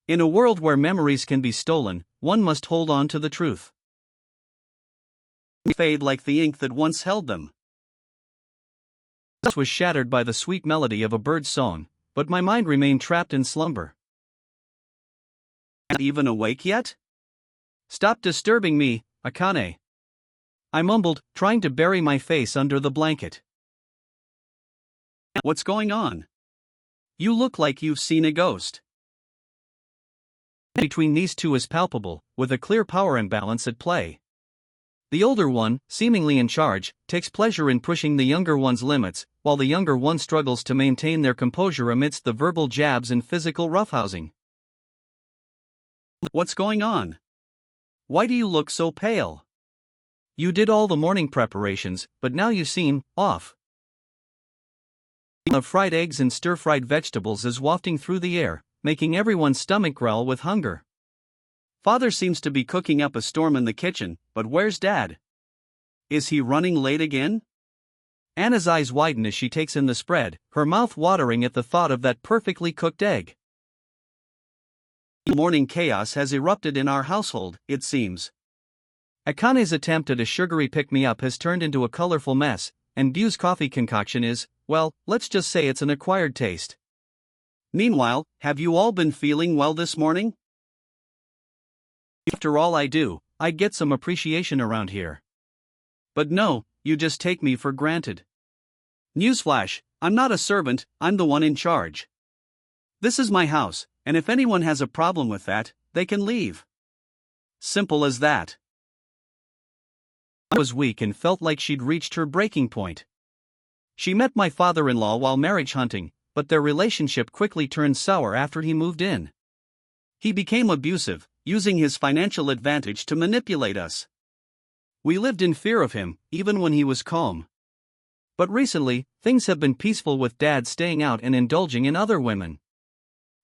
In a world where memories can be stolen, one must hold on to the truth. Fade like the ink that once held them. This was shattered by the sweet melody of a bird's song, but my mind remained trapped in slumber. Not even awake yet? Stop disturbing me, Akane. I mumbled, trying to bury my face under the blanket. What's going on? You look like you've seen a ghost. Between these two is palpable, with a clear power imbalance at play. The older one, seemingly in charge, takes pleasure in pushing the younger one's limits, while the younger one struggles to maintain their composure amidst the verbal jabs and physical roughhousing. What's going on? Why do you look so pale? You did all the morning preparations, but now you seem off. Of fried eggs and stir-fried vegetables is wafting through the air, making everyone's stomach growl with hunger. Father seems to be cooking up a storm in the kitchen, but where's Dad? Is he running late again? Anna's eyes widen as she takes in the spread, her mouth watering at the thought of that perfectly cooked egg. Morning chaos has erupted in our household, it seems. Akane's attempt at a sugary pick-me-up has turned into a colorful mess, and Bu's coffee concoction is, well, let's just say it's an acquired taste. Meanwhile, have you all been feeling well this morning? After all I do, I get some appreciation around here. But no, you just take me for granted. Newsflash, I'm not a servant, I'm the one in charge. This is my house, and if anyone has a problem with that, they can leave. Simple as that. I was weak and felt like she'd reached her breaking point. She met my father-in-law while marriage hunting, but their relationship quickly turned sour after he moved in. He became abusive, using his financial advantage to manipulate us. We lived in fear of him, even when he was calm. But recently, things have been peaceful with Dad staying out and indulging in other women.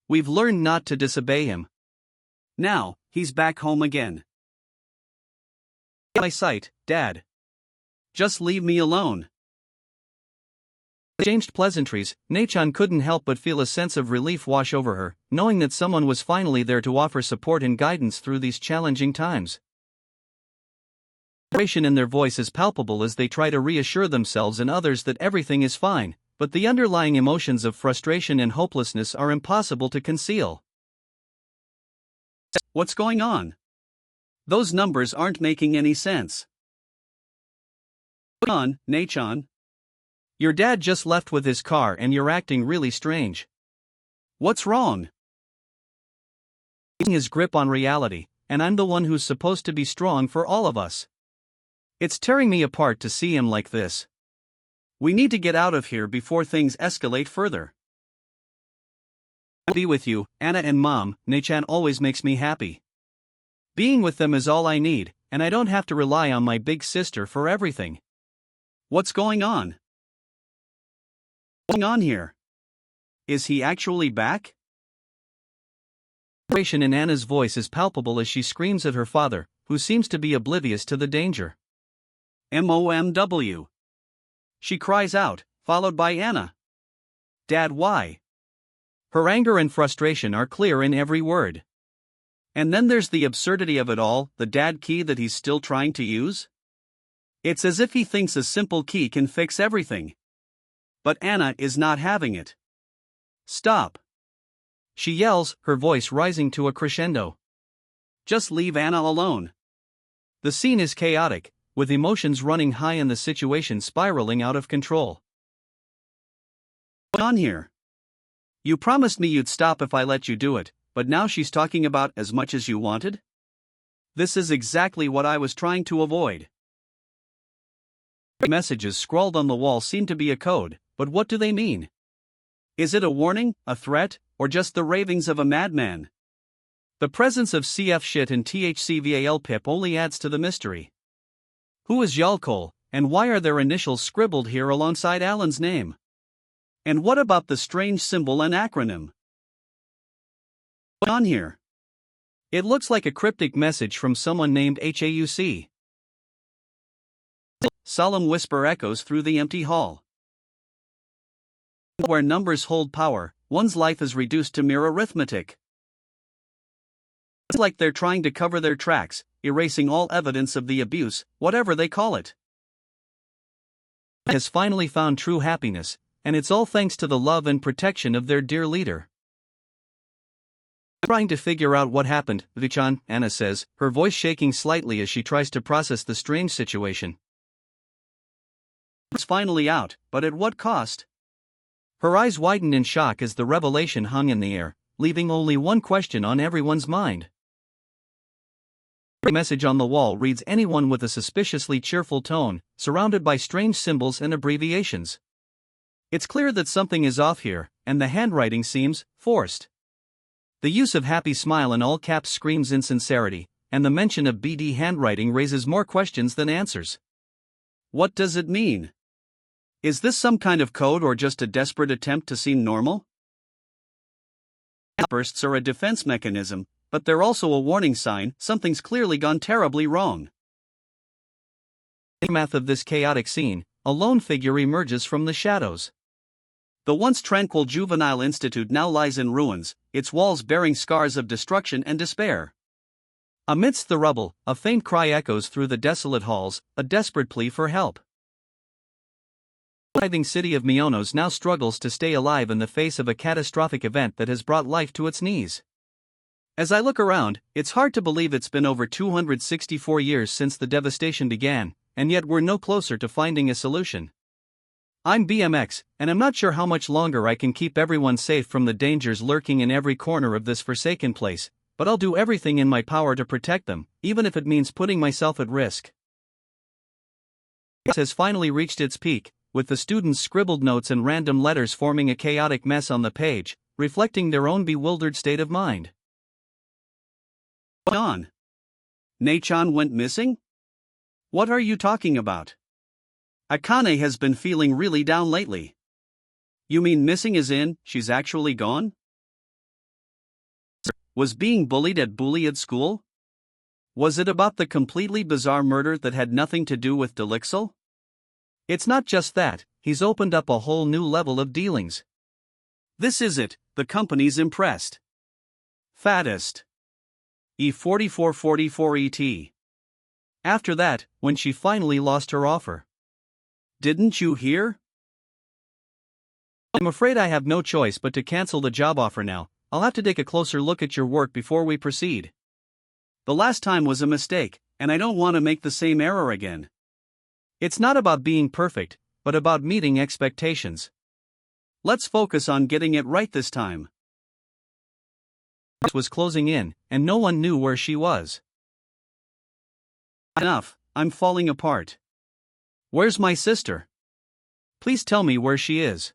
We've learned not to disobey him. Now, he's back home again. My sight, Dad. Just leave me alone. Exchanged pleasantries, Nei-chan couldn't help but feel a sense of relief wash over her, knowing that someone was finally there to offer support and guidance through these challenging times. Frustration in their voice is palpable as they try to reassure themselves and others that everything is fine, but the underlying emotions of frustration and hopelessness are impossible to conceal. What's going on? Those numbers aren't making any sense. Come on, Nei-chan. Your dad just left with his car and you're acting really strange. What's wrong? His grip on reality, and I'm the one who's supposed to be strong for all of us. It's tearing me apart to see him like this. We need to get out of here before things escalate further. I'll be with you, Anna and Mom. Nei-chan always makes me happy. Being with them is all I need, and I don't have to rely on my big sister for everything. What's going on? What's going on here? Is he actually back? Frustration in Anna's voice is palpable as she screams at her father, who seems to be oblivious to the danger. MOMW. She cries out, followed by Anna. Dad, why? Her anger and frustration are clear in every word. And then there's the absurdity of it all, the dad key that he's still trying to use. It's as if he thinks a simple key can fix everything. But Anna is not having it. Stop. She yells, her voice rising to a crescendo. Just leave Anna alone. The scene is chaotic, with emotions running high and the situation spiraling out of control. What's on here? You promised me you'd stop if I let you do it, but now she's talking about as much as you wanted? This is exactly what I was trying to avoid. Messages scrawled on the wall seem to be a code, but what do they mean? Is it a warning, a threat, or just the ravings of a madman? The presence of CF shit and THCVAL pip only adds to the mystery. Who is Yalkol, and why are their initials scribbled here alongside Alan's name? And what about the strange symbol and acronym? What's on here? It looks like a cryptic message from someone named HAUC. Solemn whisper echoes through the empty hall. Where numbers hold power, one's life is reduced to mere arithmetic. like they're trying to cover their tracks, erasing all evidence of the abuse, whatever they call it. Has finally found true happiness, and it's all thanks to the love and protection of their dear leader. Trying to figure out what happened, Vichan, Anna says, her voice shaking slightly as she tries to process the strange situation. It's finally out, but at what cost? Her eyes widened in shock as the revelation hung in the air, leaving only one question on everyone's mind. The message on the wall reads anyone with a suspiciously cheerful tone, surrounded by strange symbols and abbreviations. It's clear that something is off here, and the handwriting seems forced. The use of happy smile in all caps screams insincerity, and the mention of BD handwriting raises more questions than answers. What does it mean? Is this some kind of code or just a desperate attempt to seem normal? Outbursts are a defense mechanism, but they're also a warning sign something's clearly gone terribly wrong. In the aftermath of this chaotic scene, a lone figure emerges from the shadows. The once tranquil juvenile institute now lies in ruins, its walls bearing scars of destruction and despair. Amidst the rubble, a faint cry echoes through the desolate halls, a desperate plea for help. The thriving city of Mionos now struggles to stay alive in the face of a catastrophic event that has brought life to its knees. As I look around, it's hard to believe it's been over 264 years since the devastation began, and yet we're no closer to finding a solution. I'm BMX, and I'm not sure how much longer I can keep everyone safe from the dangers lurking in every corner of this forsaken place, but I'll do everything in my power to protect them, even if it means putting myself at risk. It has finally reached its peak, with the students' scribbled notes and random letters forming a chaotic mess on the page, reflecting their own bewildered state of mind. What's on? Nei-chan went missing? What are you talking about? Akane has been feeling really down lately. You mean missing as in, she's actually gone? Was being bullied at school? Was it about the completely bizarre murder that had nothing to do with Delixel? It's not just that, he's opened up a whole new level of dealings. This is it, the company's impressed. Fattest. E4444 ET. After that, when she finally lost her offer. Didn't you hear? I'm afraid I have no choice but to cancel the job offer now. I'll have to take a closer look at your work before we proceed. The last time was a mistake, and I don't want to make the same error again. It's not about being perfect, but about meeting expectations. Let's focus on getting it right this time. It was closing in, and no one knew where she was. Enough, I'm falling apart. Where's my sister? Please tell me where she is.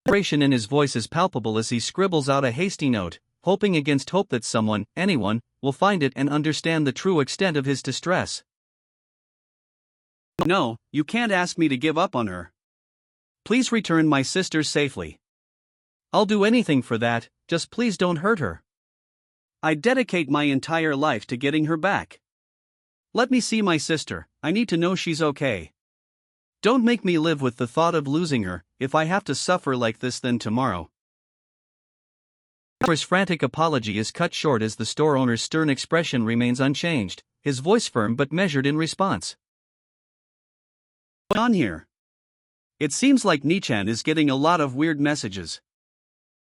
Frustration in his voice is palpable as he scribbles out a hasty note, hoping against hope that someone, anyone, will find it and understand the true extent of his distress. No, you can't ask me to give up on her. Please return my sister safely. I'll do anything for that, just please don't hurt her. I dedicate my entire life to getting her back. Let me see my sister, I need to know she's okay. Don't make me live with the thought of losing her, if I have to suffer like this then tomorrow. His frantic apology is cut short as the store owner's stern expression remains unchanged, his voice firm but measured in response. What's on here? It seems like Nichan is getting a lot of weird messages.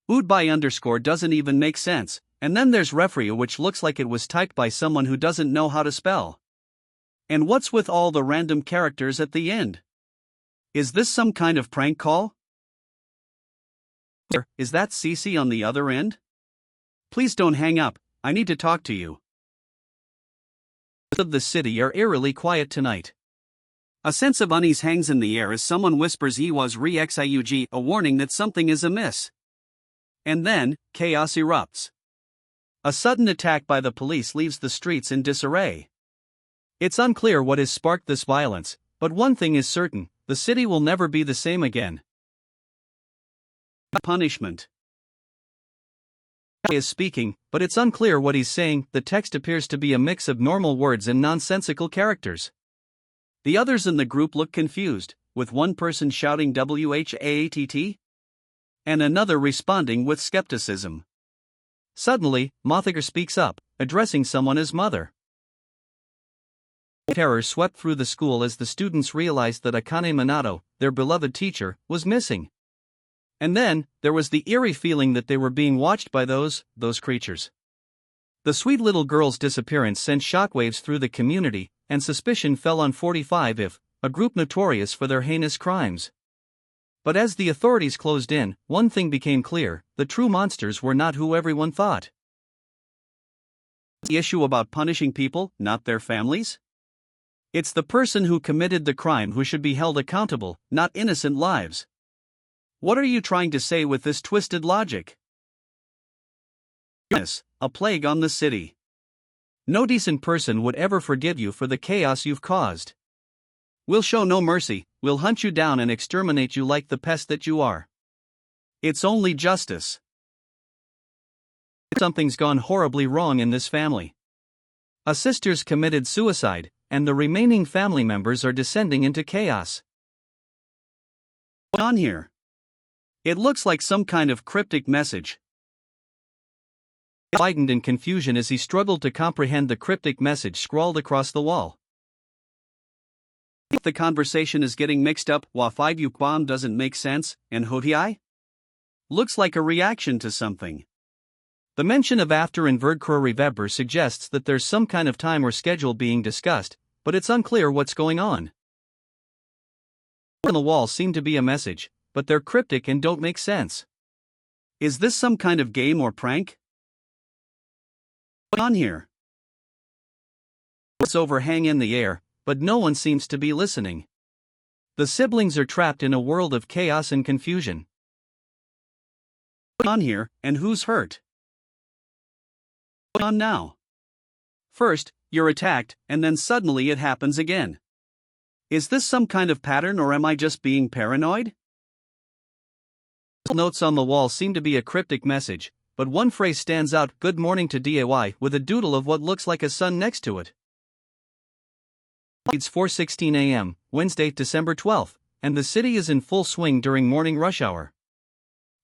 Udby_ doesn't even make sense, and then there's referee which looks like it was typed by someone who doesn't know how to spell. And what's with all the random characters at the end? Is this some kind of prank call? Is that Cece on the other end? Please don't hang up, I need to talk to you. The of the city are eerily quiet tonight. A sense of unease hangs in the air as someone whispers Iwa's re-xiug, a warning that something is amiss. And then, chaos erupts. A sudden attack by the police leaves the streets in disarray. It's unclear what has sparked this violence, but one thing is certain, the city will never be the same again. Punishment. He is speaking, but it's unclear what he's saying. The text appears to be a mix of normal words and nonsensical characters. The others in the group look confused, with one person shouting WHAATT and another responding with skepticism. Suddenly, Mothiger speaks up, addressing someone as mother. Terror swept through the school as the students realized that Akane Minato, their beloved teacher, was missing. And then, there was the eerie feeling that they were being watched by those creatures. The sweet little girl's disappearance sent shockwaves through the community, and suspicion fell on 45F, a group notorious for their heinous crimes. But as the authorities closed in, one thing became clear: the true monsters were not who everyone thought. The issue about punishing people, not their families? It's the person who committed the crime who should be held accountable, not innocent lives. What are you trying to say with this twisted logic? Yes, a plague on the city. No decent person would ever forgive you for the chaos you've caused. We'll show no mercy, we'll hunt you down and exterminate you like the pest that you are. It's only justice. Something's gone horribly wrong in this family. A sister's committed suicide, and the remaining family members are descending into chaos. What's on here? It looks like some kind of cryptic message. He widened in confusion as he struggled to comprehend the cryptic message scrawled across the wall. The conversation is getting mixed up. Wa 5 Yukbam doesn't make sense, and Hotiai? Looks like a reaction to something. The mention of after in Verdkura suggests that there's some kind of time or schedule being discussed, but it's unclear what's going on. On the wall seem to be a message, but they're cryptic and don't make sense. Is this some kind of game or prank? What's on here? Words overhang in the air, but no one seems to be listening. The siblings are trapped in a world of chaos and confusion. What's on here, and who's hurt? What's on now? First, you're attacked, and then suddenly it happens again. Is this some kind of pattern, or am I just being paranoid? Notes on the wall seem to be a cryptic message, but one phrase stands out: "Good morning" to DAY, with a doodle of what looks like a sun next to it. It's 4:16 a.m., Wednesday, December 12th, and the city is in full swing during morning rush hour.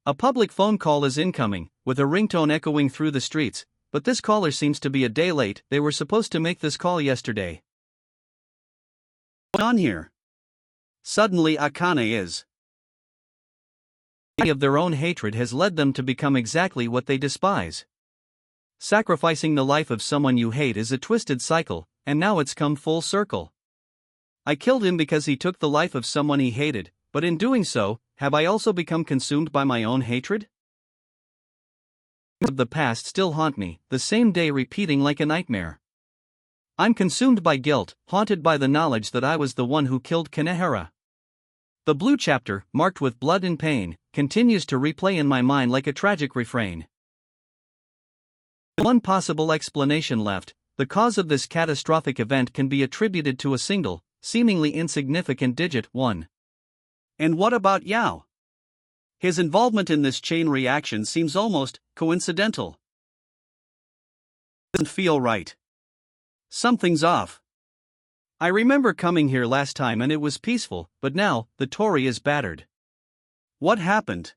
A public phone call is incoming, with a ringtone echoing through the streets, but this caller seems to be a day late. They were supposed to make this call yesterday. What's on here? Suddenly Akane is. Of their own hatred has led them to become exactly what they despise. Sacrificing the life of someone you hate is a twisted cycle, and now it's come full circle. I killed him because he took the life of someone he hated, but in doing so, have I also become consumed by my own hatred? Of the past still haunt me, the same day repeating like a nightmare. I'm consumed by guilt, haunted by the knowledge that I was the one who killed Kanehara. The blue chapter, marked with blood and pain, continues to replay in my mind like a tragic refrain. One possible explanation left: the cause of this catastrophic event can be attributed to a single, seemingly insignificant digit, 1. And what about Yao? His involvement in this chain reaction seems almost coincidental. Doesn't feel right. Something's off. I remember coming here last time and it was peaceful, but now, the Torii is battered. What happened?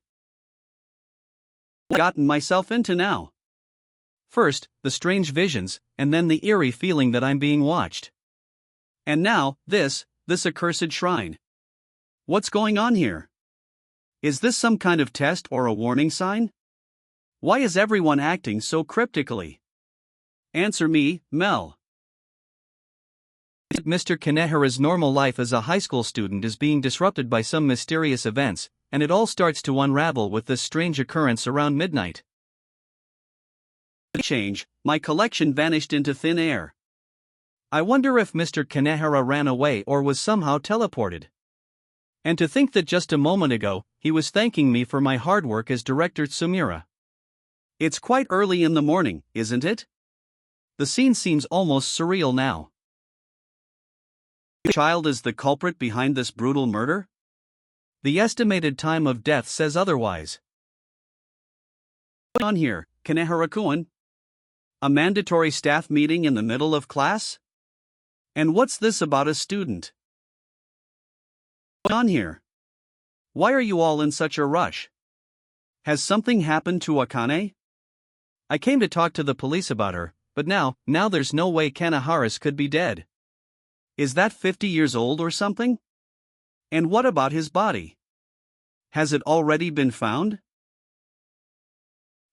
What have I gotten myself into now? First, the strange visions, and then the eerie feeling that I'm being watched. And now, this accursed shrine. What's going on here? Is this some kind of test or a warning sign? Why is everyone acting so cryptically? Answer me, Mel. Mr. Kanehara's normal life as a high school student is being disrupted by some mysterious events, and it all starts to unravel with this strange occurrence around midnight. Change, my collection vanished into thin air. I wonder if Mr. Kanehara ran away or was somehow teleported. And to think that just a moment ago, he was thanking me for my hard work as director Tsumura. It's quite early in the morning, isn't it? The scene seems almost surreal now. The child is the culprit behind this brutal murder? The estimated time of death says otherwise. What's on here, Kanehara-kun? A mandatory staff meeting in the middle of class? And what's this about a student? What's on here? Why are you all in such a rush? Has something happened to Akane? I came to talk to the police about her, but now there's no way Kanahara's could be dead. Is that 50 years old or something? And what about his body? Has it already been found?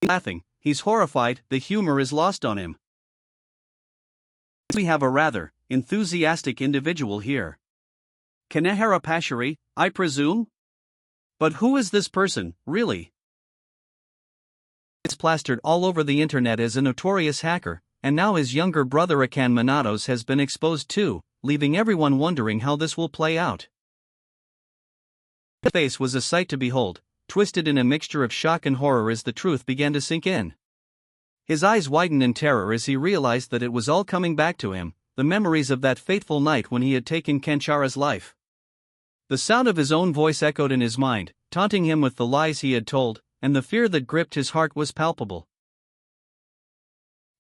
Laughing, he's horrified, the humor is lost on him. We have a rather enthusiastic individual here. Kanehara Pashiri, I presume? But who is this person, really? It's plastered all over the internet as a notorious hacker, and now his younger brother Akan Minatos has been exposed too, leaving everyone wondering how this will play out. His face was a sight to behold, twisted in a mixture of shock and horror as the truth began to sink in. His eyes widened in terror as he realized that it was all coming back to him, the memories of that fateful night when he had taken Kenchara's life. The sound of his own voice echoed in his mind, taunting him with the lies he had told, and the fear that gripped his heart was palpable.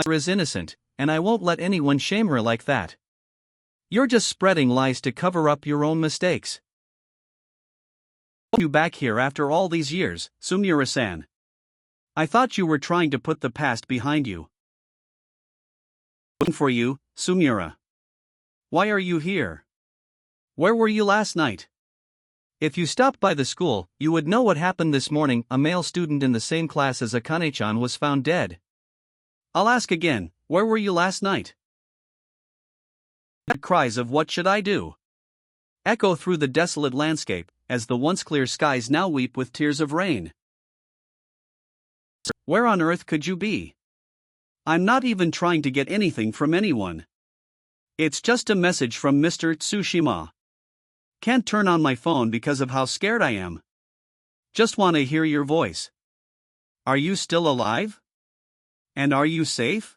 Her is innocent, and I won't let anyone shame her like that. You're just spreading lies to cover up your own mistakes. You back here after all these years, Sumira-san. I thought you were trying to put the past behind you. For you, Sumira. Why are you here? Where were you last night? If you stopped by the school, you would know what happened this morning. A male student in the same class as Akane-chan was found dead. I'll ask again, where were you last night? Cries of what should I do? Echo through the desolate landscape, as the once clear skies now weep with tears of rain. Where on earth could you be? I'm not even trying to get anything from anyone. It's just a message from Mr. Tsushima. Can't turn on my phone because of how scared I am. Just want to hear your voice. Are you still alive? And are you safe?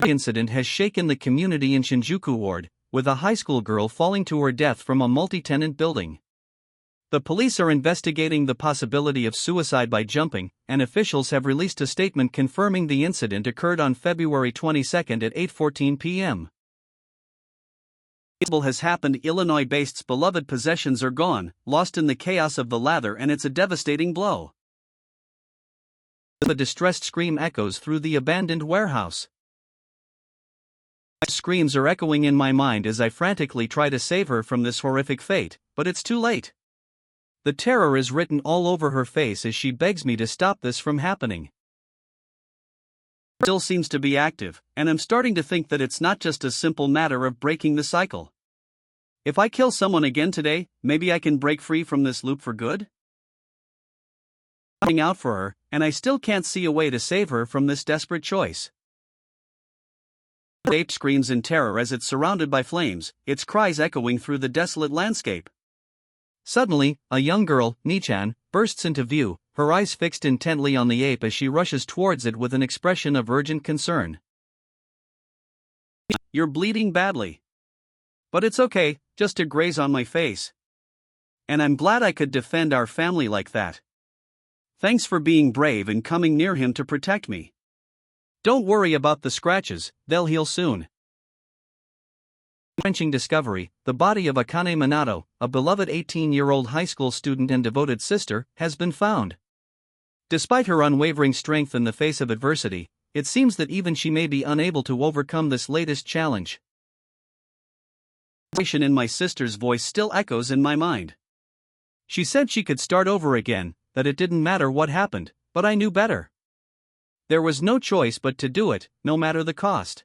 The incident has shaken the community in Shinjuku Ward, with a high school girl falling to her death from a multi-tenant building. The police are investigating the possibility of suicide by jumping, and officials have released a statement confirming the incident occurred on February 22 at 8:14 p.m. What has happened? Illinois-based's beloved possessions are gone, lost in the chaos of the lather, and it's a devastating blow. The distressed scream echoes through the abandoned warehouse. Screams are echoing in my mind as I frantically try to save her from this horrific fate, but it's too late. The terror is written all over her face as she begs me to stop this from happening. Still seems to be active, and I'm starting to think that it's not just a simple matter of breaking the cycle. If I kill someone again today, maybe I can break free from this loop for good? I'm out for her, and I still can't see a way to save her from this desperate choice. The ape screams in terror as it's surrounded by flames, its cries echoing through the desolate landscape. Suddenly, a young girl, Nichan, bursts into view, her eyes fixed intently on the ape as she rushes towards it with an expression of urgent concern. You're bleeding badly. But it's okay, just a graze on my face. And I'm glad I could defend our family like that. Thanks for being brave and coming near him to protect me. Don't worry about the scratches, they'll heal soon. Wrenching discovery, the body of Akane Minato, a beloved 18-year-old high school student and devoted sister, has been found. Despite her unwavering strength in the face of adversity, it seems that even she may be unable to overcome this latest challenge. The in my sister's voice still echoes in my mind. She said she could start over again, that it didn't matter what happened, but I knew better. There was no choice but to do it, no matter the cost.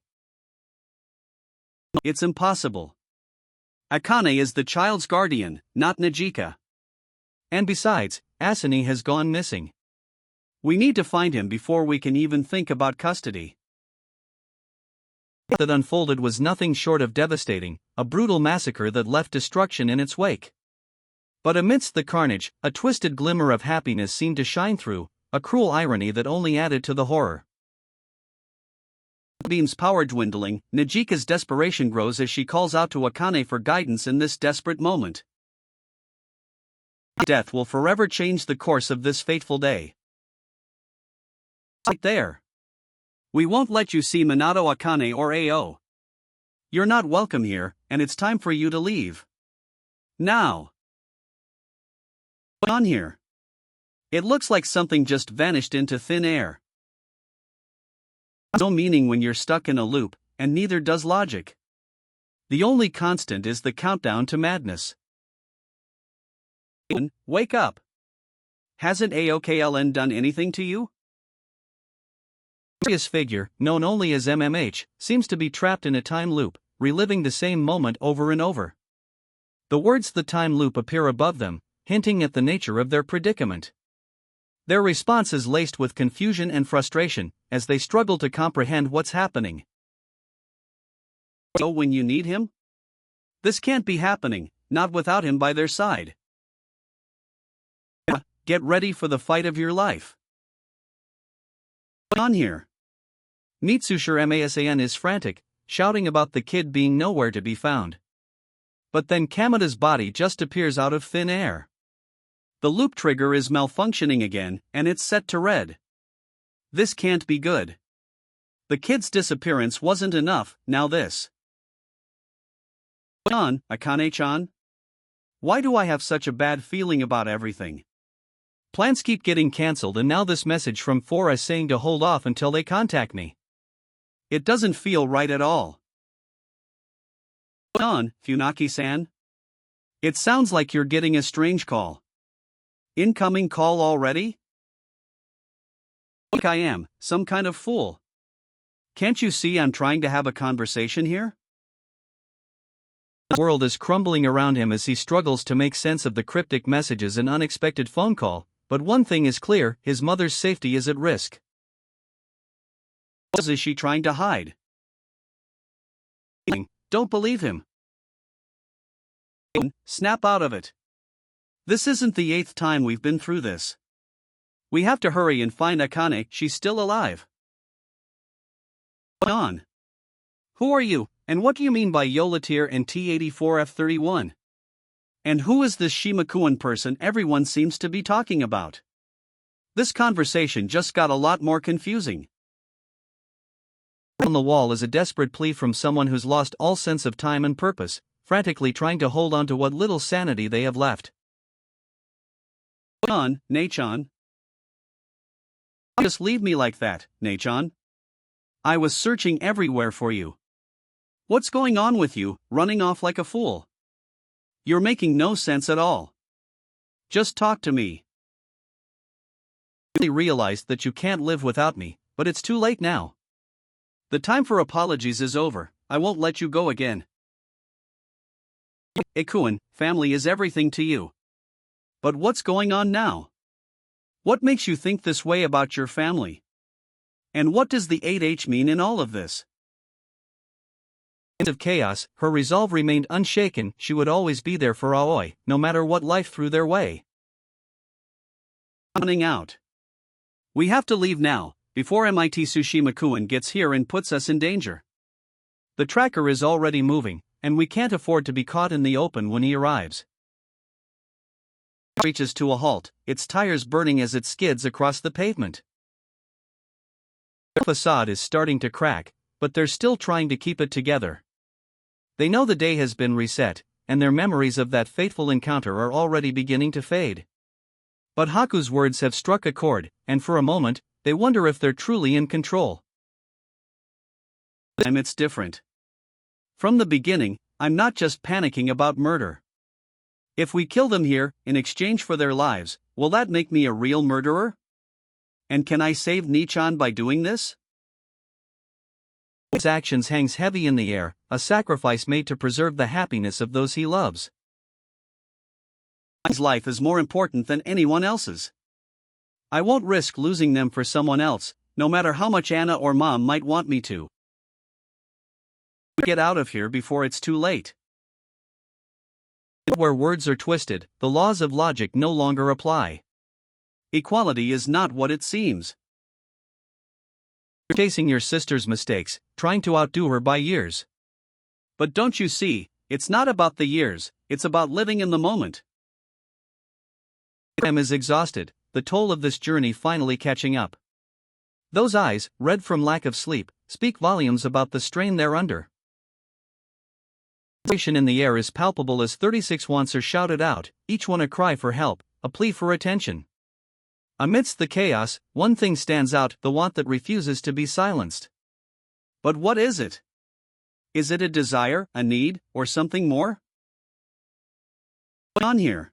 It's impossible. Akane is the child's guardian, not Najika. And besides, Asani has gone missing. We need to find him before we can even think about custody. What that unfolded was nothing short of devastating, a brutal massacre that left destruction in its wake. But amidst the carnage, a twisted glimmer of happiness seemed to shine through, a cruel irony that only added to the horror. Beam's power dwindling, Najika's desperation grows as she calls out to Akane for guidance in this desperate moment. Death will forever change the course of this fateful day. Right there. We won't let you see Minato, Akane, or Ao. You're not welcome here, and it's time for you to leave. Now. What's on here? It looks like something just vanished into thin air. No meaning when you're stuck in a loop, and neither does logic. The only constant is the countdown to madness. Wake up. Hasn't AOKLN done anything to you? This figure, known only as MMH, seems to be trapped in a time loop, reliving the same moment over and over. The words "the time loop" appear above them, hinting at the nature of their predicament. Their response is laced with confusion and frustration, as they struggle to comprehend what's happening. So when you need him? This can't be happening, not without him by their side. Get ready for the fight of your life. On here. Mitsushir Masan is frantic, shouting about the kid being nowhere to be found. But then Kamada's body just appears out of thin air. The loop trigger is malfunctioning again, and it's set to red. This can't be good. The kid's disappearance wasn't enough, now this. Akane-chan? Why do I have such a bad feeling about everything? Plans keep getting cancelled, and now this message from Fora saying to hold off until they contact me. It doesn't feel right at all. Funaki-san? It sounds like you're getting a strange call. Incoming call already? I am, some kind of fool. Can't you see I'm trying to have a conversation here? The world is crumbling around him as he struggles to make sense of the cryptic messages and unexpected phone call, but one thing is clear: his mother's safety is at risk. What is she trying to hide? Don't believe him. Snap out of it. This isn't the 8th time we've been through this. We have to hurry and find Akane. She's still alive. Who are you, and what do you mean by Yolatir and T-84F31? And who is this Shimakuen person everyone seems to be talking about? This conversation just got a lot more confusing. On the wall is a desperate plea from someone who's lost all sense of time and purpose, frantically trying to hold on to what little sanity they have left. Nei-chan. Just leave me like that, Nei-chan. I was searching everywhere for you. What's going on with you, running off like a fool? You're making no sense at all. Just talk to me. I realized that you can't live without me, but it's too late now. The time for apologies is over. I won't let you go again. Ikuen, family is everything to you. But what's going on now? What makes you think this way about your family? And what does the 8H mean in all of this? In the midst of chaos, her resolve remained unshaken. She would always be there for Aoi, no matter what life threw their way. Running out. We have to leave now, before MIT Tsushimakuen gets here and puts us in danger. The tracker is already moving, and we can't afford to be caught in the open when he arrives. It reaches to a halt, its tires burning as it skids across the pavement. The facade is starting to crack, but they're still trying to keep it together. They know the day has been reset, and their memories of that fateful encounter are already beginning to fade. But Haku's words have struck a chord, and for a moment, they wonder if they're truly in control. This time it's different. From the beginning, I'm not just panicking about murder. If we kill them here, in exchange for their lives, will that make me a real murderer? And can I save Nichan by doing this? His actions hangs heavy in the air, a sacrifice made to preserve the happiness of those he loves. His life is more important than anyone else's. I won't risk losing them for someone else, no matter how much Anna or Mom might want me to. Get out of here before it's too late. Where words are twisted, the laws of logic no longer apply. Equality is not what it seems. You're chasing your sister's mistakes, trying to outdo her by years. But don't you see, it's not about the years, it's about living in the moment. Em is exhausted, the toll of this journey finally catching up. Those eyes, red from lack of sleep, speak volumes about the strain they're under. The tension in the air is palpable as 36 wants are shouted out, each one a cry for help, a plea for attention. Amidst the chaos, one thing stands out: the want that refuses to be silenced. But what is it? Is it a desire, a need, or something more? What's on here?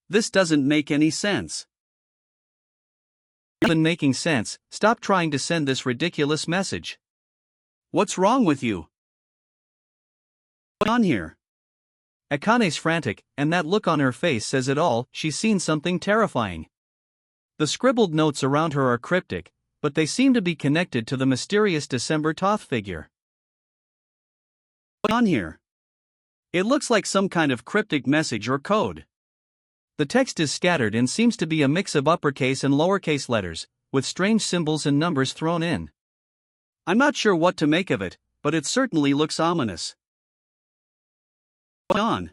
This doesn't make any sense. Even making sense, stop trying to send this ridiculous message. What's wrong with you? What's on here? Akane's frantic, and that look on her face says it all. She's seen something terrifying. The scribbled notes around her are cryptic, but they seem to be connected to the mysterious December Toth figure. What's on here? It looks like some kind of cryptic message or code. The text is scattered and seems to be a mix of uppercase and lowercase letters, with strange symbols and numbers thrown in. I'm not sure what to make of it, but it certainly looks ominous. What's on?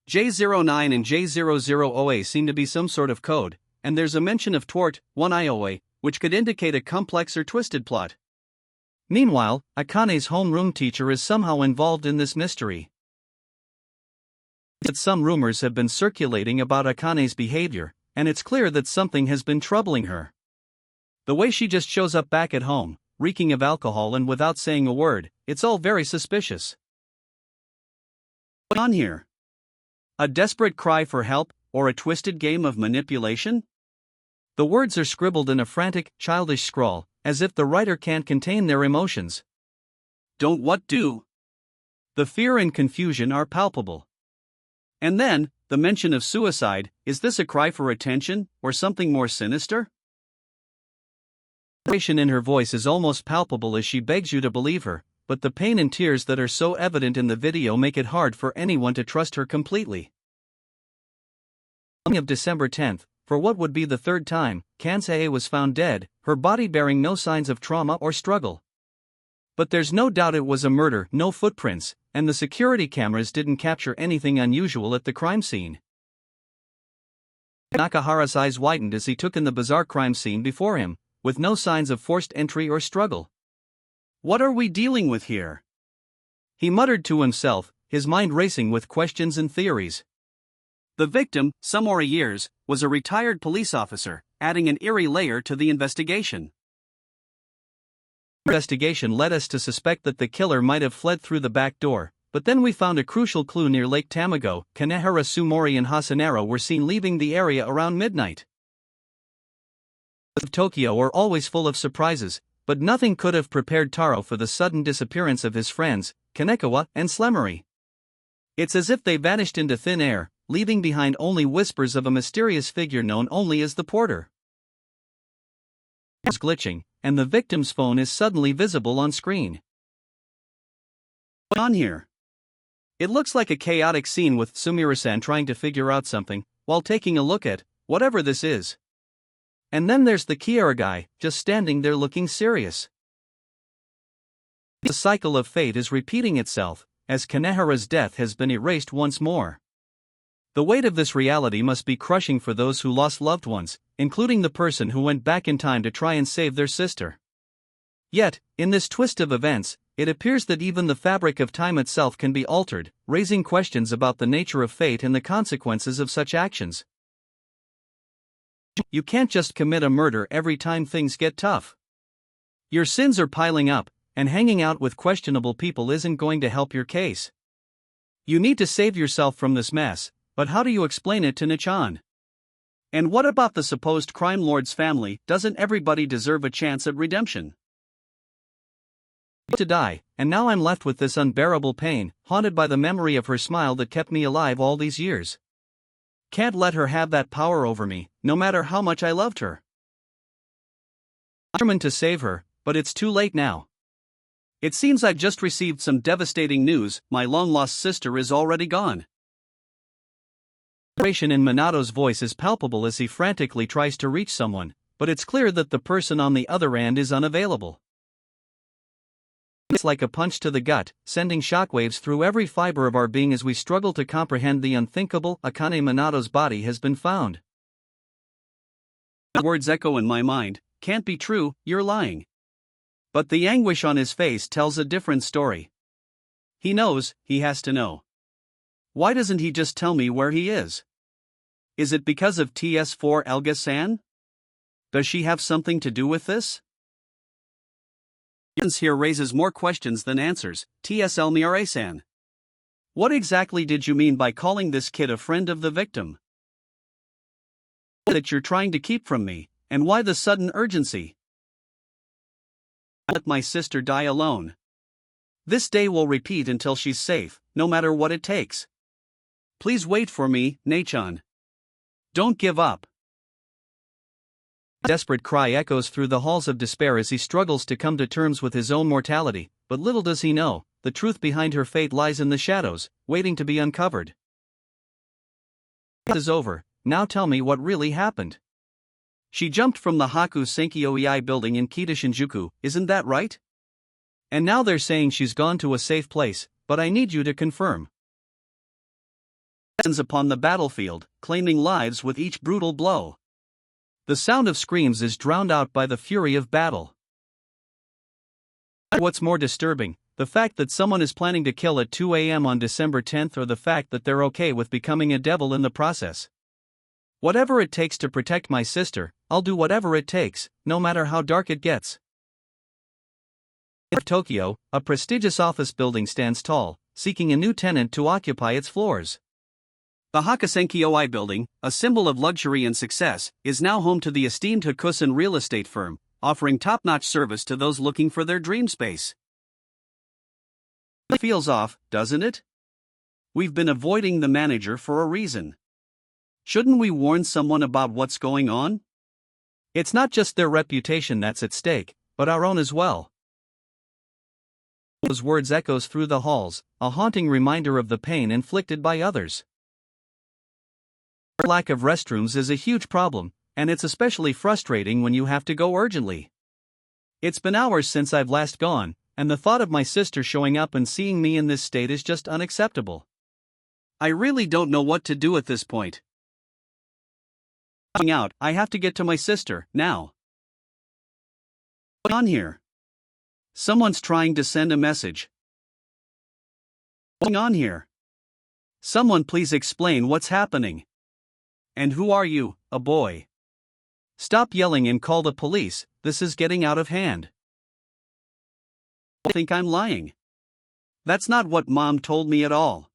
J09 and J00OA seem to be some sort of code, and there's a mention of Twart, 1IOA, which could indicate a complex or twisted plot. Meanwhile, Akane's homeroom teacher is somehow involved in this mystery. But some rumors have been circulating about Akane's behavior, and it's clear that something has been troubling her. The way she just shows up back at home, reeking of alcohol and without saying a word, it's all very suspicious. What's on here? A desperate cry for help, or a twisted game of manipulation? The words are scribbled in a frantic, childish scrawl, as if the writer can't contain their emotions. Don't what do? The fear and confusion are palpable. And then, the mention of suicide. Is this a cry for attention, or something more sinister? The frustration in her voice is almost palpable as she begs you to believe her, but the pain and tears that are so evident in the video make it hard for anyone to trust her completely. On of December 10th, for what would be the third time, Kansei was found dead, her body bearing no signs of trauma or struggle. But there's no doubt it was a murder, no footprints, and the security cameras didn't capture anything unusual at the crime scene. Nakahara's eyes widened as he took in the bizarre crime scene before him, with no signs of forced entry or struggle. What are we dealing with here? He muttered to himself, his mind racing with questions and theories. The victim, Samori Years, was a retired police officer, adding an eerie layer to the investigation. The investigation led us to suspect that the killer might have fled through the back door, but then we found a crucial clue near Lake Tamago. Kanehara, Sumori and Hasanaro were seen leaving the area around midnight. Tokyo are always full of surprises, but nothing could have prepared Taro for the sudden disappearance of his friends, Kanekawa and Slemmery. It's as if they vanished into thin air, leaving behind only whispers of a mysterious figure known only as the porter. It's glitching, and the victim's phone is suddenly visible on screen. What's on here? It looks like a chaotic scene with Sumire-san trying to figure out something, while taking a look at whatever this is. And then there's the Kiara guy, just standing there looking serious. The cycle of fate is repeating itself, as Kanehara's death has been erased once more. The weight of this reality must be crushing for those who lost loved ones, including the person who went back in time to try and save their sister. Yet, in this twist of events, it appears that even the fabric of time itself can be altered, raising questions about the nature of fate and the consequences of such actions. You can't just commit a murder every time things get tough. Your sins are piling up, and hanging out with questionable people isn't going to help your case. You need to save yourself from this mess, but how do you explain it to Nichan? And what about the supposed crime lord's family? Doesn't everybody deserve a chance at redemption? To die, and now I'm left with this unbearable pain, haunted by the memory of her smile that kept me alive all these years. Can't let her have that power over me, no matter how much I loved her. I'm determined to save her, but it's too late now. It seems I've just received some devastating news. My long-lost sister is already gone. Frustration in Minato's voice is palpable as he frantically tries to reach someone, but it's clear that the person on the other end is unavailable. It's like a punch to the gut, sending shockwaves through every fiber of our being as we struggle to comprehend the unthinkable. Akane Minato's body has been found. The words echo in my mind, "Can't be true, you're lying." But the anguish on his face tells a different story. He knows, he has to know. Why doesn't he just tell me where he is? Is it because of TS4 Elga-san? Does she have something to do with this? Here raises more questions than answers. TSL Miare-san. What exactly did you mean by calling this kid a friend of the victim? That you're trying to keep from me, and why the sudden urgency? Let my sister die alone. This day will repeat until she's safe, no matter what it takes. Please wait for me, Nei-chan. Don't give up. A desperate cry echoes through the halls of despair as he struggles to come to terms with his own mortality, but little does he know, the truth behind her fate lies in the shadows, waiting to be uncovered. It is over, now tell me what really happened. She jumped from the Haku Senkyo-ei building in Kita Shinjuku, isn't that right? And now they're saying she's gone to a safe place, but I need you to confirm. Upon the battlefield, claiming lives with each brutal blow. The sound of screams is drowned out by the fury of battle. What's more disturbing, the fact that someone is planning to kill at 2 a.m. on December 10th, or the fact that they're okay with becoming a devil in the process? Whatever it takes to protect my sister, I'll do whatever it takes, no matter how dark it gets. In Tokyo, a prestigious office building stands tall, seeking a new tenant to occupy its floors. The Hakusenkyo-ei building, a symbol of luxury and success, is now home to the esteemed Hakusen real estate firm, offering top-notch service to those looking for their dream space. It feels off, doesn't it? We've been avoiding the manager for a reason. Shouldn't we warn someone about what's going on? It's not just their reputation that's at stake, but our own as well. Those words echoes through the halls, a haunting reminder of the pain inflicted by others. Lack of restrooms is a huge problem, and it's especially frustrating when you have to go urgently. It's been hours since I've last gone, and the thought of my sister showing up and seeing me in this state is just unacceptable. I really don't know what to do at this point. Out, I have to get to my sister, now. What's on here? Someone's trying to send a message. What's going on here? Someone please explain what's happening. And who are you, a boy? Stop yelling and call the police, this is getting out of hand. I think I'm lying. That's not what Mom told me at all.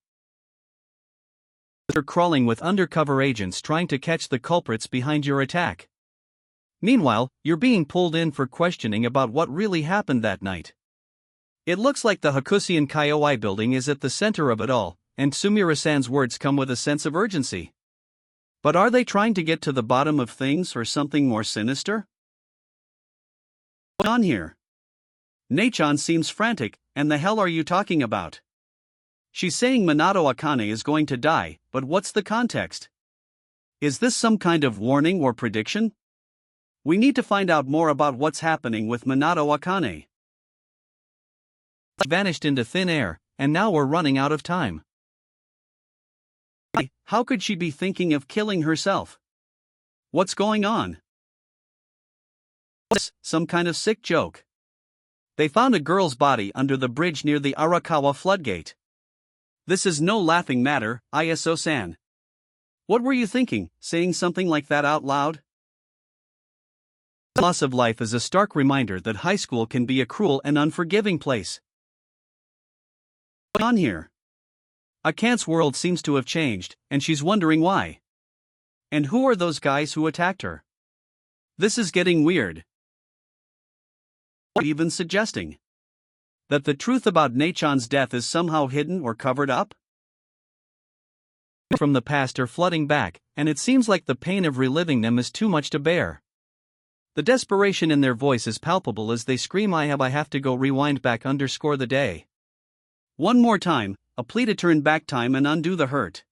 You're crawling with undercover agents trying to catch the culprits behind your attack. Meanwhile, you're being pulled in for questioning about what really happened that night. It looks like the Hakusenkyo-ei building is at the center of it all, and Sumira-san's words come with a sense of urgency. But are they trying to get to the bottom of things or something more sinister? What's on here? Nei-chan seems frantic, and the hell are you talking about? She's saying Minato Akane is going to die, but what's the context? Is this some kind of warning or prediction? We need to find out more about what's happening with Minato Akane. Vanished into thin air, and now we're running out of time. How could she be thinking of killing herself? What's going on? Some kind of sick joke. They found a girl's body under the bridge near the Arakawa floodgate. This is no laughing matter, Iso-san. What were you thinking, saying something like that out loud? The loss of life is a stark reminder that high school can be a cruel and unforgiving place. What's on here? Akane's world seems to have changed, and she's wondering why. And who are those guys who attacked her? This is getting weird. Even suggesting that the truth about Nei-chan's death is somehow hidden or covered up? From the past are flooding back, and it seems like the pain of reliving them is too much to bear. The desperation in their voice is palpable as they scream, I have to go rewind back _ the day. One more time, a plea to turn back time and undo the hurt.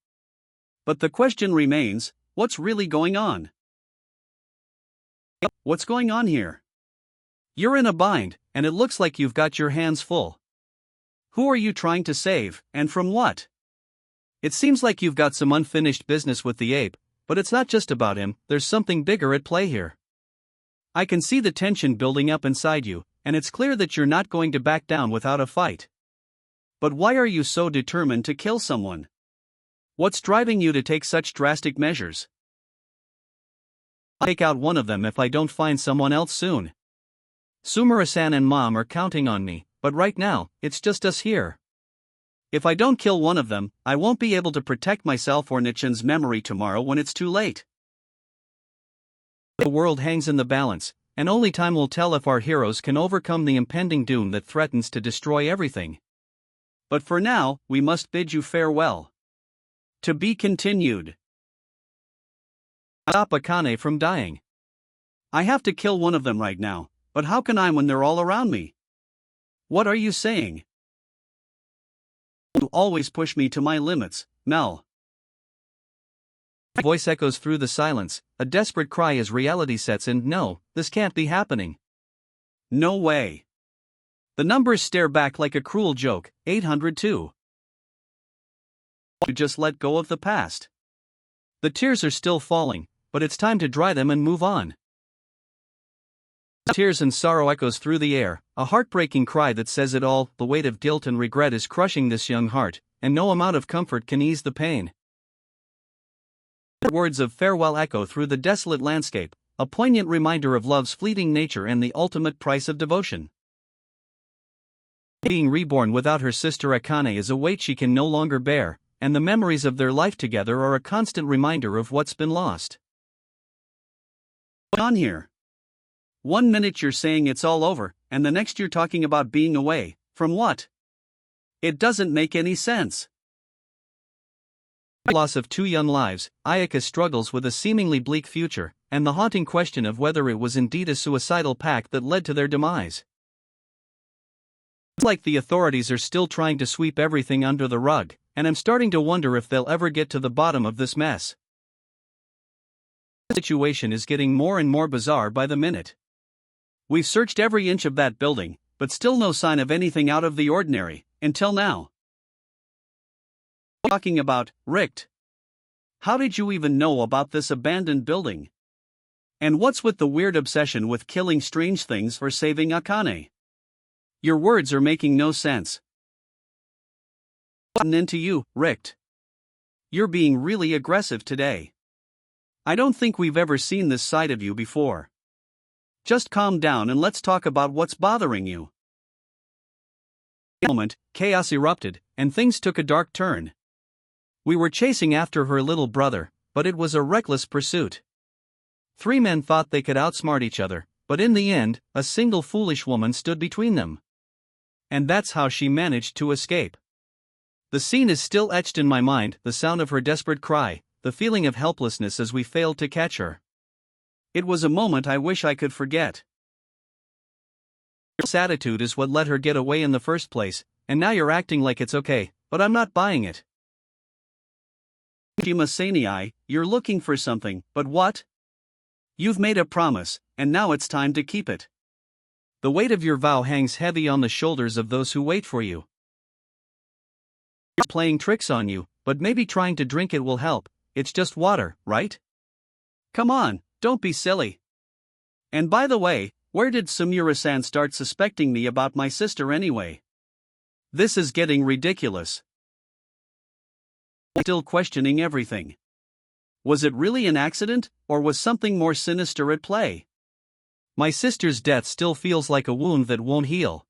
But the question remains, what's really going on? What's going on here? You're in a bind, and it looks like you've got your hands full. Who are you trying to save, and from what? It seems like you've got some unfinished business with the ape, but it's not just about him, there's something bigger at play here. I can see the tension building up inside you, and it's clear that you're not going to back down without a fight. But why are you so determined to kill someone? What's driving you to take such drastic measures? I'll take out one of them if I don't find someone else soon. Sumura-san and Mom are counting on me, but right now, it's just us here. If I don't kill one of them, I won't be able to protect myself or Nichin's memory tomorrow when it's too late. The world hangs in the balance, and only time will tell if our heroes can overcome the impending doom that threatens to destroy everything. But for now, we must bid you farewell. To be continued. Stop Akane from dying. I have to kill one of them right now, but how can I when they're all around me? What are you saying? You always push me to my limits, Mel. Voice echoes through the silence, a desperate cry as reality sets in. No, this can't be happening. No way. The numbers stare back like a cruel joke. 802. You just let go of the past. The tears are still falling, but it's time to dry them and move on. Tears and sorrow echoes through the air, a heartbreaking cry that says it all. The weight of guilt and regret is crushing this young heart, and no amount of comfort can ease the pain. Words of farewell echo through the desolate landscape, a poignant reminder of love's fleeting nature and the ultimate price of devotion. Being reborn without her sister Akane is a weight she can no longer bear, and the memories of their life together are a constant reminder of what's been lost. On here. 1 minute you're saying it's all over, and the next you're talking about being away. From what? It doesn't make any sense. Loss of 2 young lives, Ayaka struggles with a seemingly bleak future, and the haunting question of whether it was indeed a suicidal pact that led to their demise. It's like the authorities are still trying to sweep everything under the rug, and I'm starting to wonder if they'll ever get to the bottom of this mess. The situation is getting more and more bizarre by the minute. We've searched every inch of that building, but still no sign of anything out of the ordinary, until now. Talking about, Richt. How did you even know about this abandoned building? And what's with the weird obsession with killing strange things for saving Akane? Your words are making no sense. Into you, Richt. You're being really aggressive today. I don't think we've ever seen this side of you before. Just calm down and let's talk about what's bothering you. In a moment, chaos erupted, and things took a dark turn. We were chasing after her little brother, but it was a reckless pursuit. 3 men thought they could outsmart each other, but in the end, a single foolish woman stood between them. And that's how she managed to escape. The scene is still etched in my mind, the sound of her desperate cry, the feeling of helplessness as we failed to catch her. It was a moment I wish I could forget. This attitude is what let her get away in the first place, and now you're acting like it's okay, but I'm not buying it. Shimasani, you're looking for something, but what? You've made a promise, and now it's time to keep it. The weight of your vow hangs heavy on the shoulders of those who wait for you. You're playing tricks on you, but maybe trying to drink it will help. It's just water, right? Come on, don't be silly. And by the way, where did Sumura-san start suspecting me about my sister anyway? This is getting ridiculous. Still questioning everything. Was it really an accident, or was something more sinister at play? My sister's death still feels like a wound that won't heal.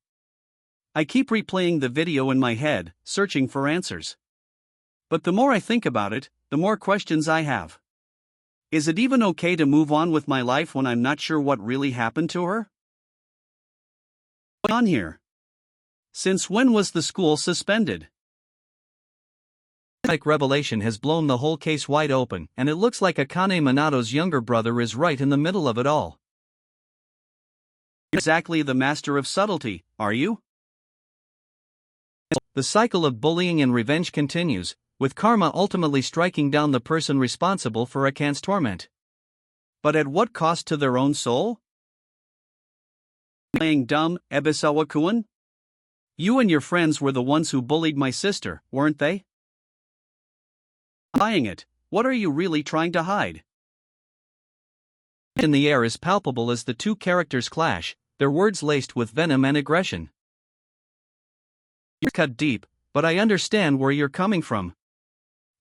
I keep replaying the video in my head, searching for answers. But the more I think about it, the more questions I have. Is it even okay to move on with my life when I'm not sure what really happened to her? On here. Since when was the school suspended? Like revelation has blown the whole case wide open, and it looks like Akane Minato's younger brother is right in the middle of it all. Exactly the master of subtlety, are you? The cycle of bullying and revenge continues, with karma ultimately striking down the person responsible for Akane's torment. But at what cost to their own soul? Playing dumb, Ebisawa-kun? You and your friends were the ones who bullied my sister, weren't they? Buying it, what are you really trying to hide? In the air is palpable as the two characters clash, their words laced with venom and aggression. You're cut deep, but I understand where you're coming from.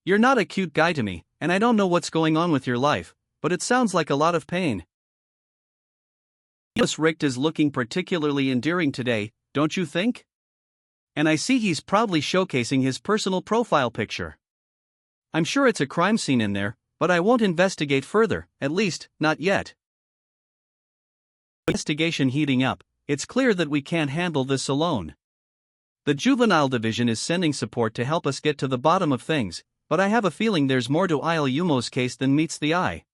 You're not a cute guy to me, and I don't know what's going on with your life, but it sounds like a lot of pain. This Richt is looking particularly endearing today, don't you think? And I see he's proudly showcasing his personal profile picture. I'm sure it's a crime scene in there, but I won't investigate further, at least, not yet. Investigation heating up, it's clear that we can't handle this alone. The juvenile division is sending support to help us get to the bottom of things, but I have a feeling there's more to Il Yumo's case than meets the eye.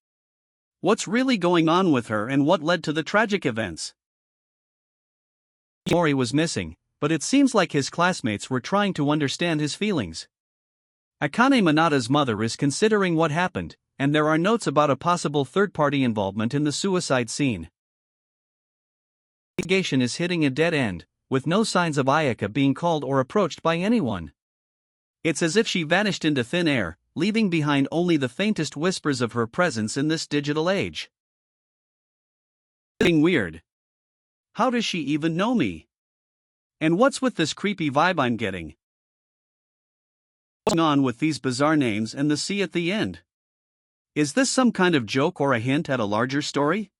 What's really going on with her and what led to the tragic events? Mori was missing, but it seems like his classmates were trying to understand his feelings. Akane Minata's mother is considering what happened, and there are notes about a possible third-party involvement in the suicide scene. The investigation is hitting a dead end, with no signs of Ayaka being called or approached by anyone. It's as if she vanished into thin air, leaving behind only the faintest whispers of her presence in this digital age. It's weird. How does she even know me? And what's with this creepy vibe I'm getting? What's going on with these bizarre names and the C at the end? Is this some kind of joke or a hint at a larger story?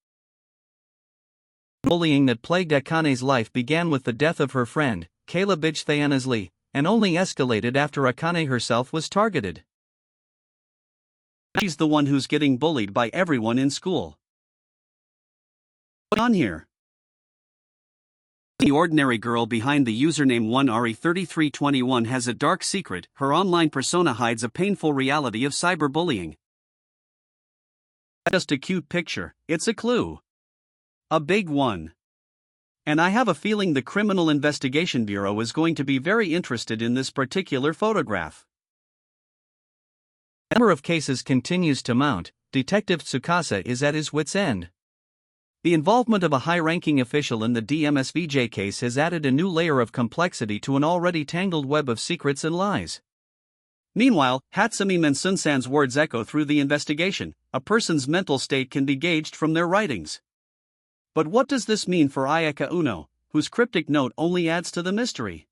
Bullying that plagued Akane's life began with the death of her friend, Kayla Bitch Thayanasli, and only escalated after Akane herself was targeted. She's the one who's getting bullied by everyone in school. What's on here? The ordinary girl behind the username 1Ari3321 has a dark secret. Her online persona hides a painful reality of cyberbullying. That's just a cute picture, it's a clue. A big one. And I have a feeling the Criminal Investigation Bureau is going to be very interested in this particular photograph. The number of cases continues to mount. Detective Tsukasa is at his wit's end. The involvement of a high-ranking official in the DMSVJ case has added a new layer of complexity to an already tangled web of secrets and lies. Meanwhile, Hatsumi Mansun-san's words echo through the investigation. A person's mental state can be gauged from their writings. But what does this mean for Ayaka Uno, whose cryptic note only adds to the mystery?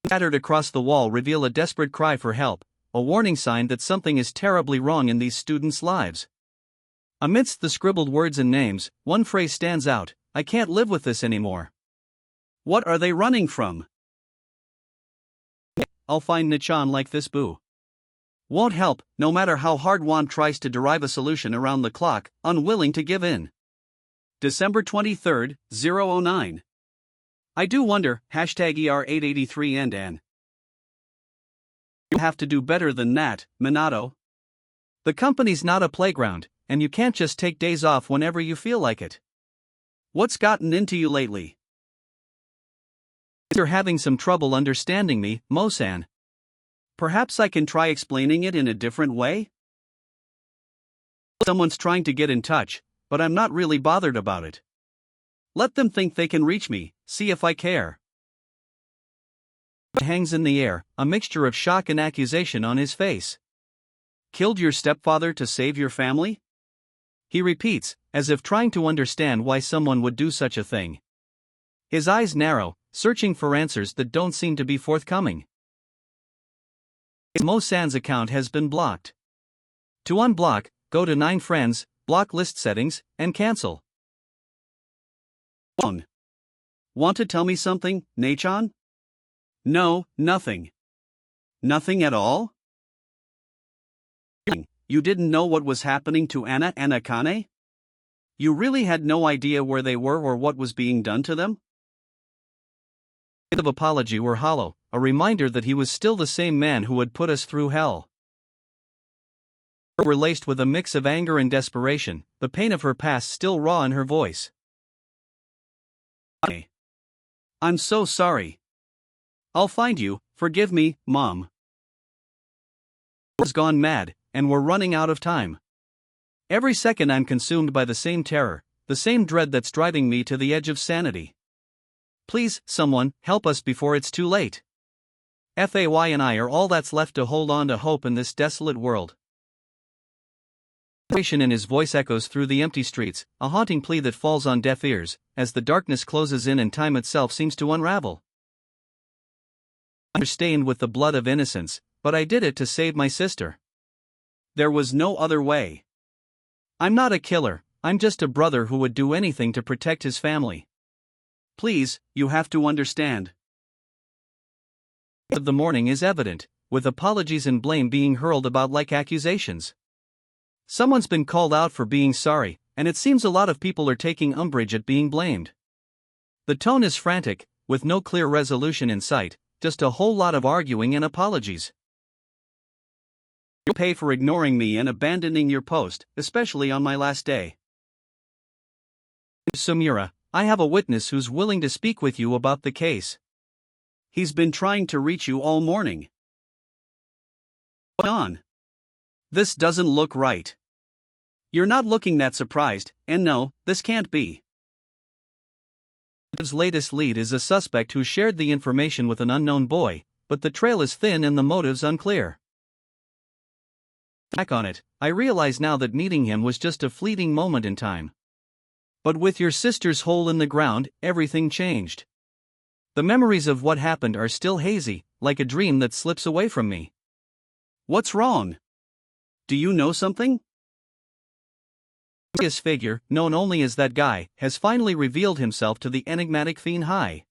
Scattered across the wall reveal a desperate cry for help, a warning sign that something is terribly wrong in these students' lives. Amidst the scribbled words and names, one phrase stands out: I can't live with this anymore. What are they running from? I'll find Nichan like this boo. Won't help, no matter how hard one tries to derive a solution around the clock, unwilling to give in. December 23, 009. I do wonder, #ER883 and You have to do better than that, Minato. The company's not a playground, and you can't just take days off whenever you feel like it. What's gotten into you lately? You're having some trouble understanding me, Mo-san. Perhaps I can try explaining it in a different way? Someone's trying to get in touch, but I'm not really bothered about it. Let them think they can reach me, see if I care. It hangs in the air, a mixture of shock and accusation on his face. Killed your stepfather to save your family? He repeats, as if trying to understand why someone would do such a thing. His eyes narrow, searching for answers that don't seem to be forthcoming. Mo-san's account has been blocked. To unblock, go to 9 friends, block list settings, and cancel. Want to tell me something, Nachan? No, nothing. Nothing at all? You didn't know what was happening to Anna and Akane? You really had no idea where they were or what was being done to them? Words of apology were hollow, a reminder that he was still the same man who had put us through hell. Words were laced with a mix of anger and desperation, the pain of her past still raw in her voice. I'm so sorry. I'll find you, forgive me, Mom. I've gone mad, and we're running out of time. Every second I'm consumed by the same terror, the same dread that's driving me to the edge of sanity. Please, someone, help us before it's too late. Fay and I are all that's left to hold on to hope in this desolate world. Frustration in his voice echoes through the empty streets, a haunting plea that falls on deaf ears, as the darkness closes in and time itself seems to unravel. I'm stained with the blood of innocence, but I did it to save my sister. There was no other way. I'm not a killer, I'm just a brother who would do anything to protect his family. Please, you have to understand. The morning is evident, with apologies and blame being hurled about like accusations. Someone's been called out for being sorry, and it seems a lot of people are taking umbrage at being blamed. The tone is frantic, with no clear resolution in sight, just a whole lot of arguing and apologies. You'll pay for ignoring me and abandoning your post, especially on my last day. Sumira, I have a witness who's willing to speak with you about the case. He's been trying to reach you all morning. What's on? This doesn't look right. You're not looking that surprised, and no, this can't be. His latest lead is a suspect who shared the information with an unknown boy, but the trail is thin and the motives unclear. Back on it, I realize now that meeting him was just a fleeting moment in time. But with your sister's hole in the ground, everything changed. The memories of what happened are still hazy, like a dream that slips away from me. What's wrong? Do you know something? This figure, known only as that guy, has finally revealed himself to the enigmatic fiend Hai.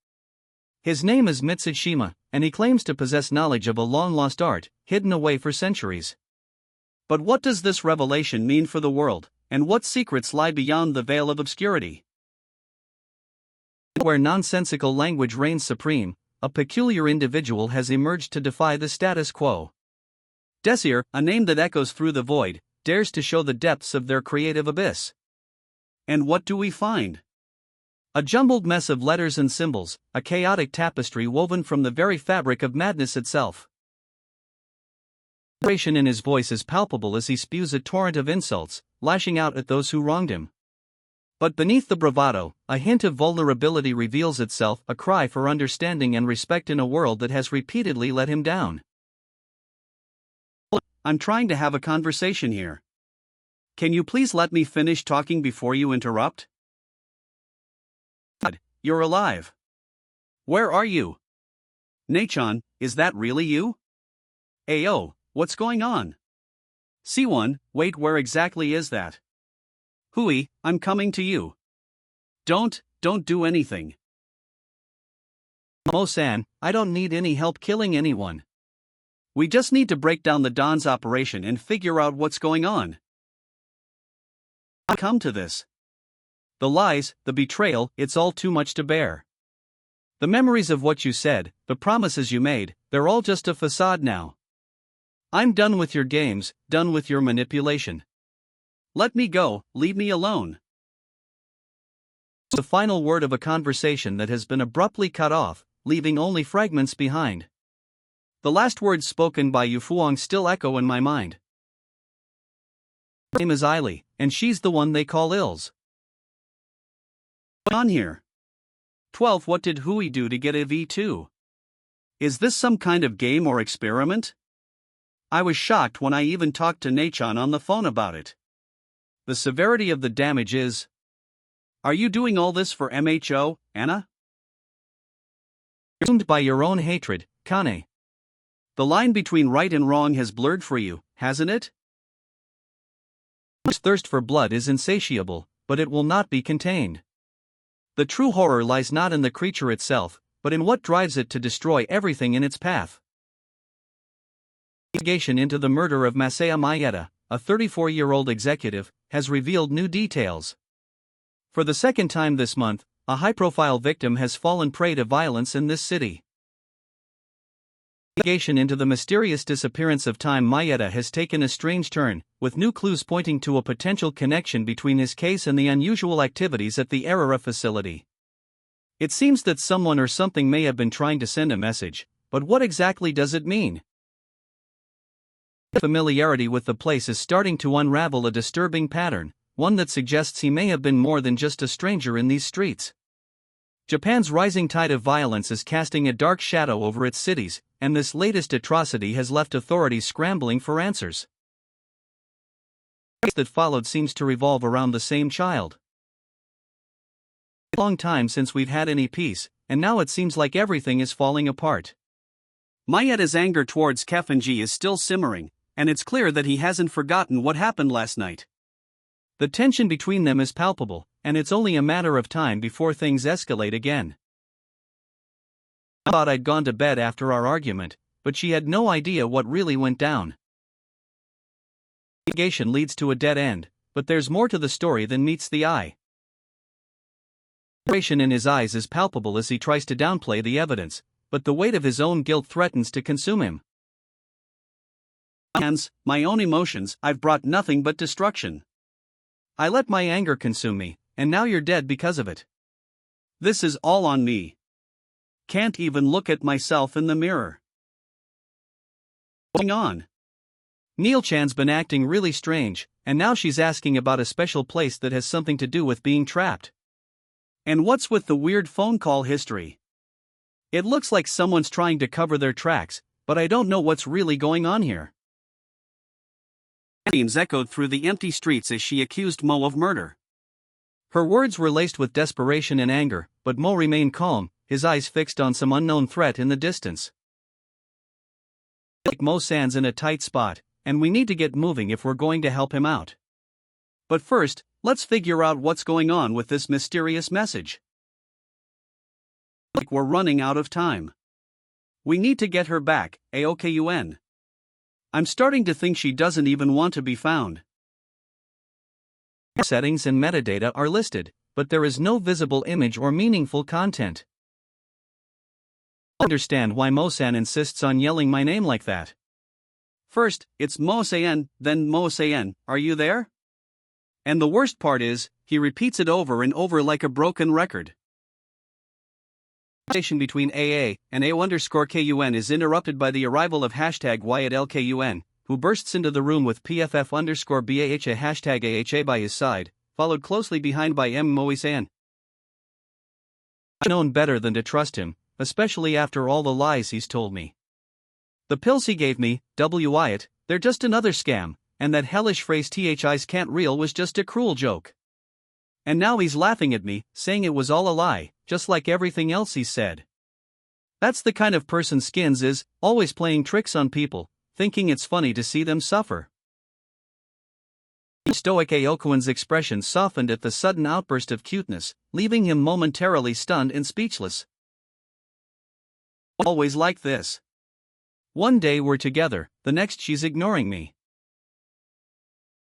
His name is Mitsushima, and he claims to possess knowledge of a long-lost art, hidden away for centuries. But what does this revelation mean for the world, and what secrets lie beyond the veil of obscurity? Where nonsensical language reigns supreme, a peculiar individual has emerged to defy the status quo. Desir, a name that echoes through the void, dares to show the depths of their creative abyss. And what do we find? A jumbled mess of letters and symbols, a chaotic tapestry woven from the very fabric of madness itself. The frustration in his voice is palpable as he spews a torrent of insults, lashing out at those who wronged him. But beneath the bravado, a hint of vulnerability reveals itself, a cry for understanding and respect in a world that has repeatedly let him down. I'm trying to have a conversation here. Can you please let me finish talking before you interrupt? God, you're alive. Where are you? Nachan, is that really you? Ayo, what's going on? C1, wait, where exactly is that? Hui, I'm coming to you. Don't do anything. Mo-san, I don't need any help killing anyone. We just need to break down the Don's operation and figure out what's going on. Come to this. The lies, the betrayal, it's all too much to bear. The memories of what you said, the promises you made, they're all just a facade now. I'm done with your games, done with your manipulation. Let me go, leave me alone. The final word of a conversation that has been abruptly cut off, leaving only fragments behind. The last words spoken by Yufuang still echo in my mind. Her name is Eily, and she's the one they call Ills. What's on here? 12. What did Hui do to get a V2? Is this some kind of game or experiment? I was shocked when I even talked to Nachan on the phone about it. The severity of the damage is... Are you doing all this for MHO, Anna? Consumed by your own hatred, Kane. The line between right and wrong has blurred for you, hasn't it? His thirst for blood is insatiable, but it will not be contained. The true horror lies not in the creature itself, but in what drives it to destroy everything in its path. Investigation into the murder of Masaya Maeda, a 34-year-old executive, has revealed new details. For the second time this month, a high-profile victim has fallen prey to violence in this city. Investigation into the mysterious disappearance of Time Maeda has taken a strange turn, with new clues pointing to a potential connection between his case and the unusual activities at the Erara facility. It seems that someone or something may have been trying to send a message, but what exactly does it mean? Familiarity with the place is starting to unravel a disturbing pattern, one that suggests he may have been more than just a stranger in these streets. Japan's rising tide of violence is casting a dark shadow over its cities, and this latest atrocity has left authorities scrambling for answers. The case that followed seems to revolve around the same child. It's a long time since we've had any peace, and now it seems like everything is falling apart. Maeda's anger towards Kefenji is still simmering, and it's clear that he hasn't forgotten what happened last night. The tension between them is palpable, and it's only a matter of time before things escalate again. I thought I'd gone to bed after our argument, but she had no idea what really went down. Investigation leads to a dead end, but there's more to the story than meets the eye. The frustration in his eyes is palpable as he tries to downplay the evidence, but the weight of his own guilt threatens to consume him. Hands, my own emotions, I've brought nothing but destruction. I let my anger consume me, and now you're dead because of it. This is all on me. Can't even look at myself in the mirror. Going on. Neil-chan's been acting really strange, and now she's asking about a special place that has something to do with being trapped. And what's with the weird phone call history? It looks like someone's trying to cover their tracks, but I don't know what's really going on here. Screams echoed through the empty streets as she accused Mo of murder. Her words were laced with desperation and anger, but Mo remained calm, his eyes fixed on some unknown threat in the distance. Like Mo-san's in a tight spot, and we need to get moving if we're going to help him out. But first, let's figure out what's going on with this mysterious message. Like we're running out of time. We need to get her back, AOKUN. I'm starting to think she doesn't even want to be found. Settings and metadata are listed, but there is no visible image or meaningful content. I understand why Mo-san insists on yelling my name like that. First, it's Mo-san, then Mo-san, are you there? And the worst part is, he repeats it over and over like a broken record. The conversation between AA and AO_KUN is interrupted by the arrival of #WyattLKUN, who bursts into the room with PFF_BAHA #AHA by his side, followed closely behind by Moe-san. I've known better than to trust him, especially after all the lies he's told me. The pills he gave me, Wyatt, they're just another scam, and that hellish phrase "THIs can't real" was just a cruel joke. And now he's laughing at me, saying it was all a lie, just like everything else he's said. That's the kind of person Skins is, always playing tricks on people, thinking it's funny to see them suffer. Stoic Aokuin's expression softened at the sudden outburst of cuteness, leaving him momentarily stunned and speechless. Always like this. One day we're together, the next she's ignoring me.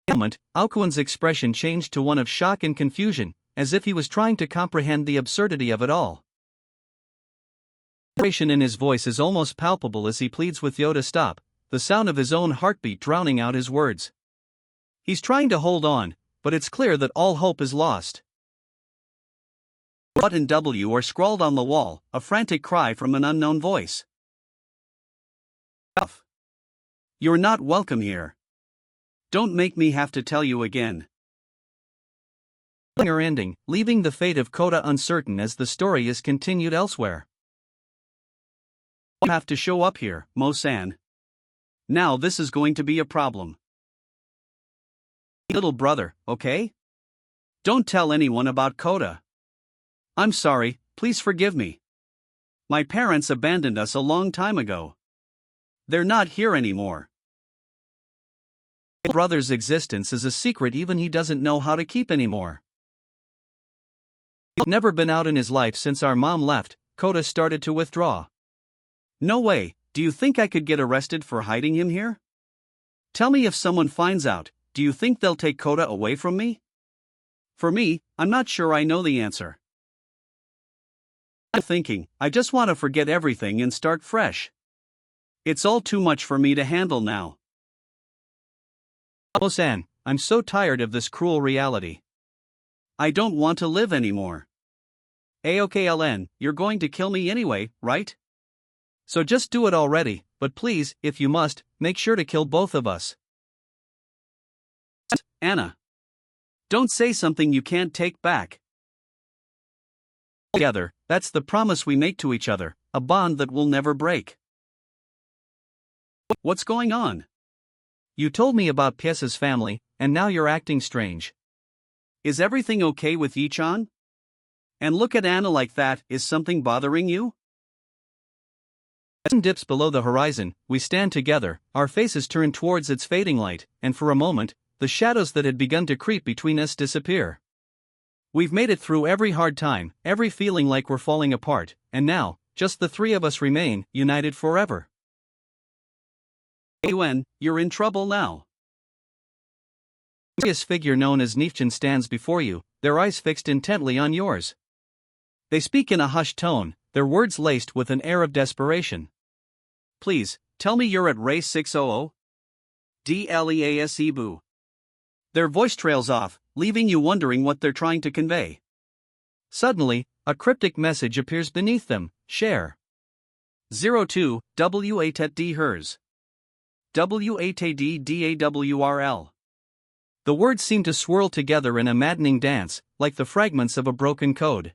In a moment, Aokuin's expression changed to one of shock and confusion, as if he was trying to comprehend the absurdity of it all. The frustration in his voice is almost palpable as he pleads with Yo to stop, the sound of his own heartbeat drowning out his words. He's trying to hold on, but it's clear that all hope is lost. What and W are scrawled on the wall, a frantic cry from an unknown voice. You're not welcome here. Don't make me have to tell you again. Ending, leaving the fate of Kota uncertain as the story is continued elsewhere. You have to show up here, Mo-san. Now this is going to be a problem. Little brother, okay? Don't tell anyone about Kota. I'm sorry, please forgive me. My parents abandoned us a long time ago. They're not here anymore. My brother's existence is a secret even he doesn't know how to keep anymore. He's never been out in his life since our mom left. Kota started to withdraw. No way, do you think I could get arrested for hiding him here? Tell me if someone finds out, do you think they'll take Kota away from me? For me, I'm not sure I know the answer. I'm thinking, I just want to forget everything and start fresh. It's all too much for me to handle now. Mo-san, I'm so tired of this cruel reality. I don't want to live anymore. AOKLN, you're going to kill me anyway, right? So just do it already, but please, if you must, make sure to kill both of us. Anna. Don't say something you can't take back. Together, that's the promise we make to each other, a bond that will never break. What's going on? You told me about Piesa's family, and now you're acting strange. Is everything okay with Yi-chan? And look at Anna like that, is something bothering you? As the sun dips below the horizon, we stand together, our faces turned towards its fading light, and for a moment, the shadows that had begun to creep between us disappear. We've made it through every hard time, every feeling like we're falling apart, and now, just the three of us remain, united forever. UN, you're in trouble now. A mysterious figure known as Nifchen stands before you, their eyes fixed intently on yours. They speak in a hushed tone, their words laced with an air of desperation. Please, tell me you're at race 600? DLEASE. Their voice trails off, leaving you wondering what they're trying to convey. Suddenly, a cryptic message appears beneath them: share. 02, W8D hers. W8ADDAWRL. The words seem to swirl together in a maddening dance, like the fragments of a broken code.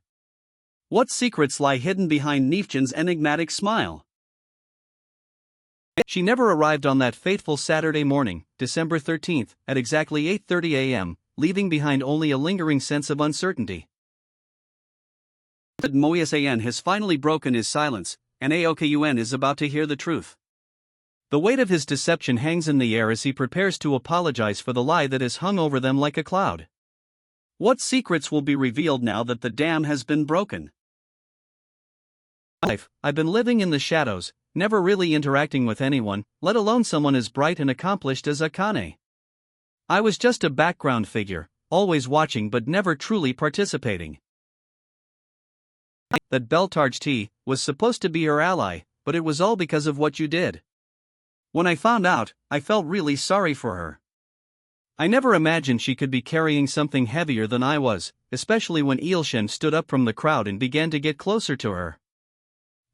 What secrets lie hidden behind Nifchen's enigmatic smile? She never arrived on that fateful Saturday morning, December 13th, at exactly 8:30 a.m., leaving behind only a lingering sense of uncertainty. Moisan has finally broken his silence, and Aokun is about to hear the truth. The weight of his deception hangs in the air as he prepares to apologize for the lie that has hung over them like a cloud. What secrets will be revealed now that the dam has been broken? I've been living in the shadows, never really interacting with anyone, let alone someone as bright and accomplished as Akane. I was just a background figure, always watching but never truly participating. That Beltarge T was supposed to be her ally, but it was all because of what you did. When I found out, I felt really sorry for her. I never imagined she could be carrying something heavier than I was, especially when Ilshen stood up from the crowd and began to get closer to her.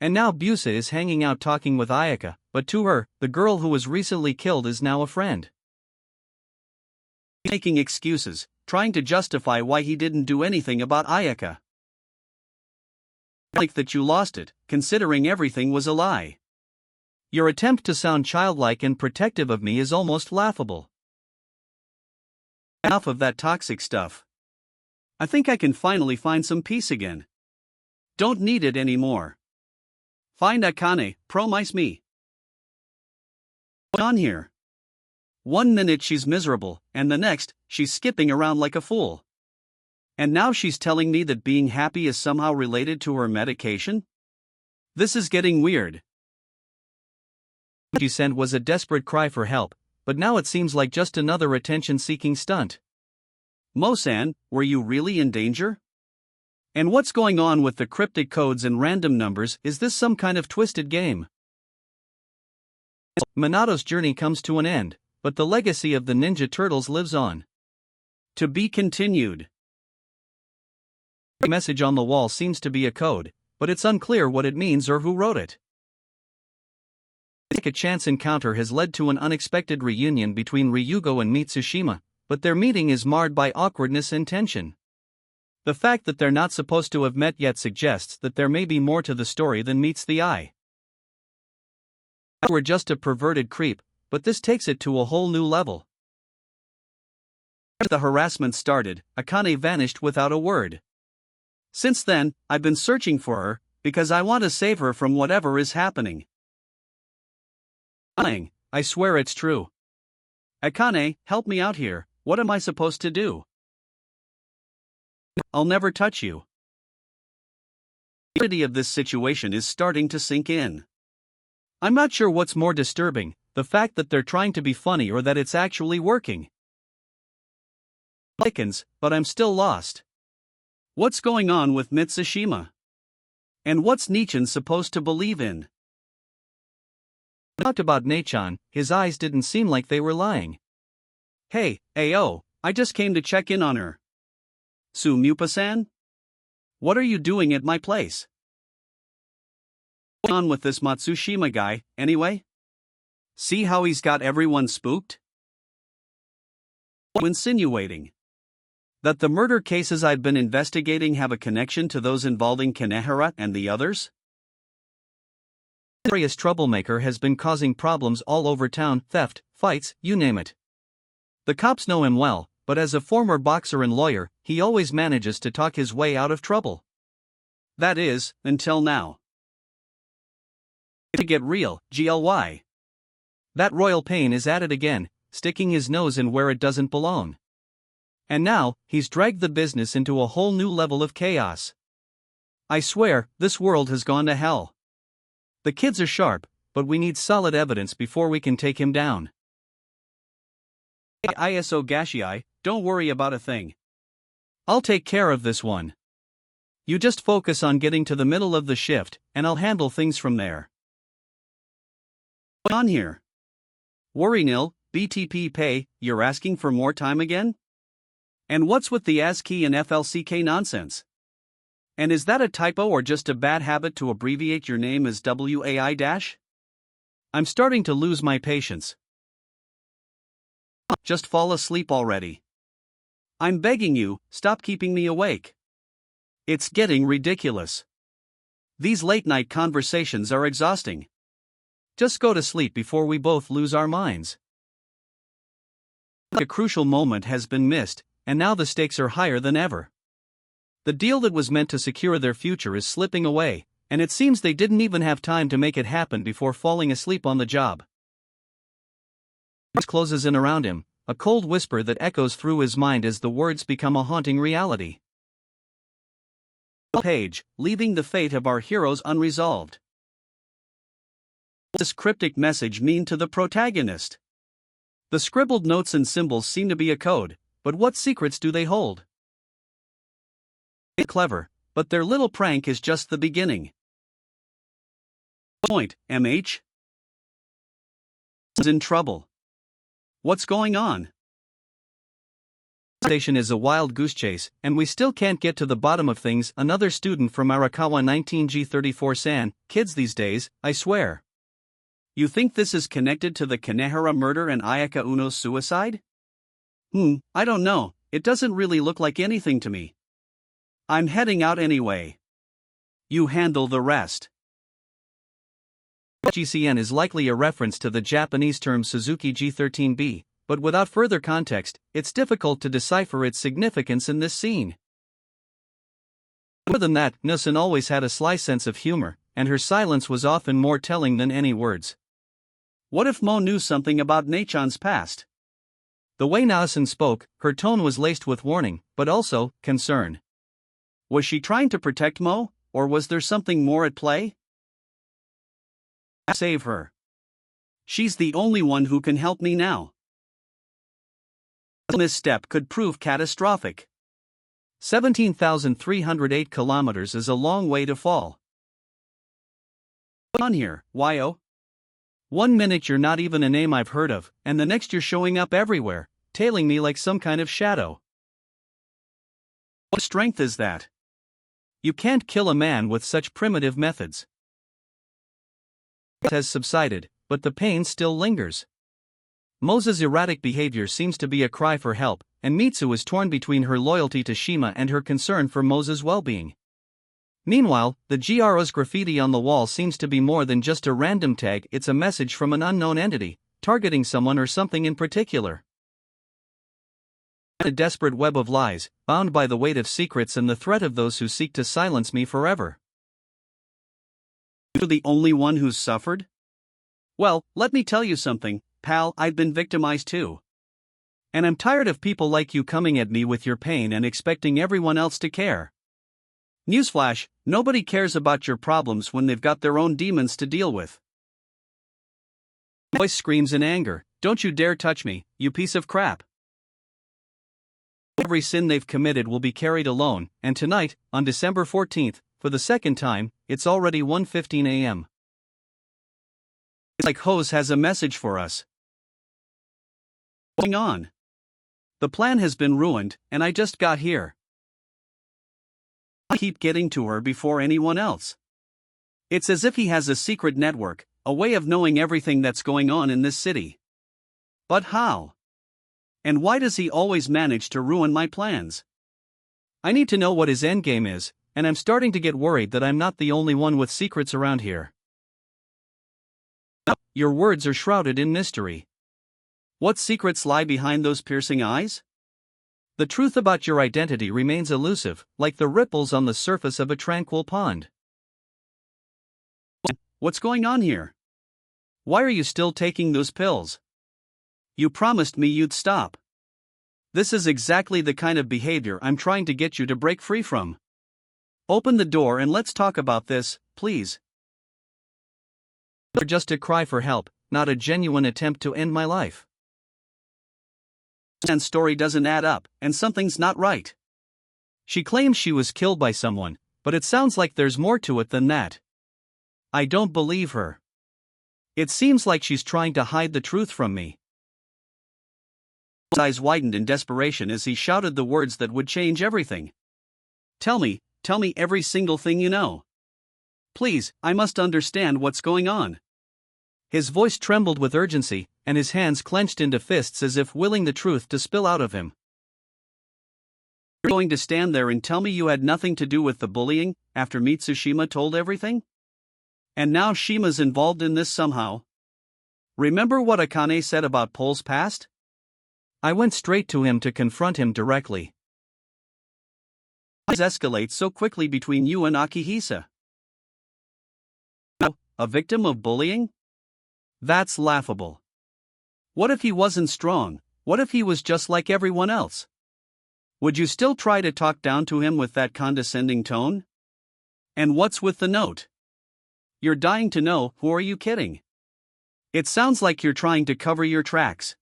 And now Busa is hanging out talking with Ayaka, but to her, the girl who was recently killed is now a friend. Making excuses, trying to justify why he didn't do anything about Ayaka. Like that you lost it, considering everything was a lie. Your attempt to sound childlike and protective of me is almost laughable. Enough of that toxic stuff. I think I can finally find some peace again. Don't need it anymore. Find Akane, promise me. What's on here? 1 minute she's miserable, and the next, she's skipping around like a fool. And now she's telling me that being happy is somehow related to her medication? This is getting weird. What she sent was a desperate cry for help, but now it seems like just another attention-seeking stunt. Mo-san, were you really in danger? And what's going on with the cryptic codes and random numbers? Is this some kind of twisted game? Minato's journey comes to an end, but the legacy of the Ninja Turtles lives on. To be continued. The message on the wall seems to be a code, but it's unclear what it means or who wrote it. A chance encounter has led to an unexpected reunion between Ryugo and Mitsushima, but their meeting is marred by awkwardness and tension. The fact that they're not supposed to have met yet suggests that there may be more to the story than meets the eye. We're just a perverted creep, but this takes it to a whole new level. As the harassment started, Akane vanished without a word. Since then, I've been searching for her, because I want to save her from whatever is happening. I swear it's true. Akane, help me out here, what am I supposed to do? I'll never touch you. The absurdity of this situation is starting to sink in. I'm not sure what's more disturbing, the fact that they're trying to be funny or that it's actually working. But I'm still lost. What's going on with Mitsushima? And what's Nichan supposed to believe in? Talked about Nichan, his eyes didn't seem like they were lying. Hey, Ao, I just came to check in on her. Sumupa-san? What are you doing at my place? What's on with this Matsushima guy, anyway? See how he's got everyone spooked? Insinuating that the murder cases I've been investigating have a connection to those involving Kanehara and the others? Various troublemaker has been causing problems all over town, theft, fights, you name it. The cops know him well, but as a former boxer and lawyer, he always manages to talk his way out of trouble. That is, until now. To get real, GLY. That royal pain is at it again, sticking his nose in where it doesn't belong. And now, he's dragged the business into a whole new level of chaos. I swear, this world has gone to hell. The kids are sharp, but we need solid evidence before we can take him down. ISO Gashii, don't worry about a thing. I'll take care of this one. You just focus on getting to the middle of the shift, and I'll handle things from there. On here. Worry nil, BTP pay, you're asking for more time again? And what's with the ASCII and FLCK nonsense? And is that a typo or just a bad habit to abbreviate your name as WAI-? I'm starting to lose my patience. Just fall asleep already. I'm begging you, stop keeping me awake. It's getting ridiculous. These late-night conversations are exhausting. Just go to sleep before we both lose our minds. A crucial moment has been missed, and now the stakes are higher than ever. The deal that was meant to secure their future is slipping away, and it seems they didn't even have time to make it happen before falling asleep on the job. Closes in around him, a cold whisper that echoes through his mind as the words become a haunting reality. Page, leaving the fate of our heroes unresolved. What does this cryptic message mean to the protagonist? The scribbled notes and symbols seem to be a code, but what secrets do they hold? It's clever, but their little prank is just the beginning. Point, MH? Is in trouble. What's going on? Station is a wild goose chase, and we still can't get to the bottom of things. Another student from Arakawa 19G34-san, kids these days, I swear. You think this is connected to the Kanehara murder and Ayaka Uno's suicide? I don't know, it doesn't really look like anything to me. I'm heading out anyway. You handle the rest. GCN is likely a reference to the Japanese term Suzuki G13B, but without further context, it's difficult to decipher its significance in this scene. More than that, Nussen always had a sly sense of humor, and her silence was often more telling than any words. What if Mo knew something about Nachan's past? The way Nussen spoke, her tone was laced with warning, but also concern. Was she trying to protect Mo, or was there something more at play? Save her. She's the only one who can help me now. A misstep could prove catastrophic. 17,308 kilometers is a long way to fall. On here, Yo. 1 minute you're not even a name I've heard of, and the next you're showing up everywhere, tailing me like some kind of shadow. What strength is that? You can't kill a man with such primitive methods. It has subsided, but the pain still lingers. Mo's erratic behavior seems to be a cry for help, and Mitsu is torn between her loyalty to Shima and her concern for Mo's well-being. Meanwhile, the GRO's graffiti on the wall seems to be more than just a random tag, it's a message from an unknown entity, targeting someone or something in particular. A desperate web of lies, bound by the weight of secrets and the threat of those who seek to silence me forever. You're the only one who's suffered? Well, let me tell you something, pal, I've been victimized too. And I'm tired of people like you coming at me with your pain and expecting everyone else to care. Newsflash, nobody cares about your problems when they've got their own demons to deal with. Voice screams in anger, don't you dare touch me, you piece of crap. Every sin they've committed will be carried alone, and tonight, on December 14th, for the second time, it's already 1:15 a.m. It's like Hose has a message for us. What's going on? The plan has been ruined, and I just got here. I keep getting to her before anyone else. It's as if he has a secret network, a way of knowing everything that's going on in this city. But how? And why does he always manage to ruin my plans? I need to know what his endgame is, and I'm starting to get worried that I'm not the only one with secrets around here. Your words are shrouded in mystery. What secrets lie behind those piercing eyes? The truth about your identity remains elusive, like the ripples on the surface of a tranquil pond. What's going on here? Why are you still taking those pills? You promised me you'd stop. This is exactly the kind of behavior I'm trying to get you to break free from. Open the door and let's talk about this, please. Just a cry for help, not a genuine attempt to end my life. And story doesn't add up, and something's not right. She claims she was killed by someone, but it sounds like there's more to it than that. I don't believe her. It seems like she's trying to hide the truth from me. His eyes widened in desperation as he shouted the words that would change everything. Tell me every single thing you know. Please, I must understand what's going on. His voice trembled with urgency, and his hands clenched into fists as if willing the truth to spill out of him. You're going to stand there and tell me you had nothing to do with the bullying, after Mitsushima told everything? And now Shima's involved in this somehow? Remember what Akane said about Pole's past? I went straight to him to confront him directly. Why escalate so quickly between you and Akihisa? A victim of bullying? That's laughable. What if he wasn't strong? What if he was just like everyone else? Would you still try to talk down to him with that condescending tone? And what's with the note? You're dying to know, who are you kidding? It sounds like you're trying to cover your tracks.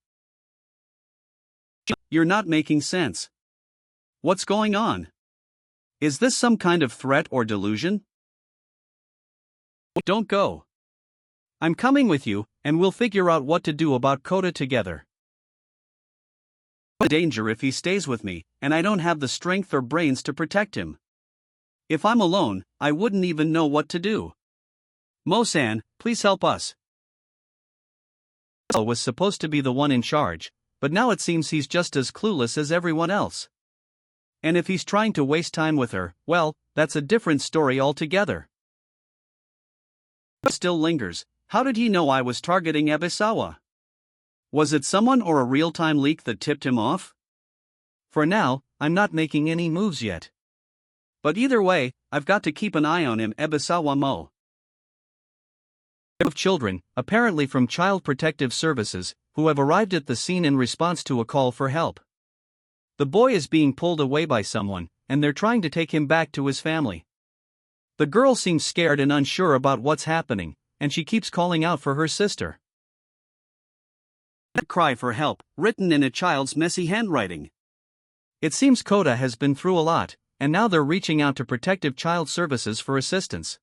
You're not making sense. What's going on? Is this some kind of threat or delusion? Don't go. I'm coming with you, and we'll figure out what to do about Kota together. Danger if he stays with me, and I don't have the strength or brains to protect him. If I'm alone, I wouldn't even know what to do. Mo-san, please help us. Was supposed to be the one in charge, but now it seems he's just as clueless as everyone else. And if he's trying to waste time with her, well, that's a different story altogether. Still lingers. How did he know I was targeting Ebisawa? Was it someone or a real-time leak that tipped him off? For now, I'm not making any moves yet. But either way, I've got to keep an eye on him. Ebisawa Mo. Of children, apparently from Child Protective Services, who have arrived at the scene in response to a call for help. The boy is being pulled away by someone, and they're trying to take him back to his family. The girl seems scared and unsure about what's happening, and she keeps calling out for her sister. A cry for help, written in a child's messy handwriting. It seems Kota has been through a lot, and now they're reaching out to Protective Child Services for assistance.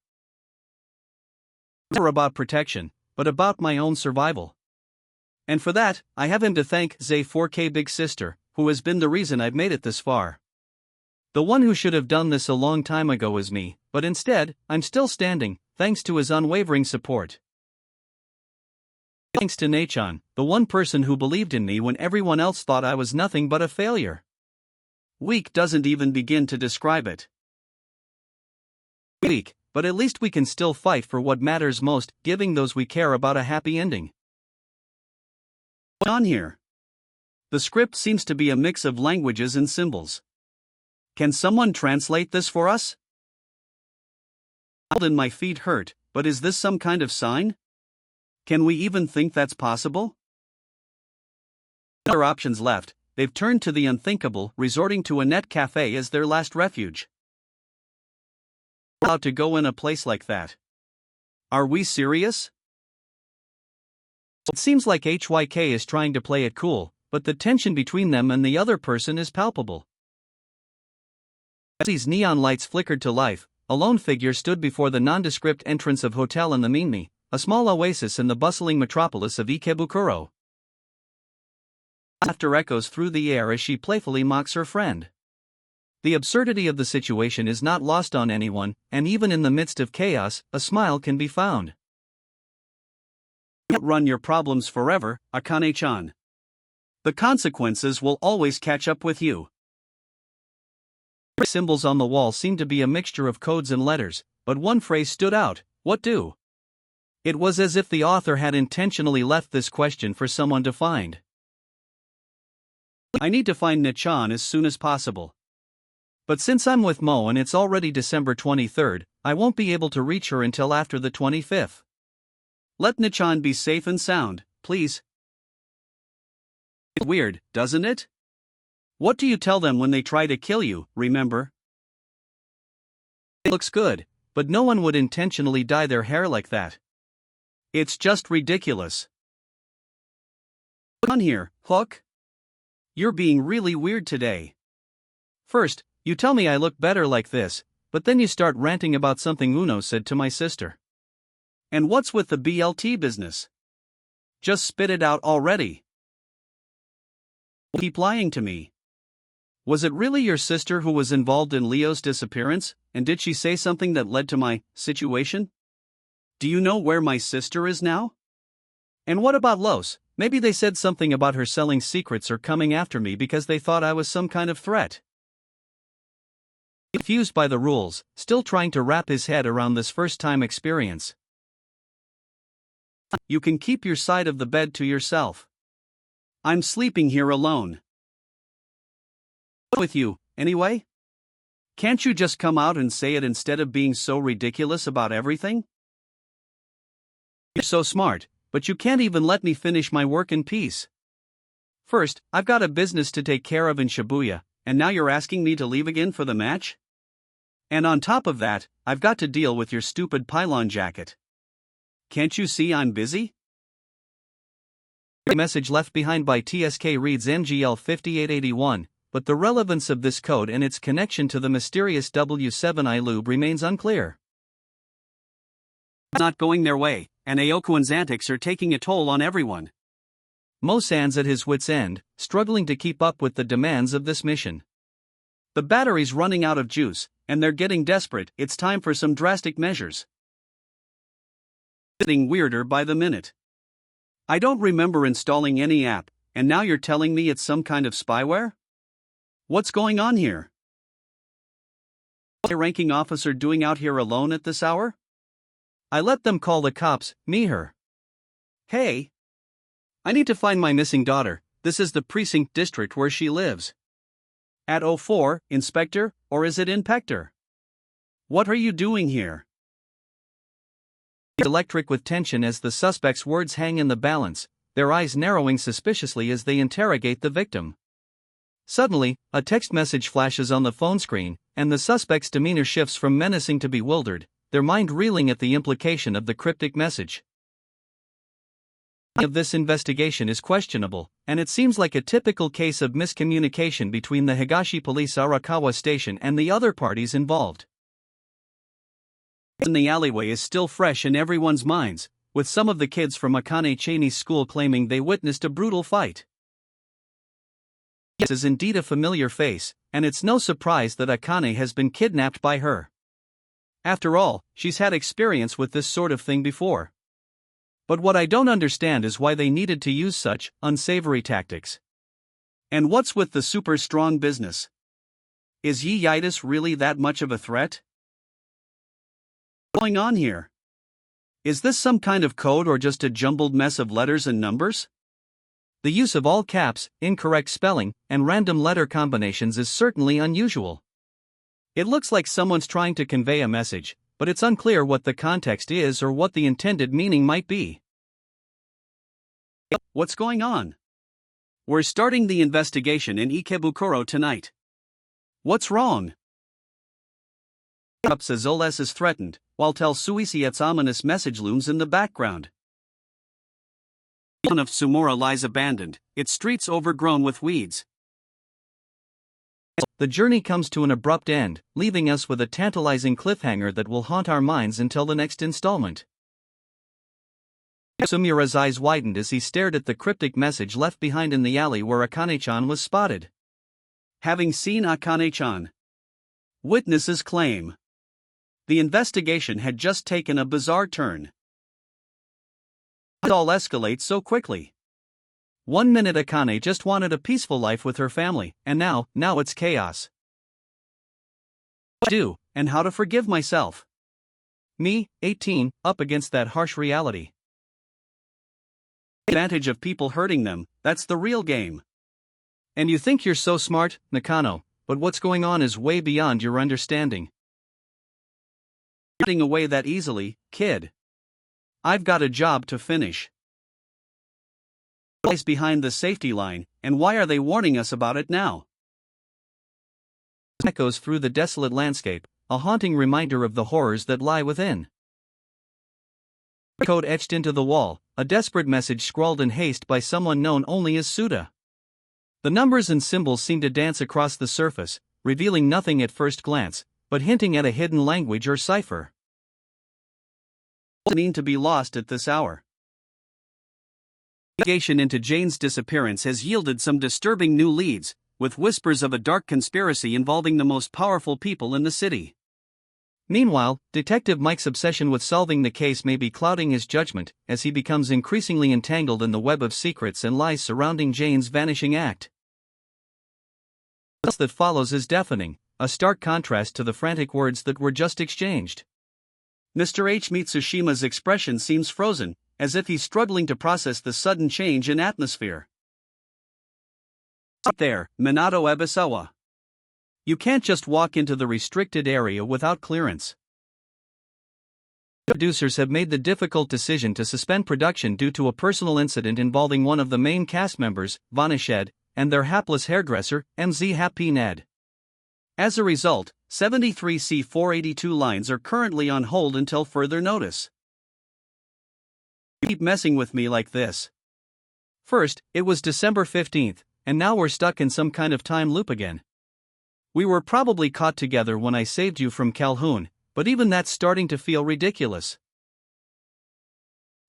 Not about protection, but about my own survival. And for that, I have him to thank, Zay 4K Big Sister, who has been the reason I've made it this far. The one who should have done this a long time ago is me, but instead, I'm still standing, thanks to his unwavering support. Thanks to Nachan, the one person who believed in me when everyone else thought I was nothing but a failure. Weak doesn't even begin to describe it. Weak, but at least we can still fight for what matters most, giving those we care about a happy ending. What's on here? The script seems to be a mix of languages and symbols. Can someone translate this for us? And my feet hurt, but is this some kind of sign? Can we even think that's possible? No other options left, they've turned to the unthinkable, resorting to a net cafe as their last refuge. Allowed to go in a place like that. Are we serious? It seems like HYK is trying to play it cool, but the tension between them and the other person is palpable. As these neon lights flickered to life, a lone figure stood before the nondescript entrance of Hotel in the Minmi, a small oasis in the bustling metropolis of Ikebukuro. Laughter echoes through the air as she playfully mocks her friend. The absurdity of the situation is not lost on anyone, and even in the midst of chaos, a smile can be found. You can't run your problems forever, Akane-chan. The consequences will always catch up with you. The symbols on the wall seemed to be a mixture of codes and letters, but one phrase stood out, "What do?" It was as if the author had intentionally left this question for someone to find. I need to find Nachan as soon as possible. But since I'm with Mo and it's already December 23rd, I won't be able to reach her until after the 25th. Let Nachan be safe and sound, please. It's weird, doesn't it? What do you tell them when they try to kill you, remember? It looks good, but no one would intentionally dye their hair like that. It's just ridiculous. Come on here, Hook. You're being really weird today. First, you tell me I look better like this, but then you start ranting about something Uno said to my sister. And what's with the BLT business? Just spit it out already. Keep lying to me. Was it really your sister who was involved in Leo's disappearance, and did she say something that led to my situation? Do you know where my sister is now? And what about Los? Maybe they said something about her selling secrets or coming after me because they thought I was some kind of threat. Confused by the rules, still trying to wrap his head around this first-time experience. You can keep your side of the bed to yourself. I'm sleeping here alone. With you, anyway? Can't you just come out and say it instead of being so ridiculous about everything? You're so smart, but you can't even let me finish my work in peace. First, I've got a business to take care of in Shibuya, and now you're asking me to leave again for the match? And on top of that, I've got to deal with your stupid pylon jacket. Can't you see I'm busy? The message left behind by TSK reads NGL 5881, but the relevance of this code and its connection to the mysterious W7I lube remains unclear. It's not going their way, and Aokuan's antics are taking a toll on everyone. Mo-san's at his wit's end, struggling to keep up with the demands of this mission. The battery's running out of juice, and they're getting desperate. It's time for some drastic measures. Getting weirder by the minute. I don't remember installing any app, and now you're telling me it's some kind of spyware? What's going on here? What's a ranking officer doing out here alone at this hour? I let them call the cops, me her. Hey! I need to find my missing daughter. This is the precinct district where she lives. At 04, Inspector, or is it Inspector? What are you doing here? Electric with tension as the suspect's words hang in the balance, their eyes narrowing suspiciously as they interrogate the victim. Suddenly, a text message flashes on the phone screen, and the suspect's demeanor shifts from menacing to bewildered, their mind reeling at the implication of the cryptic message. This investigation is questionable, and it seems like a typical case of miscommunication between the Higashi Police Arakawa Station and the other parties involved. In the alleyway is still fresh in everyone's minds, with some of the kids from Akane Cheney's school claiming they witnessed a brutal fight. This is indeed a familiar face, and it's no surprise that Akane has been kidnapped by her. After all, she's had experience with this sort of thing before. But what I don't understand is why they needed to use such unsavory tactics. And what's with the super strong business? Is Yiitis really that much of a threat? What's going on here? Is this some kind of code or just a jumbled mess of letters and numbers? The use of all caps, incorrect spelling, and random letter combinations is certainly unusual. It looks like someone's trying to convey a message, but it's unclear what the context is or what the intended meaning might be. What's going on? We're starting the investigation in Ikebukuro tonight. What's wrong? Up says Oles is threatened, while tells Suisiet's ominous message looms in the background. The town of Sumora lies abandoned, its streets overgrown with weeds. The journey comes to an abrupt end, leaving us with a tantalizing cliffhanger that will haunt our minds until the next installment. Sumira's eyes widened as he stared at the cryptic message left behind in the alley where Akane-chan was spotted. Having seen Akane-chan, witnesses claim the investigation had just taken a bizarre turn. It all escalates so quickly. 1 minute Akane just wanted a peaceful life with her family, and now it's chaos. What to do, and how to forgive myself? Me, 18, up against that harsh reality. Advantage of people hurting them, that's the real game. And you think you're so smart, Nakano, but what's going on is way beyond your understanding. Getting away that easily, kid. I've got a job to finish. Lies behind the safety line, and why are they warning us about it now? Echoes through the desolate landscape, a haunting reminder of the horrors that lie within. Code etched into the wall, a desperate message scrawled in haste by someone known only as Suda. The numbers and symbols seem to dance across the surface, revealing nothing at first glance, but hinting at a hidden language or cipher. What does it mean to be lost at this hour? The investigation into Jane's disappearance has yielded some disturbing new leads, with whispers of a dark conspiracy involving the most powerful people in the city. Meanwhile, Detective Mike's obsession with solving the case may be clouding his judgment as he becomes increasingly entangled in the web of secrets and lies surrounding Jane's vanishing act. The silence that follows is deafening, a stark contrast to the frantic words that were just exchanged. Mr. H. Mitsushima's expression seems frozen, as if he's struggling to process the sudden change in atmosphere. Stop there, Minato Ebisawa. You can't just walk into the restricted area without clearance. Producers have made the difficult decision to suspend production due to a personal incident involving one of the main cast members, Vanished, and their hapless hairdresser, MZ Happy End. As a result, 73C482 lines are currently on hold until further notice. Keep messing with me like this. First, it was December 15th, and now we're stuck in some kind of time loop again. We were probably caught together when I saved you from Calhoun, but even that's starting to feel ridiculous.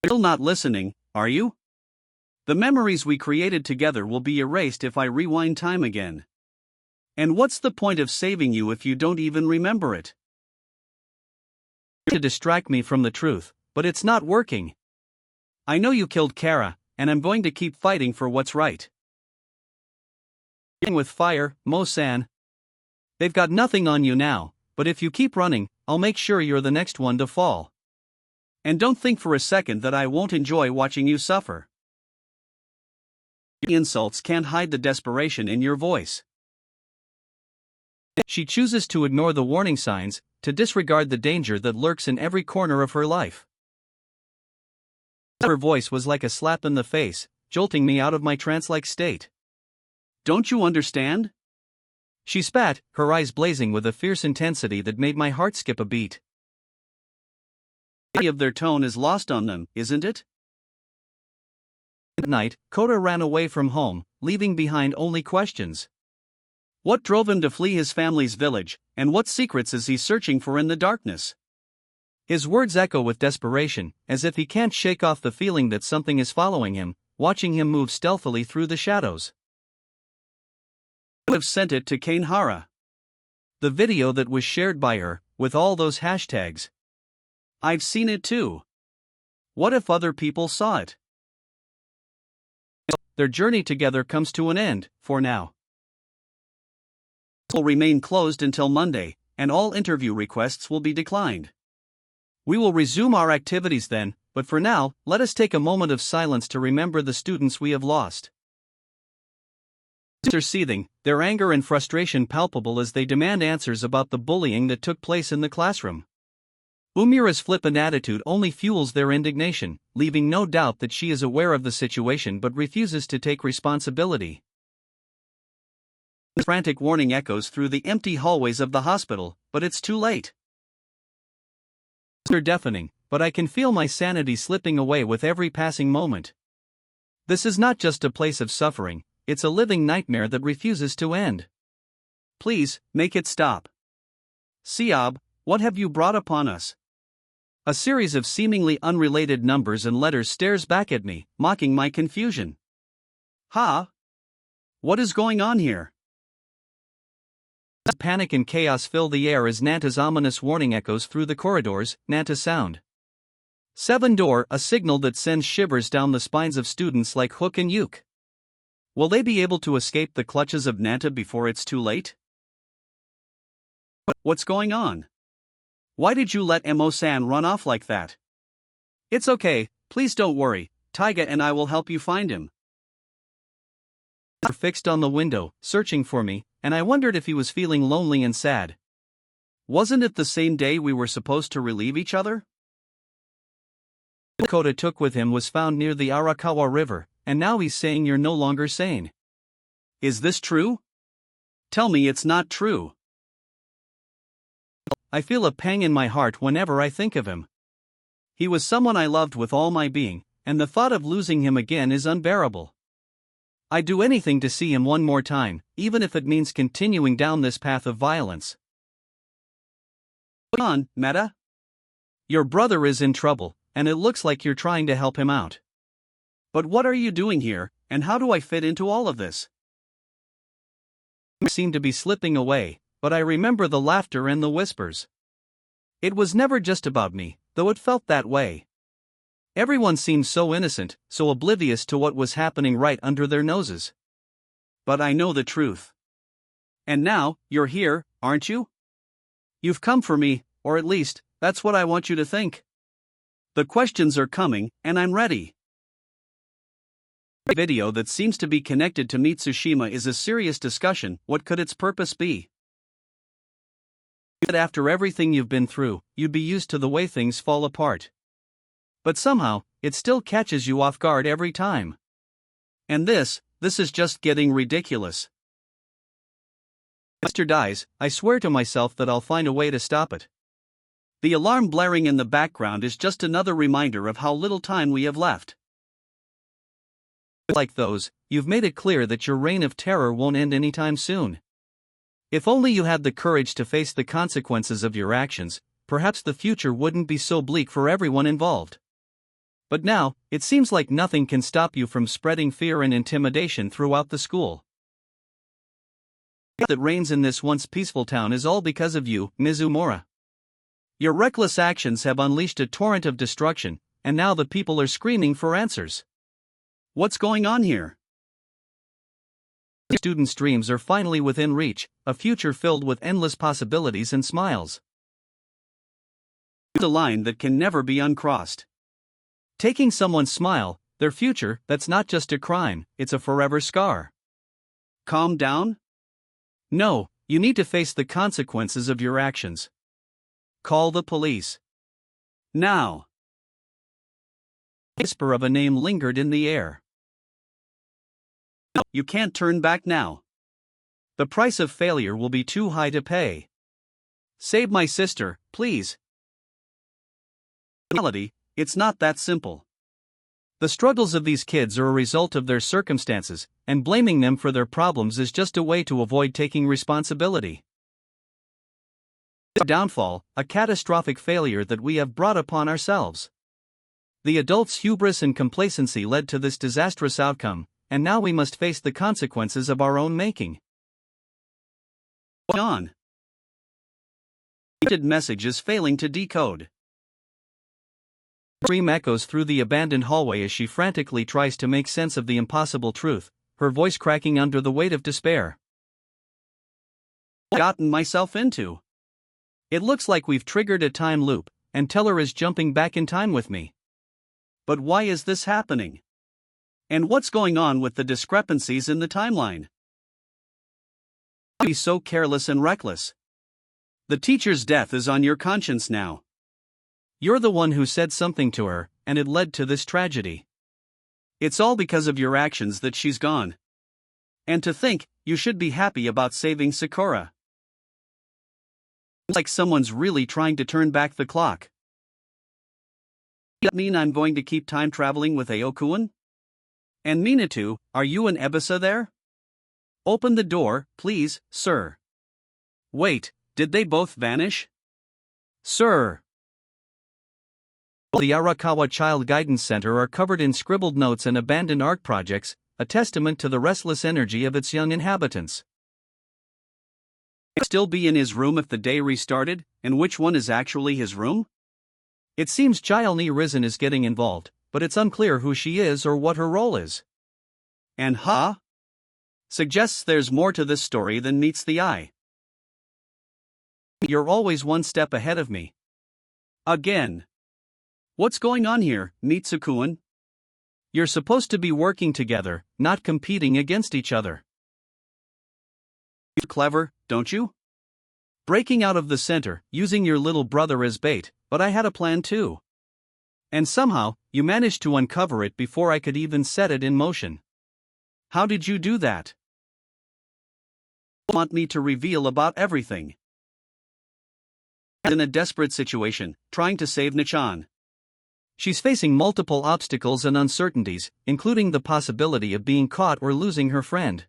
Still not listening, are you? The memories we created together will be erased if I rewind time again. And what's the point of saving you if you don't even remember it? To distract me from the truth, but it's not working. I know you killed Kara, and I'm going to keep fighting for what's right. With fire, Mo-san. They've got nothing on you now, but if you keep running, I'll make sure you're the next one to fall. And don't think for a second that I won't enjoy watching you suffer. The insults can't hide the desperation in your voice. She chooses to ignore the warning signs, to disregard the danger that lurks in every corner of her life. Her voice was like a slap in the face, jolting me out of my trance-like state. Don't you understand? She spat, her eyes blazing with a fierce intensity that made my heart skip a beat. Any of their tone is lost on them, isn't it? At night, Kota ran away from home, leaving behind only questions. What drove him to flee his family's village, and what secrets is he searching for in the darkness? His words echo with desperation, as if he can't shake off the feeling that something is following him, watching him move stealthily through the shadows. I have sent it to Kanehara. The video that was shared by her, with all those hashtags. I've seen it too. What if other people saw it? Their journey together comes to an end, for now. It will remain closed until Monday, and all interview requests will be declined. We will resume our activities then, but for now, let us take a moment of silence to remember the students we have lost. Students are seething, their anger and frustration palpable as they demand answers about the bullying that took place in the classroom. Umira's flippant attitude only fuels their indignation, leaving no doubt that she is aware of the situation but refuses to take responsibility. The frantic warning echoes through the empty hallways of the hospital, but it's too late. They're deafening, but I can feel my sanity slipping away with every passing moment. This is not just a place of suffering, it's a living nightmare that refuses to end. Please, make it stop. Siab, what have you brought upon us? A series of seemingly unrelated numbers and letters stares back at me, mocking my confusion. Ha? What is going on here? Panic and chaos fill the air as Nanta's ominous warning echoes through the corridors. Nanta sound. 7 door, a signal that sends shivers down the spines of students like Hook and Yuke. Will they be able to escape the clutches of Nanta before it's too late? What's going on? Why did you let Emo-san run off like that? It's okay, please don't worry, Taiga and I will help you find him. Fixed on the window, searching for me, and I wondered if he was feeling lonely and sad. Wasn't it the same day we were supposed to relieve each other? The Kota took with him was found near the Arakawa River, and now he's saying you're no longer sane. Is this true? Tell me it's not true. I feel a pang in my heart whenever I think of him. He was someone I loved with all my being, and the thought of losing him again is unbearable. I'd do anything to see him one more time, even if it means continuing down this path of violence. Come on, Meta. Your brother is in trouble, and it looks like you're trying to help him out. But what are you doing here, and how do I fit into all of this? I seem to be slipping away, but I remember the laughter and the whispers. It was never just about me, though it felt that way. Everyone seemed so innocent, so oblivious to what was happening right under their noses. But I know the truth. And now, you're here, aren't you? You've come for me, or at least, that's what I want you to think. The questions are coming, and I'm ready. The video that seems to be connected to Mitsushima is a serious discussion. What could its purpose be? That after everything you've been through, you'd be used to the way things fall apart. But somehow, it still catches you off guard every time. And this is just getting ridiculous. If Mr. dies, I swear to myself that I'll find a way to stop it. The alarm blaring in the background is just another reminder of how little time we have left. Like those, you've made it clear that your reign of terror won't end anytime soon. If only you had the courage to face the consequences of your actions, perhaps the future wouldn't be so bleak for everyone involved. But now, it seems like nothing can stop you from spreading fear and intimidation throughout the school. That reigns in this once peaceful town is all because of you, Mizumura. Your reckless actions have unleashed a torrent of destruction, and now the people are screaming for answers. What's going on here? Students' dreams are finally within reach, a future filled with endless possibilities and smiles. The line that can never be uncrossed. Taking someone's smile, their future, that's not just a crime, it's a forever scar. Calm down? No, you need to face the consequences of your actions. Call the police. Now. The whisper of a name lingered in the air. You can't turn back now. The price of failure will be too high to pay. Save my sister, please. In reality, it's not that simple. The struggles of these kids are a result of their circumstances, and blaming them for their problems is just a way to avoid taking responsibility. It's a downfall, a catastrophic failure that we have brought upon ourselves. The adults' hubris and complacency led to this disastrous outcome, and now we must face the consequences of our own making. On. The message is failing to decode. Scream echoes through the abandoned hallway as she frantically tries to make sense of the impossible truth, her voice cracking under the weight of despair. What have I gotten myself into? It looks like we've triggered a time loop, and Teller is jumping back in time with me. But why is this happening? And what's going on with the discrepancies in the timeline? Why be so careless and reckless? The teacher's death is on your conscience now. You're the one who said something to her, and it led to this tragedy. It's all because of your actions that she's gone. And to think, you should be happy about saving Sakura. It's like someone's really trying to turn back the clock. Does that mean I'm going to keep time traveling with Aokun? And Minato, are you and Ebisa there? Open the door, please, sir. Wait, did they both vanish? Sir. The Arakawa Child Guidance Center are covered in scribbled notes and abandoned art projects, a testament to the restless energy of its young inhabitants. He'd still be in his room if the day restarted, and which one is actually his room? It seems Child-ni Risen is getting involved, but it's unclear who she is or what her role is. And suggests there's more to this story than meets the eye. You're always one step ahead of me. Again. What's going on here, Mitsukuan? You're supposed to be working together, not competing against each other. You're clever, don't you? Breaking out of the center, using your little brother as bait, but I had a plan too. And somehow, you managed to uncover it before I could even set it in motion. How did you do that? Want me to reveal about everything. In a desperate situation, trying to save Nichan. She's facing multiple obstacles and uncertainties, including the possibility of being caught or losing her friend.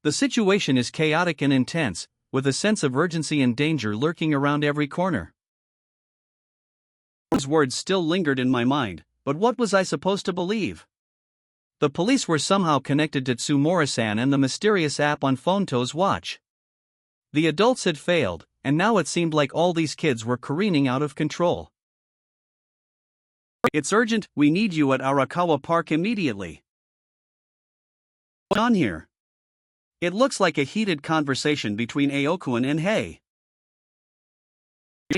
The situation is chaotic and intense, with a sense of urgency and danger lurking around every corner. Those words still lingered in my mind, but what was I supposed to believe? The police were somehow connected to Tsumura-san and the mysterious app on Fonto's watch. The adults had failed, and now it seemed like all these kids were careening out of control. It's urgent, we need you at Arakawa Park immediately. What's on here? It looks like a heated conversation between Aokun and Hei.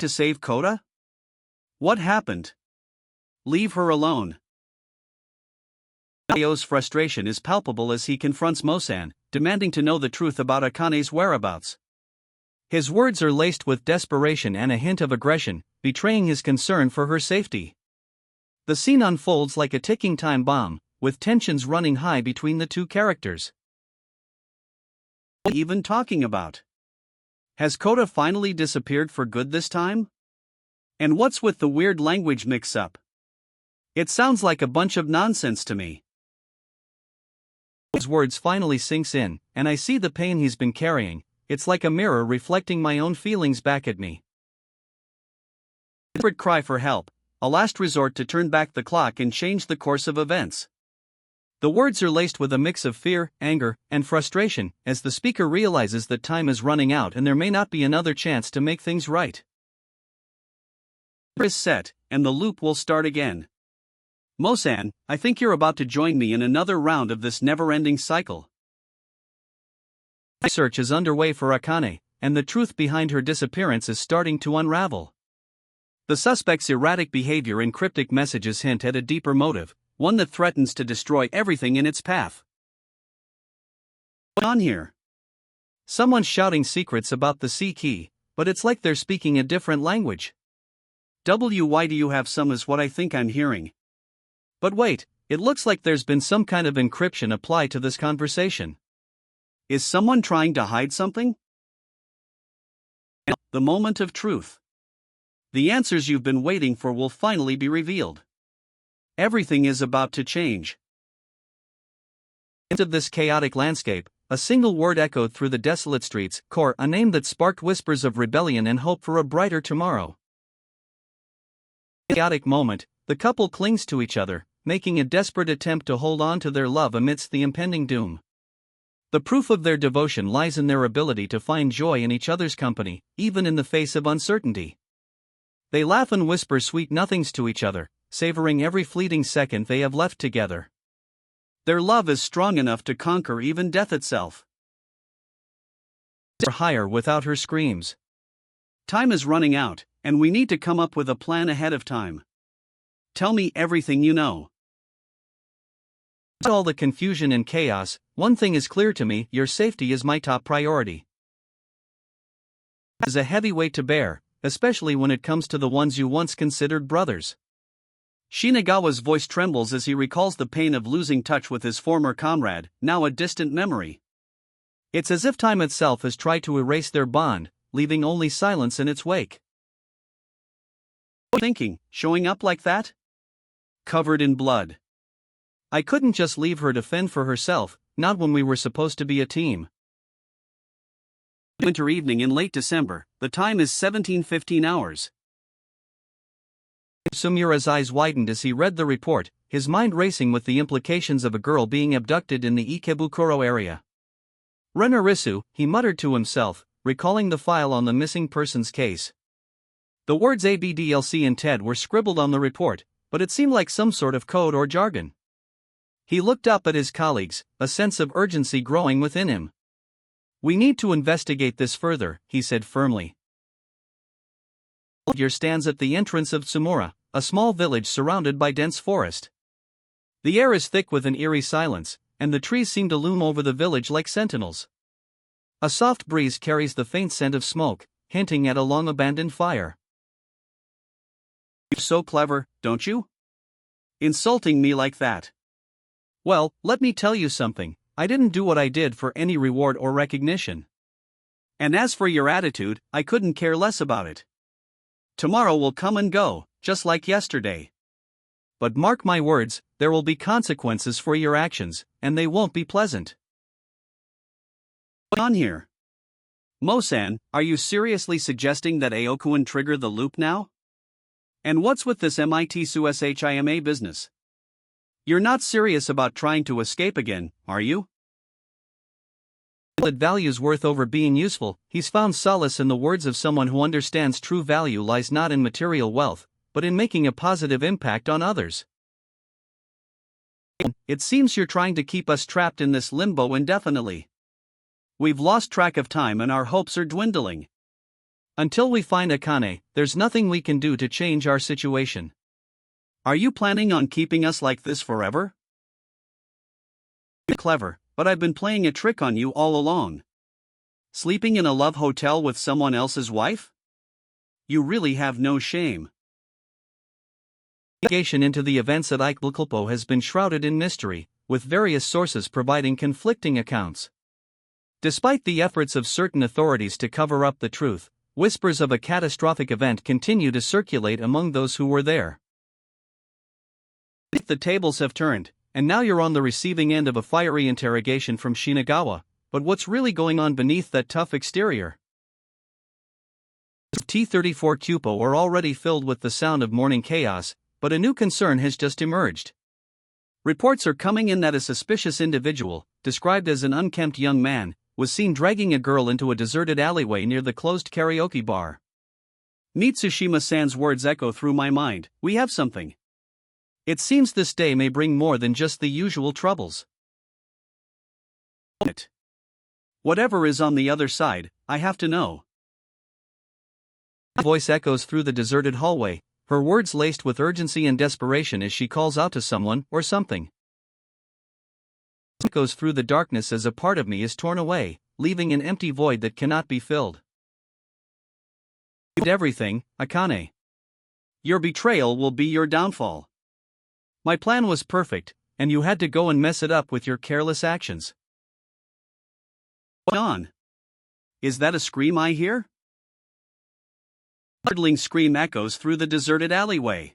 To save Kota? What happened? Leave her alone. Ao's frustration is palpable as he confronts Mosan, demanding to know the truth about Akane's whereabouts. His words are laced with desperation and a hint of aggression, betraying his concern for her safety. The scene unfolds like a ticking time bomb, with tensions running high between the two characters. What are you even talking about? Has Kota finally disappeared for good this time? And what's with the weird language mix-up? It sounds like a bunch of nonsense to me. His words finally sinks in, and I see the pain he's been carrying. It's like a mirror reflecting my own feelings back at me. A desperate cry for help, a last resort to turn back the clock and change the course of events. The words are laced with a mix of fear, anger, and frustration, as the speaker realizes that time is running out and there may not be another chance to make things right. Is set, and the loop will start again. Mosan, I think you're about to join me in another round of this never-ending cycle. Search is underway for Akane, and the truth behind her disappearance is starting to unravel. The suspect's erratic behavior and cryptic messages hint at a deeper motive, one that threatens to destroy everything in its path. What's on here? Someone's shouting secrets about the C key, but it's like they're speaking a different language. Why do you have some is what I think I'm hearing. But wait, it looks like there's been some kind of encryption applied to this conversation. Is someone trying to hide something? The moment of truth. The answers you've been waiting for will finally be revealed. Everything is about to change. Into this chaotic landscape, a single word echoed through the desolate streets, Core, a name that sparked whispers of rebellion and hope for a brighter tomorrow. In a chaotic moment, the couple clings to each other, making a desperate attempt to hold on to their love amidst the impending doom. The proof of their devotion lies in their ability to find joy in each other's company, even in the face of uncertainty. They laugh and whisper sweet nothings to each other, savoring every fleeting second they have left together. Their love is strong enough to conquer even death itself. For hire without her screams. Time is running out, and we need to come up with a plan ahead of time. Tell me everything you know. With all the confusion and chaos, one thing is clear to me: your safety is my top priority. It is a heavy weight to bear, especially when it comes to the ones you once considered brothers. Shinagawa's voice trembles as he recalls the pain of losing touch with his former comrade, now a distant memory. It's as if time itself has tried to erase their bond, leaving only silence in its wake. What are you thinking, showing up like that? Covered in blood. I couldn't just leave her to fend for herself, not when we were supposed to be a team. Winter evening in late December, the time is 17:15 hours. Sumura's eyes widened as he read the report, his mind racing with the implications of a girl being abducted in the Ikebukuro area. Renarisu, he muttered to himself, recalling the file on the missing persons case. The words ABDLC and TED were scribbled on the report, but it seemed like some sort of code or jargon. He looked up at his colleagues, a sense of urgency growing within him. We need to investigate this further, he said firmly. The figure stands at the entrance of Tsumura, a small village surrounded by dense forest. The air is thick with an eerie silence, and the trees seem to loom over the village like sentinels. A soft breeze carries the faint scent of smoke, hinting at a long-abandoned fire. You're so clever, don't you? Insulting me like that. Well, let me tell you something, I didn't do what I did for any reward or recognition. And as for your attitude, I couldn't care less about it. Tomorrow will come and go, just like yesterday. But mark my words, there will be consequences for your actions, and they won't be pleasant. What's on here? Mo-san, are you seriously suggesting that Aokun trigger the loop now? And what's with this Mitsu Shima business? You're not serious about trying to escape again, are you? That value's worth over being useful, he's found solace in the words of someone who understands true value lies not in material wealth, but in making a positive impact on others. It seems you're trying to keep us trapped in this limbo indefinitely. We've lost track of time and our hopes are dwindling. Until we find Akane, there's nothing we can do to change our situation. Are you planning on keeping us like this forever? You're clever, but I've been playing a trick on you all along. Sleeping in a love hotel with someone else's wife? You really have no shame. Investigation into the events at Ikulpo has been shrouded in mystery, with various sources providing conflicting accounts. Despite the efforts of certain authorities to cover up the truth, whispers of a catastrophic event continue to circulate among those who were there. The tables have turned, and now you're on the receiving end of a fiery interrogation from Shinagawa, but what's really going on beneath that tough exterior? T-34 Cupo are already filled with the sound of morning chaos, but a new concern has just emerged. Reports are coming in that a suspicious individual, described as an unkempt young man, was seen dragging a girl into a deserted alleyway near the closed karaoke bar. Mitsushima-san's words echo through my mind, we have something. It seems this day may bring more than just the usual troubles. Whatever is on the other side, I have to know. Her voice echoes through the deserted hallway, her words laced with urgency and desperation as she calls out to someone or something. Echoes through the darkness as a part of me is torn away, leaving an empty void that cannot be filled. You did everything, Akane. Your betrayal will be your downfall. My plan was perfect, and you had to go and mess it up with your careless actions. What's on? Is that a scream I hear? A startling scream echoes through the deserted alleyway.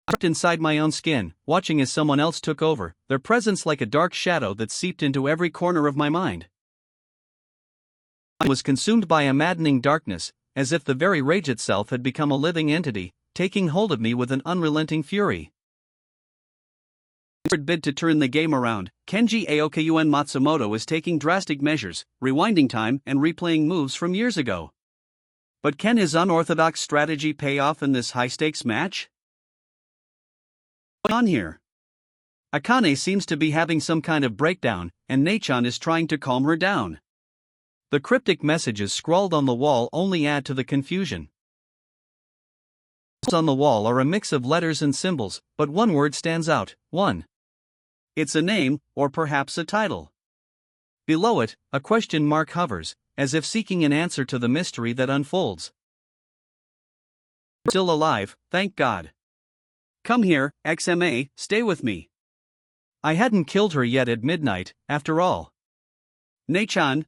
Trapped inside my own skin, watching as someone else took over, their presence like a dark shadow that seeped into every corner of my mind. I was consumed by a maddening darkness, as if the very rage itself had become a living entity, taking hold of me with an unrelenting fury. In a bid to turn the game around, Kenji Aokun Matsumoto is taking drastic measures, rewinding time and replaying moves from years ago. But can his unorthodox strategy pay off in this high-stakes match? What's on here? Akane seems to be having some kind of breakdown, and Neichan is trying to calm her down. The cryptic messages scrawled on the wall only add to the confusion. On the wall are a mix of letters and symbols, but one word stands out, one. It's a name, or perhaps a title. Below it, a question mark hovers, as if seeking an answer to the mystery that unfolds. Still alive, thank God. Come here, XMA, stay with me. I hadn't killed her yet at midnight, after all. Neichan,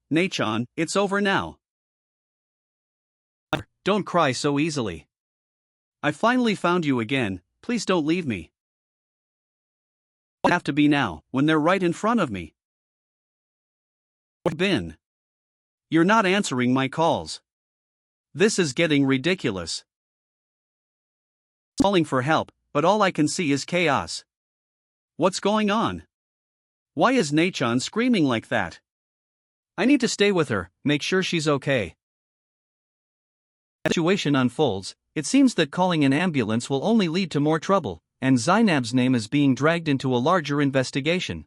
it's over now. Don't cry so easily. I finally found you again, please don't leave me. I have to be now, when they're right in front of me. Where've you been? You're not answering my calls. This is getting ridiculous. Calling for help, but all I can see is chaos. What's going on? Why is Neichan screaming like that? I need to stay with her, make sure she's okay. As the situation unfolds, it seems that calling an ambulance will only lead to more trouble, and Zainab's name is being dragged into a larger investigation.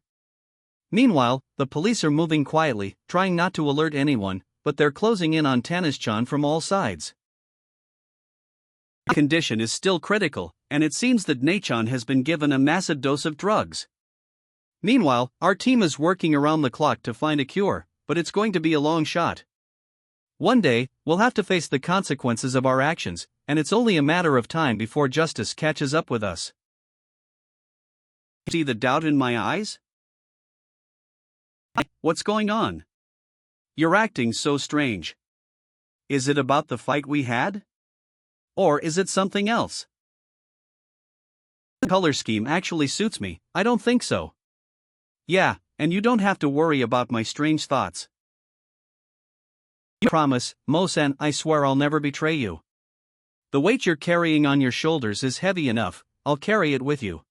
Meanwhile, the police are moving quietly, trying not to alert anyone, but they're closing in on Tanis-chan from all sides. The condition is still critical, and it seems that Neichan has been given a massive dose of drugs. Meanwhile, our team is working around the clock to find a cure, but it's going to be a long shot. One day, we'll have to face the consequences of our actions, and it's only a matter of time before justice catches up with us. See the doubt in my eyes? What's going on? You're acting so strange. Is it about the fight we had? Or is it something else? The color scheme actually suits me, I don't think so. Yeah, and you don't have to worry about my strange thoughts. You promise, Mo-san, I swear I'll never betray you. The weight you're carrying on your shoulders is heavy enough, I'll carry it with you.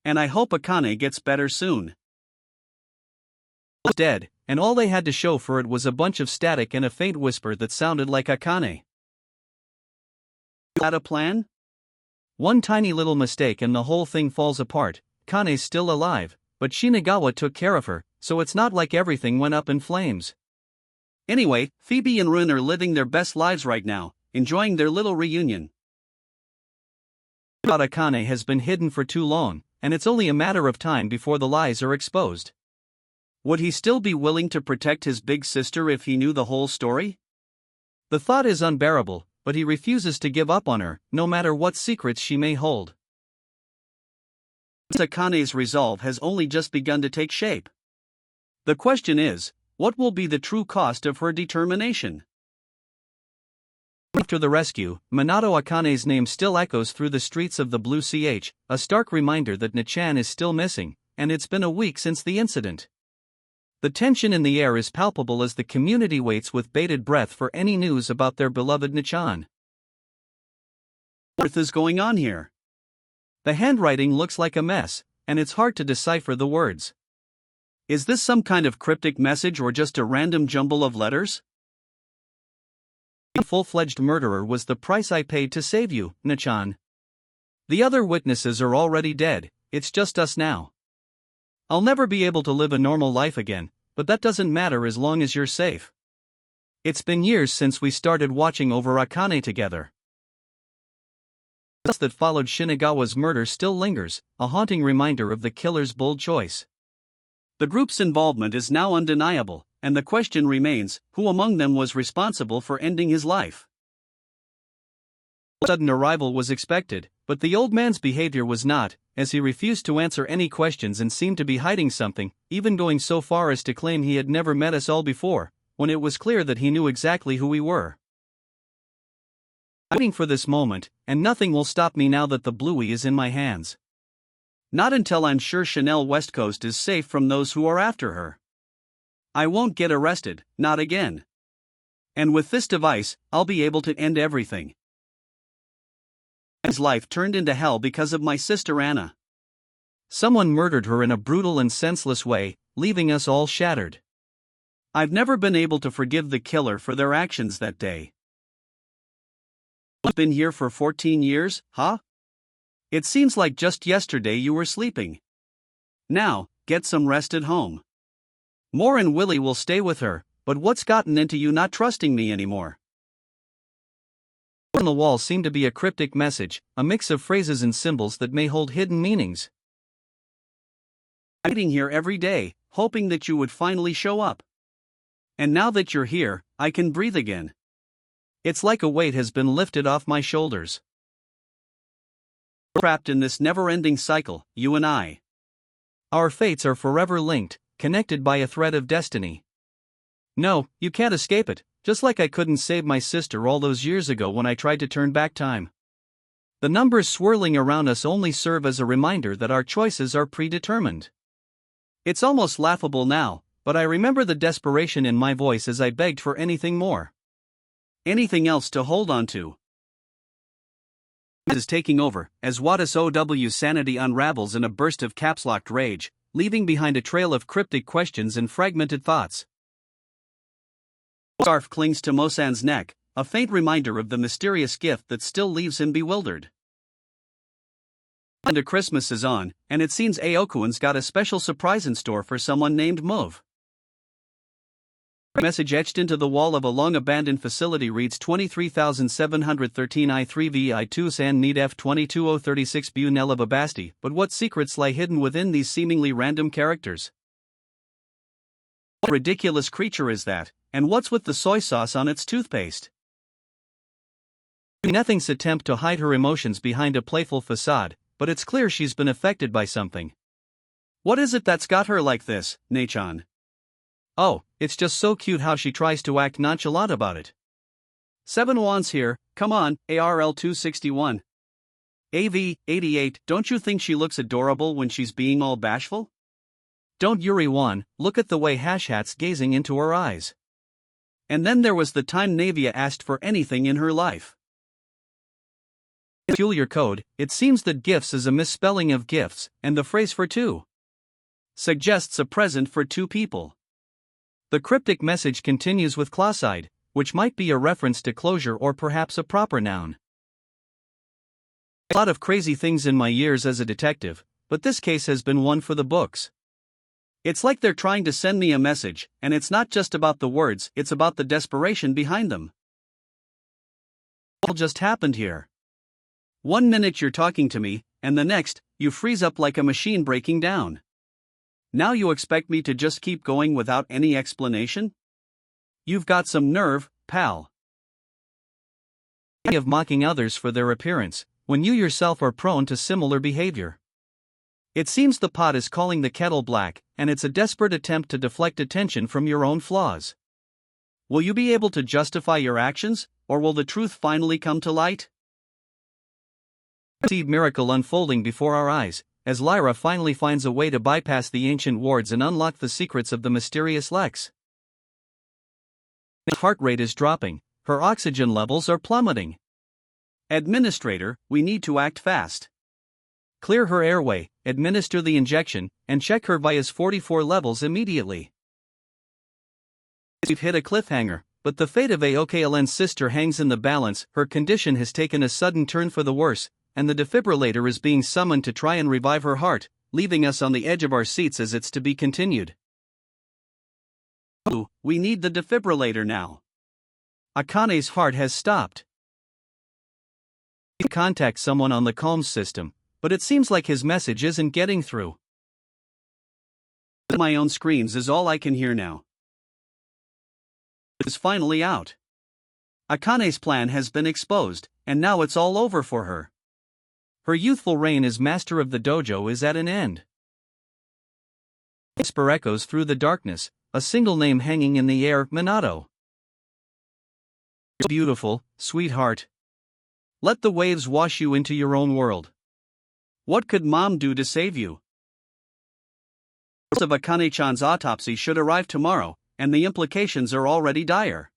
And I hope Akane gets better soon. It was dead, and all they had to show for it was a bunch of static and a faint whisper that sounded like Akane. You had a plan? One tiny little mistake and the whole thing falls apart. Kane's still alive, but Shinagawa took care of her, so it's not like everything went up in flames. Anyway, Phoebe and Rin are living their best lives right now, enjoying their little reunion. But Akane has been hidden for too long, and it's only a matter of time before the lies are exposed. Would he still be willing to protect his big sister if he knew the whole story? The thought is unbearable, but he refuses to give up on her, no matter what secrets she may hold. Akane's resolve has only just begun to take shape. The question is, what will be the true cost of her determination? After the rescue, Minato Akane's name still echoes through the streets of the Blue Ch, a stark reminder that Nichan is still missing, and it's been a week since the incident. The tension in the air is palpable as the community waits with bated breath for any news about their beloved Nichan. What is going on here? The handwriting looks like a mess, and it's hard to decipher the words. Is this some kind of cryptic message or just a random jumble of letters? A full-fledged murderer was the price I paid to save you, Nichan. The other witnesses are already dead, it's just us now. I'll never be able to live a normal life again, but that doesn't matter as long as you're safe. It's been years since we started watching over Akane together. The that followed Shinagawa's murder still lingers, a haunting reminder of the killer's bold choice. The group's involvement is now undeniable, and the question remains, who among them was responsible for ending his life? A sudden arrival was expected, but the old man's behavior was not, as he refused to answer any questions and seemed to be hiding something, even going so far as to claim he had never met us all before, when it was clear that he knew exactly who we were. I'm waiting for this moment, and nothing will stop me now that the Bluey is in my hands. Not until I'm sure Chanel West Coast is safe from those who are after her. I won't get arrested, not again. And with this device, I'll be able to end everything. His life turned into hell because of my sister Anna. Someone murdered her in a brutal and senseless way, leaving us all shattered. I've never been able to forgive the killer for their actions that day. You've been here for 14 years, huh? It seems like just yesterday you were sleeping. Now, get some rest at home. Moore and Willie will stay with her, but what's gotten into you not trusting me anymore? On the wall seemed to be a cryptic message, a mix of phrases and symbols that may hold hidden meanings. I'm waiting here every day, hoping that you would finally show up. And now that you're here, I can breathe again. It's like a weight has been lifted off my shoulders. We're trapped in this never-ending cycle, you and I. Our fates are forever linked, connected by a thread of destiny. No, you can't escape it. Just like I couldn't save my sister all those years ago when I tried to turn back time. The numbers swirling around us only serve as a reminder that our choices are predetermined. It's almost laughable now, but I remember the desperation in my voice as I begged for anything more. Anything else to hold on to. It is taking over, as Wada's OW's sanity unravels in a burst of caps-locked rage, leaving behind a trail of cryptic questions and fragmented thoughts. The scarf clings to Mo-san's neck, a faint reminder of the mysterious gift that still leaves him bewildered. And Christmas is on, and it seems Aokuin's got a special surprise in store for someone named Mauve. A message etched into the wall of a long-abandoned facility reads 23713 I3V I2 San Need F22036 Bu Nella Babasti, but what secrets lie hidden within these seemingly random characters? What ridiculous creature is that, and what's with the soy sauce on its toothpaste? Nothing's attempt to hide her emotions behind a playful facade, but it's clear she's been affected by something. What is it that's got her like this, Nechan? Oh, it's just so cute how she tries to act nonchalant about it. 7 wands here, come on, ARL 261. AV 88, don't you think she looks adorable when she's being all bashful? Don't Yuri 1, look at the way Hashhat's gazing into her eyes. And then there was the time Navia asked for anything in her life. Peculiar code, it seems that gifts is a misspelling of gifts, and the phrase for two suggests a present for two people. The cryptic message continues with clauside, which might be a reference to closure or perhaps a proper noun. A lot of crazy things in my years as a detective, but this case has been one for the books. It's like they're trying to send me a message, and it's not just about the words, it's about the desperation behind them. What just happened here? 1 minute you're talking to me, and the next, you freeze up like a machine breaking down. Now you expect me to just keep going without any explanation? You've got some nerve, pal. Of mocking others for their appearance, when you yourself are prone to similar behavior. It seems the pot is calling the kettle black, and it's a desperate attempt to deflect attention from your own flaws. Will you be able to justify your actions, or will the truth finally come to light? We see miracle unfolding before our eyes, as Lyra finally finds a way to bypass the ancient wards and unlock the secrets of the mysterious Lex. Her heart rate is dropping, her oxygen levels are plummeting. Administrator, we need to act fast. Clear her airway, administer the injection, and check her Vias 44 levels immediately. We've hit a cliffhanger, but the fate of Aokln's sister hangs in the balance. Her condition has taken a sudden turn for the worse, and the defibrillator is being summoned to try and revive her heart, leaving us on the edge of our seats as it's to be continued. Ooh, we need the defibrillator now. Akane's heart has stopped. He contacts someone on the comms system, but it seems like his message isn't getting through. My own screams is all I can hear now. It is finally out. Akane's plan has been exposed, and now it's all over for her. Her youthful reign as master of the dojo is at an end. Whisper echoes through the darkness, a single name hanging in the air, Minato. Beautiful, sweetheart. Let the waves wash you into your own world. What could Mom do to save you? The results of Akane-chan's autopsy should arrive tomorrow, and the implications are already dire.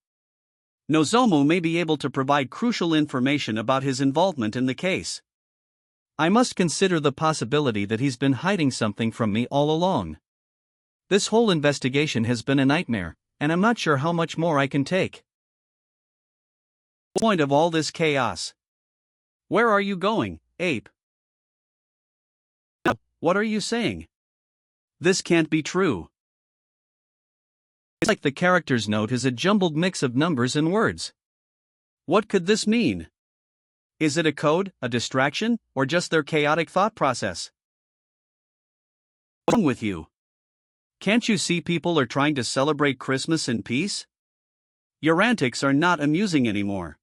Nozomu may be able to provide crucial information about his involvement in the case. I must consider the possibility that he's been hiding something from me all along. This whole investigation has been a nightmare, and I'm not sure how much more I can take. What's the point of all this chaos? Where are you going, ape? What are you saying? This can't be true. It's like the character's note is a jumbled mix of numbers and words. What could this mean? Is it a code, a distraction, or just their chaotic thought process? What's wrong with you? Can't you see people are trying to celebrate Christmas in peace? Your antics are not amusing anymore.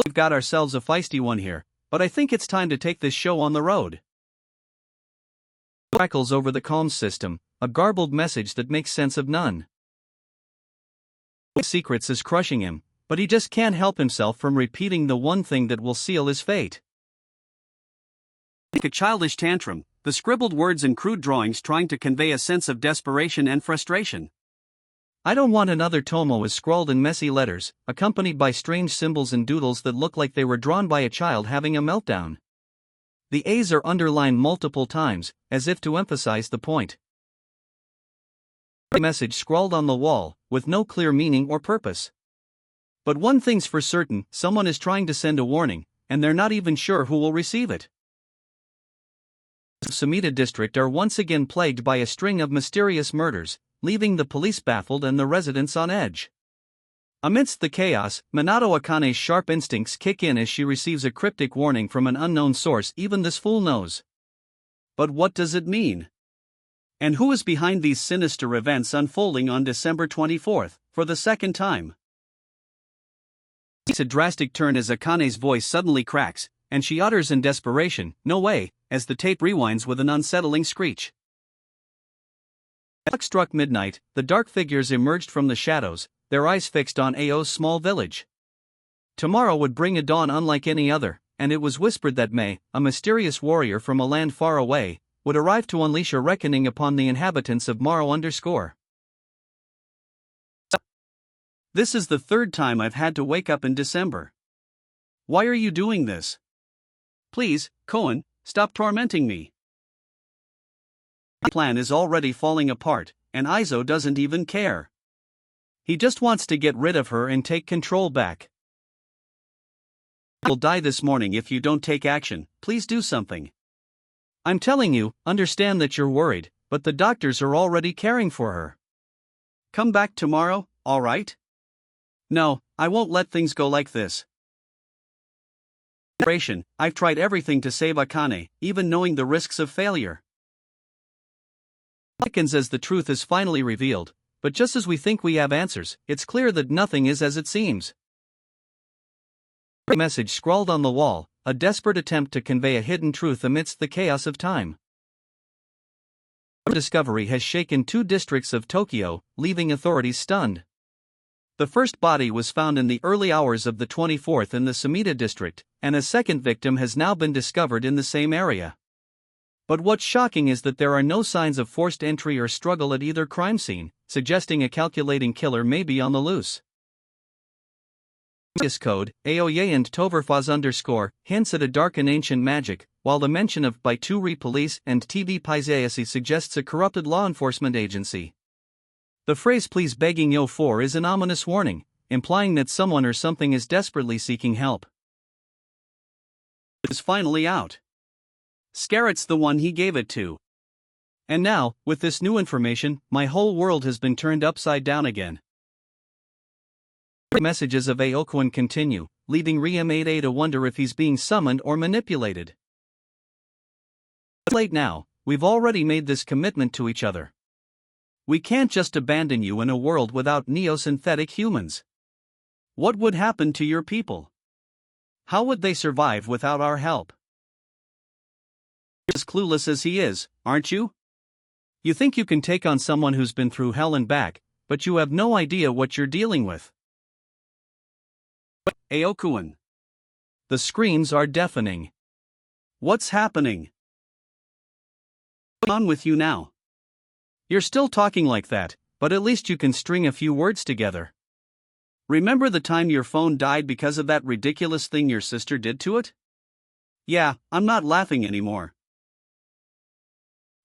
We've got ourselves a feisty one here, but I think it's time to take this show on the road. Crackles over the comms system, a garbled message that makes sense of none. Secrets is crushing him, but he just can't help himself from repeating the one thing that will seal his fate. Like a childish tantrum, the scribbled words and crude drawings trying to convey a sense of desperation and frustration. I don't want another tomo as scrawled in messy letters, accompanied by strange symbols and doodles that look like they were drawn by a child having a meltdown. The A's are underlined multiple times, as if to emphasize the point. A message scrawled on the wall, with no clear meaning or purpose. But one thing's for certain, someone is trying to send a warning, and they're not even sure who will receive it. The Sumida district are once again plagued by a string of mysterious murders, leaving the police baffled and the residents on edge. Amidst the chaos, Minato Akane's sharp instincts kick in as she receives a cryptic warning from an unknown source even this fool knows. But what does it mean? And who is behind these sinister events unfolding on December 24th, for the second time? It's a drastic turn as Akane's voice suddenly cracks, and she utters in desperation, "No way," as the tape rewinds with an unsettling screech. As struck midnight, the dark figures emerged from the shadows, their eyes fixed on Ao's small village. Tomorrow would bring a dawn unlike any other, and it was whispered that Mei, a mysterious warrior from a land far away, would arrive to unleash a reckoning upon the inhabitants of Morrow _ This is the third time I've had to wake up in December. Why are you doing this? Please, Koen, stop tormenting me. My plan is already falling apart, and Izo doesn't even care. He just wants to get rid of her and take control back. I will die this morning if you don't take action. Please do something. I'm telling you, understand that you're worried, but the doctors are already caring for her. Come back tomorrow, alright? No, I won't let things go like this. I've tried everything to save Akane, even knowing the risks of failure. It seconds as the truth is finally revealed, but just as we think we have answers, it's clear that nothing is as it seems. A message scrawled on the wall, a desperate attempt to convey a hidden truth amidst the chaos of time. The discovery has shaken 2 districts of Tokyo, leaving authorities stunned. The first body was found in the early hours of the 24th in the Sumida district, and a second victim has now been discovered in the same area. But what's shocking is that there are no signs of forced entry or struggle at either crime scene, suggesting a calculating killer may be on the loose. This code, Aoye and Toverfaz _ hints at a dark and ancient magic, while the mention of Baituri Police and TV Paisaisi suggests a corrupted law enforcement agency. The phrase please begging yo for is an ominous warning, implying that someone or something is desperately seeking help. It is finally out. Scarrett's the one he gave it to. And now, with this new information, my whole world has been turned upside down again. The messages of Aokuin continue, leaving Ryumeide to wonder if he's being summoned or manipulated. It's late now, we've already made this commitment to each other. We can't just abandon you in a world without neo-synthetic humans. What would happen to your people? How would they survive without our help? You're as clueless as he is, aren't you? You think you can take on someone who's been through hell and back, but you have no idea what you're dealing with. Aokuin. The screams are deafening. What's happening? What's on with you now? You're still talking like that, but at least you can string a few words together. Remember the time your phone died because of that ridiculous thing your sister did to it? Yeah, I'm not laughing anymore.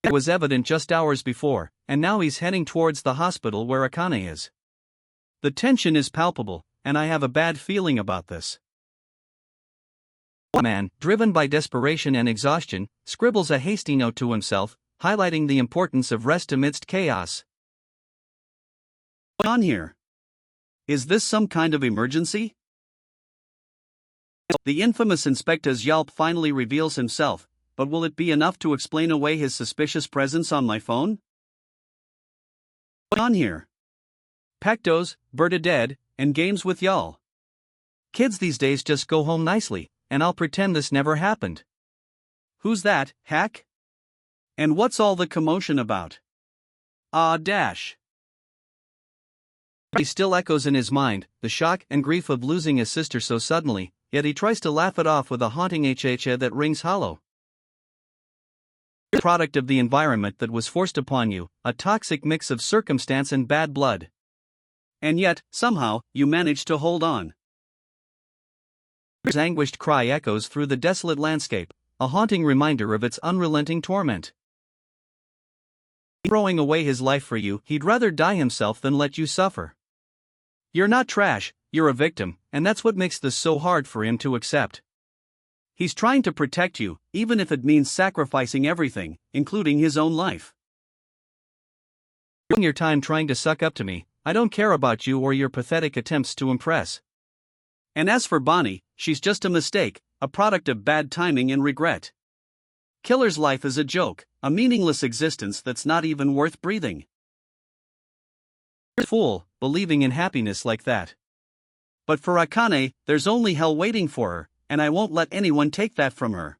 It was evident just hours before, and now he's heading towards the hospital where Akane is. The tension is palpable, and I have a bad feeling about this. A man, driven by desperation and exhaustion, scribbles a hasty note to himself, highlighting the importance of rest amidst chaos. What's on here? Is this some kind of emergency? The infamous Inspector Yalp finally reveals himself, but will it be enough to explain away his suspicious presence on my phone? What's on here? Pactos, Berta dead, and games with y'all. Kids these days just go home nicely, and I'll pretend this never happened. Who's that, hack? And what's all the commotion about? Dash. He still echoes in his mind, the shock and grief of losing his sister so suddenly, yet he tries to laugh it off with a haunting HHA that rings hollow. You're a product of the environment that was forced upon you, a toxic mix of circumstance and bad blood. And yet, somehow, you managed to hold on. His anguished cry echoes through the desolate landscape, a haunting reminder of its unrelenting torment. Throwing away his life for you, he'd rather die himself than let you suffer. You're not trash, you're a victim, and that's what makes this so hard for him to accept. He's trying to protect you, even if it means sacrificing everything, including his own life. You're wasting your time trying to suck up to me, I don't care about you or your pathetic attempts to impress. And as for Bonnie, she's just a mistake, a product of bad timing and regret. Killer's life is a joke, a meaningless existence that's not even worth breathing. You're a fool, believing in happiness like that. But for Akane, there's only hell waiting for her, and I won't let anyone take that from her.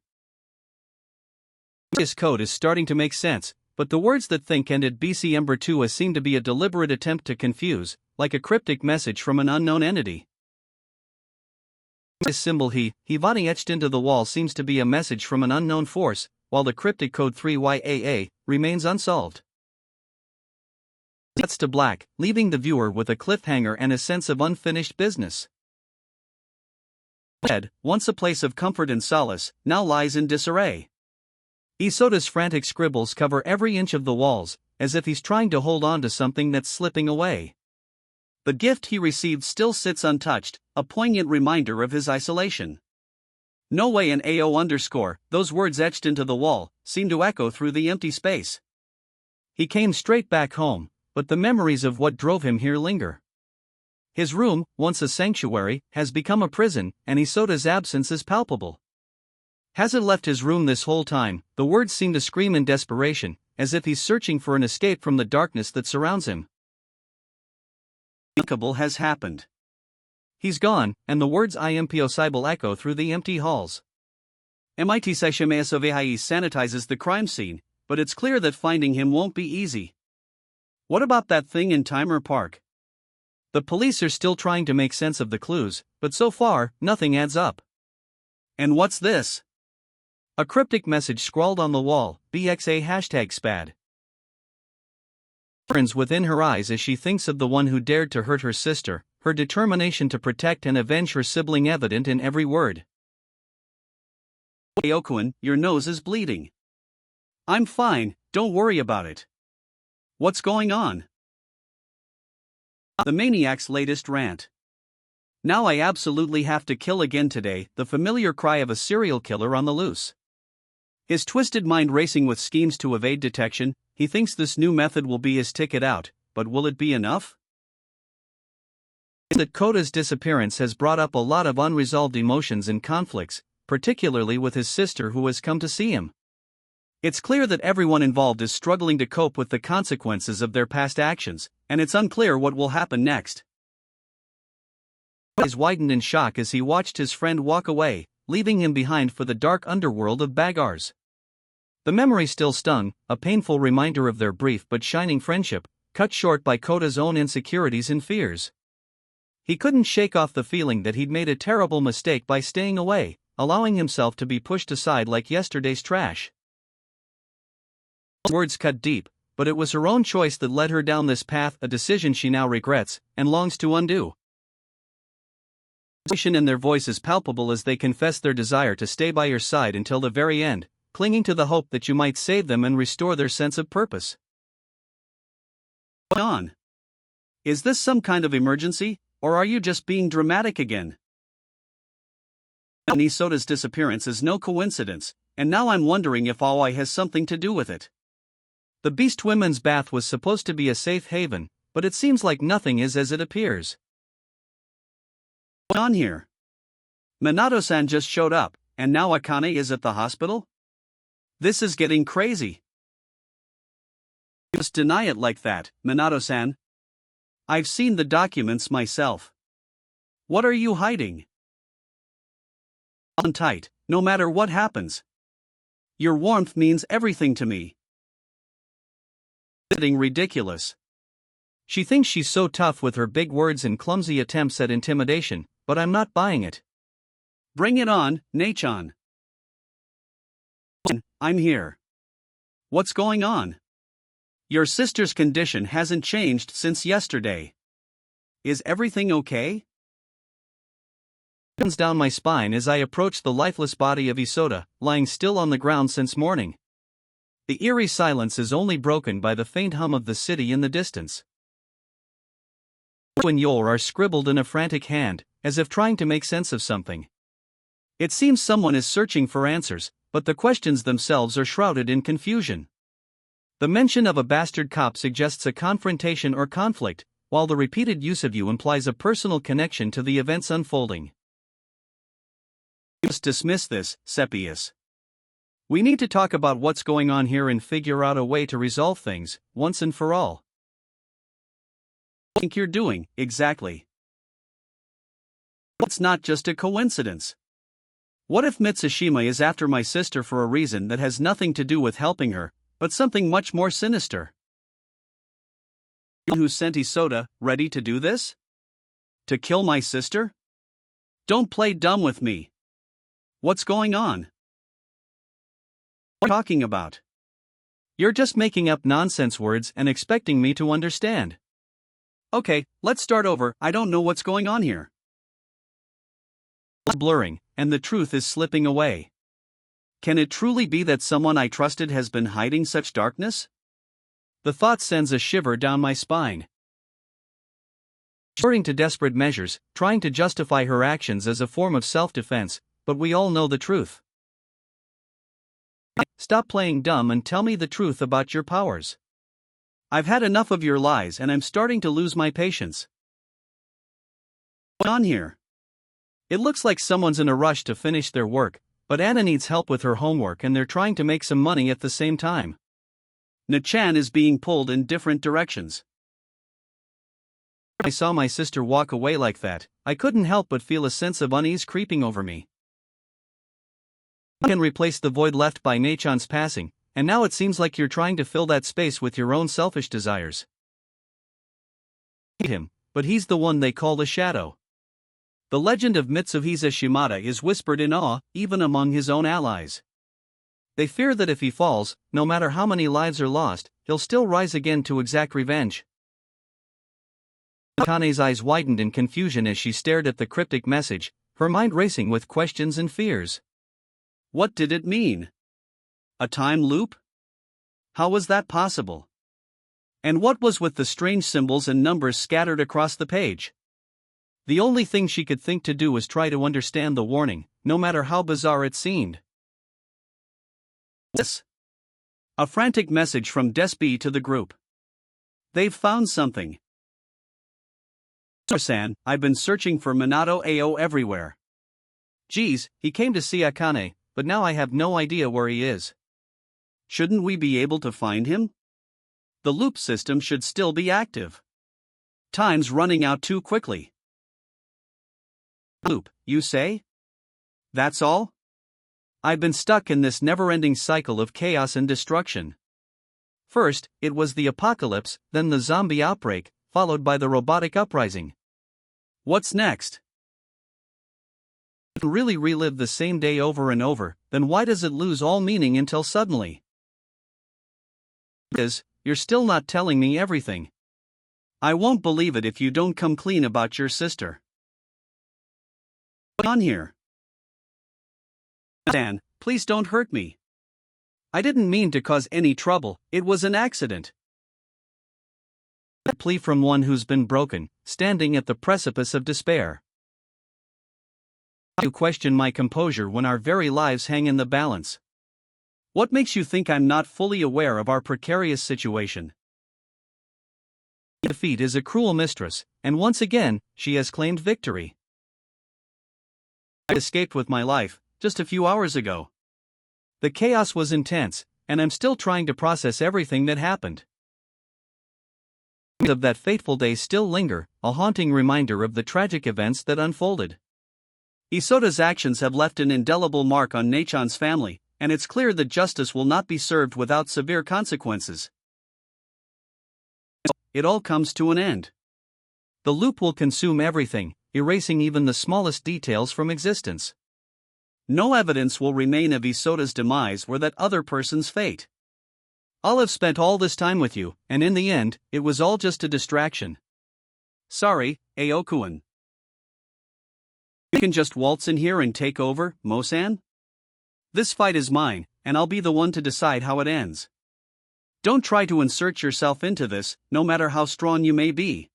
This code is starting to make sense, but the words that think ended BC Ember 2 seem to be a deliberate attempt to confuse, like a cryptic message from an unknown entity. This symbol Hivani etched into the wall seems to be a message from an unknown force, while the cryptic code 3YAA remains unsolved. Cuts to black, leaving the viewer with a cliffhanger and a sense of unfinished business. Bed, once a place of comfort and solace, now lies in disarray. Isota's frantic scribbles cover every inch of the walls, as if he's trying to hold on to something that's slipping away. The gift he received still sits untouched, a poignant reminder of his isolation. No way an AO_, those words etched into the wall, seem to echo through the empty space. He came straight back home, but the memories of what drove him here linger. His room, once a sanctuary, has become a prison, and Isota's absence is palpable. Hasn't left his room this whole time, the words seem to scream in desperation, as if he's searching for an escape from the darkness that surrounds him. Unthinkable has happened. He's gone, and the words impossible echo through the empty halls. MIT Seshimeasovehai sanitizes the crime scene, but it's clear that finding him won't be easy. What about that thing in Timer Park? The police are still trying to make sense of the clues, but so far, nothing adds up. And what's this? A cryptic message scrawled on the wall, BXA #SPAD. Burns within her eyes as she thinks of the one who dared to hurt her sister, her determination to protect and avenge her sibling evident in every word. Okuin, your nose is bleeding. I'm fine, don't worry about it. What's going on? The maniac's latest rant. Now I absolutely have to kill again today, the familiar cry of a serial killer on the loose. His twisted mind racing with schemes to evade detection, he thinks this new method will be his ticket out, but will it be enough? That Kota's disappearance has brought up a lot of unresolved emotions and conflicts, particularly with his sister who has come to see him. It's clear that everyone involved is struggling to cope with the consequences of their past actions, and it's unclear what will happen next. His eyes widened in shock as he watched his friend walk away, leaving him behind for the dark underworld of Bagars. The memory still stung, a painful reminder of their brief but shining friendship, cut short by Kota's own insecurities and fears. He couldn't shake off the feeling that he'd made a terrible mistake by staying away, allowing himself to be pushed aside like yesterday's trash. Words cut deep, but it was her own choice that led her down this path, a decision she now regrets and longs to undo. The emotion in their voice is palpable as they confess their desire to stay by your side until the very end, clinging to the hope that you might save them and restore their sense of purpose. What's going on? Is this some kind of emergency, or are you just being dramatic again? Isota's disappearance is no coincidence, and now I'm wondering if Aoi has something to do with it. The Beast Women's Bath was supposed to be a safe haven, but it seems like nothing is as it appears. What's on here? Minato-san just showed up, and now Akane is at the hospital? This is getting crazy. Just deny it like that, Minato-san. I've seen the documents myself. What are you hiding? Hold on tight, no matter what happens. Your warmth means everything to me. Getting ridiculous. She thinks she's so tough with her big words and clumsy attempts at intimidation, but I'm not buying it. Bring it on, Nei-chan. I'm here. What's going on? Your sister's condition hasn't changed since yesterday. Is everything okay? Runs down my spine as I approach the lifeless body of Isota, lying still on the ground since morning. The eerie silence is only broken by the faint hum of the city in the distance. Shou and Yor are scribbled in a frantic hand, as if trying to make sense of something. It seems someone is searching for answers, but the questions themselves are shrouded in confusion. The mention of a bastard cop suggests a confrontation or conflict, while the repeated use of you implies a personal connection to the events unfolding. Just dismiss this, Seppius. We need to talk about what's going on here and figure out a way to resolve things, once and for all. What do you think you're doing, exactly? It's not just a coincidence. What if Mitsushima is after my sister for a reason that has nothing to do with helping her, but something much more sinister. Who sent Isoda, ready to do this? To kill my sister? Don't play dumb with me. What's going on? What are you talking about? You're just making up nonsense words and expecting me to understand. Okay, let's start over. I don't know what's going on here. It's blurring, and the truth is slipping away. Can it truly be that someone I trusted has been hiding such darkness? The thought sends a shiver down my spine. Resorting to desperate measures, trying to justify her actions as a form of self-defense, but we all know the truth. Stop playing dumb and tell me the truth about your powers. I've had enough of your lies and I'm starting to lose my patience. What's on here? It looks like someone's in a rush to finish their work, but Anna needs help with her homework and they're trying to make some money at the same time. Na-chan is being pulled in different directions. I saw my sister walk away like that, I couldn't help but feel a sense of unease creeping over me. I can replace the void left by Na-chan's passing, and now it seems like you're trying to fill that space with your own selfish desires. I hate him, but he's the one they call the Shadow. The legend of Mitsuhisa Shimada is whispered in awe, even among his own allies. They fear that if he falls, no matter how many lives are lost, he'll still rise again to exact revenge. Akane's eyes widened in confusion as she stared at the cryptic message, her mind racing with questions and fears. What did it mean? A time loop? How was that possible? And what was with the strange symbols and numbers scattered across the page? The only thing she could think to do was try to understand the warning, no matter how bizarre it seemed. This. A frantic message from Despi to the group. They've found something. San, I've been searching for Minato Ao everywhere. Geez, he came to see Akane, but now I have no idea where he is. Shouldn't we be able to find him? The loop system should still be active. Time's running out too quickly. Loop, you say? That's all? I've been stuck in this never-ending cycle of chaos and destruction. First, it was the apocalypse, then the zombie outbreak, followed by the robotic uprising. What's next? If you really relive the same day over and over, then why does it lose all meaning until suddenly? You're still not telling me everything. I won't believe it if you don't come clean about your sister. What's on here? Dan, please don't hurt me. I didn't mean to cause any trouble, it was an accident. A plea from one who's been broken, standing at the precipice of despair. You question my composure when our very lives hang in the balance. What makes you think I'm not fully aware of our precarious situation? Defeat is a cruel mistress, and once again, she has claimed victory. I escaped with my life, just a few hours ago. The chaos was intense, and I'm still trying to process everything that happened. Of that fateful day still linger, a haunting reminder of the tragic events that unfolded. Isoda's actions have left an indelible mark on Na-chan's family, and it's clear that justice will not be served without severe consequences. It all comes to an end. The loop will consume everything, erasing even the smallest details from existence. No evidence will remain of Isoda's demise or that other person's fate. I'll have spent all this time with you, and in the end, it was all just a distraction. Sorry, Aokuen. You can just waltz in here and take over, Mo-san? This fight is mine, and I'll be the one to decide how it ends. Don't try to insert yourself into this, no matter how strong you may be.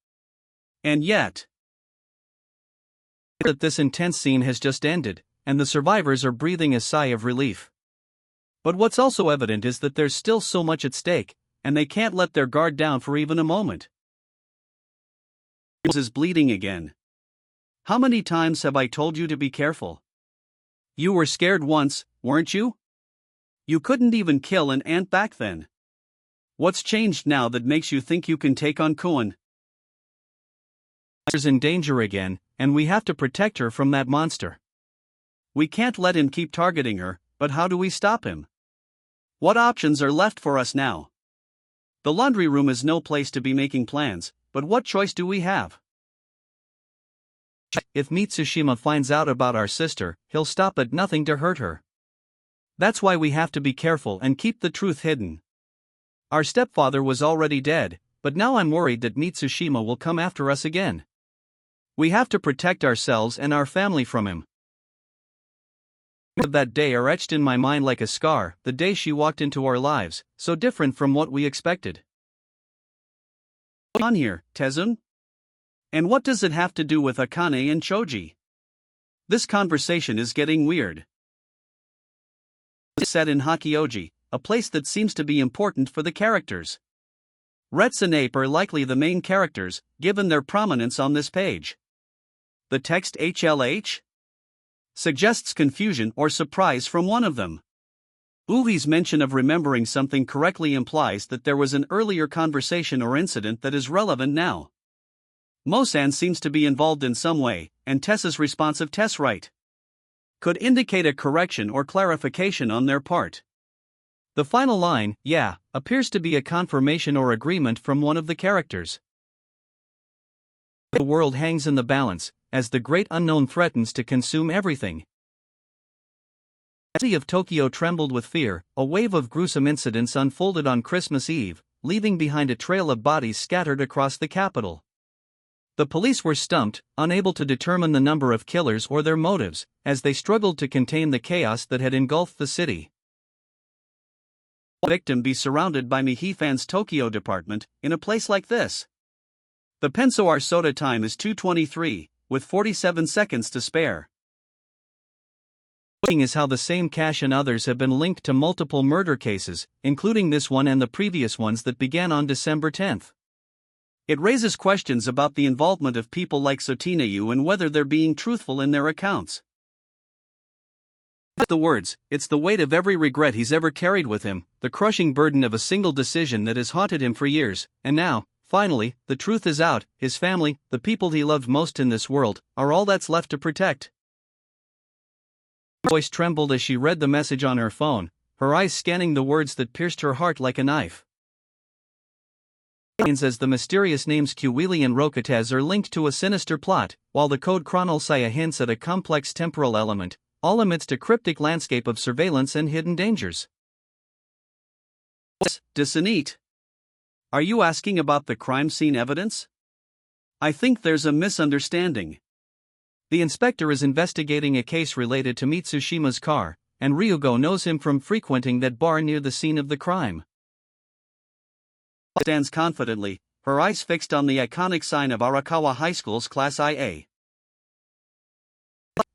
And yet, that this intense scene has just ended, and the survivors are breathing a sigh of relief. But what's also evident is that there's still so much at stake, and they can't let their guard down for even a moment. Is bleeding again. How many times have I told you to be careful? You were scared once, weren't you? You couldn't even kill an ant back then. What's changed now that makes you think you can take on Koen? She's in danger again, and we have to protect her from that monster. We can't let him keep targeting her, but how do we stop him? What options are left for us now? The laundry room is no place to be making plans, but what choice do we have? If Mitsushima finds out about our sister, he'll stop at nothing to hurt her. That's why we have to be careful and keep the truth hidden. Our stepfather was already dead, but now I'm worried that Mitsushima will come after us again. We have to protect ourselves and our family from him. That day are etched in my mind like a scar, the day she walked into our lives, so different from what we expected. What's on here, Tezun? And what does it have to do with Akane and Choji? This conversation is getting weird. It's set in Hakioji, a place that seems to be important for the characters. Retz and Ape are likely the main characters, given their prominence on this page. The text HLH suggests confusion or surprise from one of them. Uvi's mention of remembering something correctly implies that there was an earlier conversation or incident that is relevant now. Mo-san seems to be involved in some way, and Tessa's response of Tess right could indicate a correction or clarification on their part. The final line, yeah, appears to be a confirmation or agreement from one of the characters. The world hangs in the balance, as the great unknown threatens to consume everything. The city of Tokyo trembled with fear. A wave of gruesome incidents unfolded on Christmas Eve, leaving behind a trail of bodies scattered across the capital. The police were stumped, unable to determine the number of killers or their motives, as they struggled to contain the chaos that had engulfed the city. Victim be surrounded by Mihifan's Tokyo department, in a place like this. The Pensoar soda time is 2:23, with 47 seconds to spare. Is how the same cache and others have been linked to multiple murder cases, including this one and the previous ones that began on December 10th. It raises questions about the involvement of people like Sotineyu and whether they're being truthful in their accounts. The words, it's the weight of every regret he's ever carried with him, the crushing burden of a single decision that has haunted him for years, and now, finally, the truth is out, his family, the people he loved most in this world, are all that's left to protect. Her voice trembled as she read the message on her phone, her eyes scanning the words that pierced her heart like a knife. As the mysterious names Kiwili and Rokatez are linked to a sinister plot, while the code Chronolsaya hints at a complex temporal element, all amidst a cryptic landscape of surveillance and hidden dangers. Dissanete. Are you asking about the crime scene evidence? I think there's a misunderstanding. The inspector is investigating a case related to Mitsushima's car, and Ryugo knows him from frequenting that bar near the scene of the crime. Stands confidently, her eyes fixed on the iconic sign of Arakawa High School's Class IA.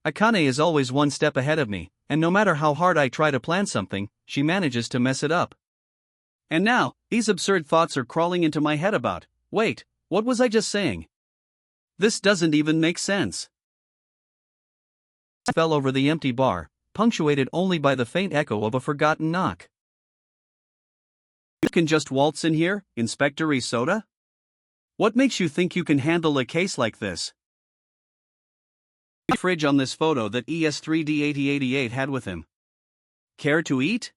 Akane is always one step ahead of me, and no matter how hard I try to plan something, she manages to mess it up. And now, these absurd thoughts are crawling into my head about, wait, what was I just saying? This doesn't even make sense. Fell over the empty bar, punctuated only by the faint echo of a forgotten knock. You can just waltz in here, Inspector Isoda? What makes you think you can handle a case like this? The fridge on this photo that ES3D8088 had with him. Care to eat?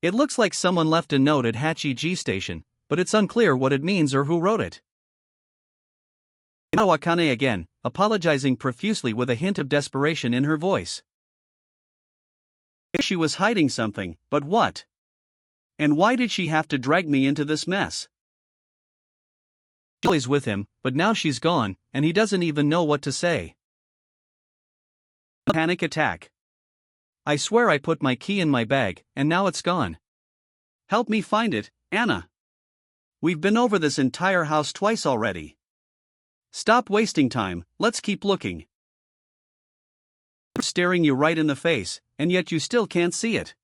It looks like someone left a note at Hachi G Station, but it's unclear what it means or who wrote it. Now Akane again, apologizing profusely with a hint of desperation in her voice. She was hiding something, but what? And why did she have to drag me into this mess? She's with him, but now she's gone, and he doesn't even know what to say. Panic attack. I swear I put my key in my bag, and now it's gone. Help me find it, Anna. We've been over this entire house twice already. Stop wasting time, let's keep looking. Staring you right in the face, and yet you still can't see it.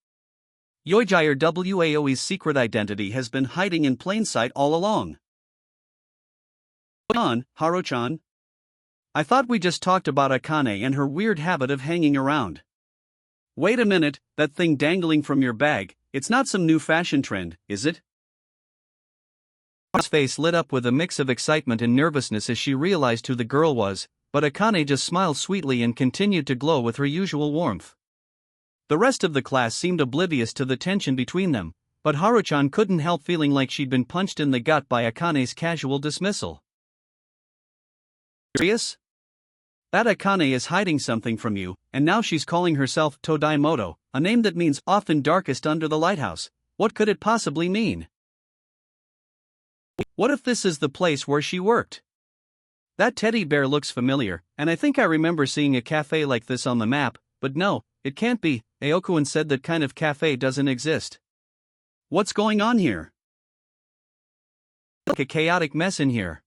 Yoichiro Waoe's secret identity has been hiding in plain sight all along. On, Haro-chan. I thought we just talked about Akane and her weird habit of hanging around. Wait a minute, that thing dangling from your bag, it's not some new fashion trend, is it? His face lit up with a mix of excitement and nervousness as she realized who the girl was, but Akane just smiled sweetly and continued to glow with her usual warmth. The rest of the class seemed oblivious to the tension between them, but Haruchan couldn't help feeling like she'd been punched in the gut by Akane's casual dismissal. Serious? That Akane is hiding something from you, and now she's calling herself Todaimoto, a name that means often darkest under the lighthouse. What could it possibly mean? What if this is the place where she worked? That teddy bear looks familiar, and I think I remember seeing a cafe like this on the map, but no, it can't be. Aokuin said that kind of cafe doesn't exist. What's going on here? Like a chaotic mess in here.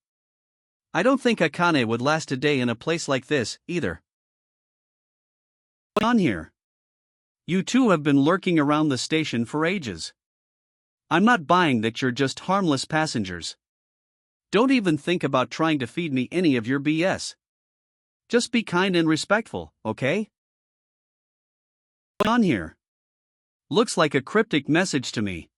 I don't think Akane would last a day in a place like this, either. What's on here? You two have been lurking around the station for ages. I'm not buying that you're just harmless passengers. Don't even think about trying to feed me any of your BS. Just be kind and respectful, okay? What's on here? Looks like a cryptic message to me.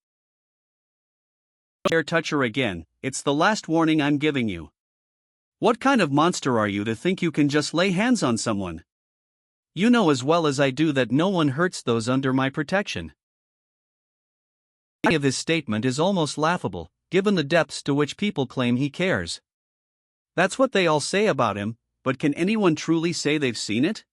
Don't dare touch her again, it's the last warning I'm giving you. What kind of monster are you to think you can just lay hands on someone? You know as well as I do that no one hurts those under my protection. Any of his statement is almost laughable, given the depths to which people claim he cares. That's what they all say about him, but can anyone truly say they've seen it?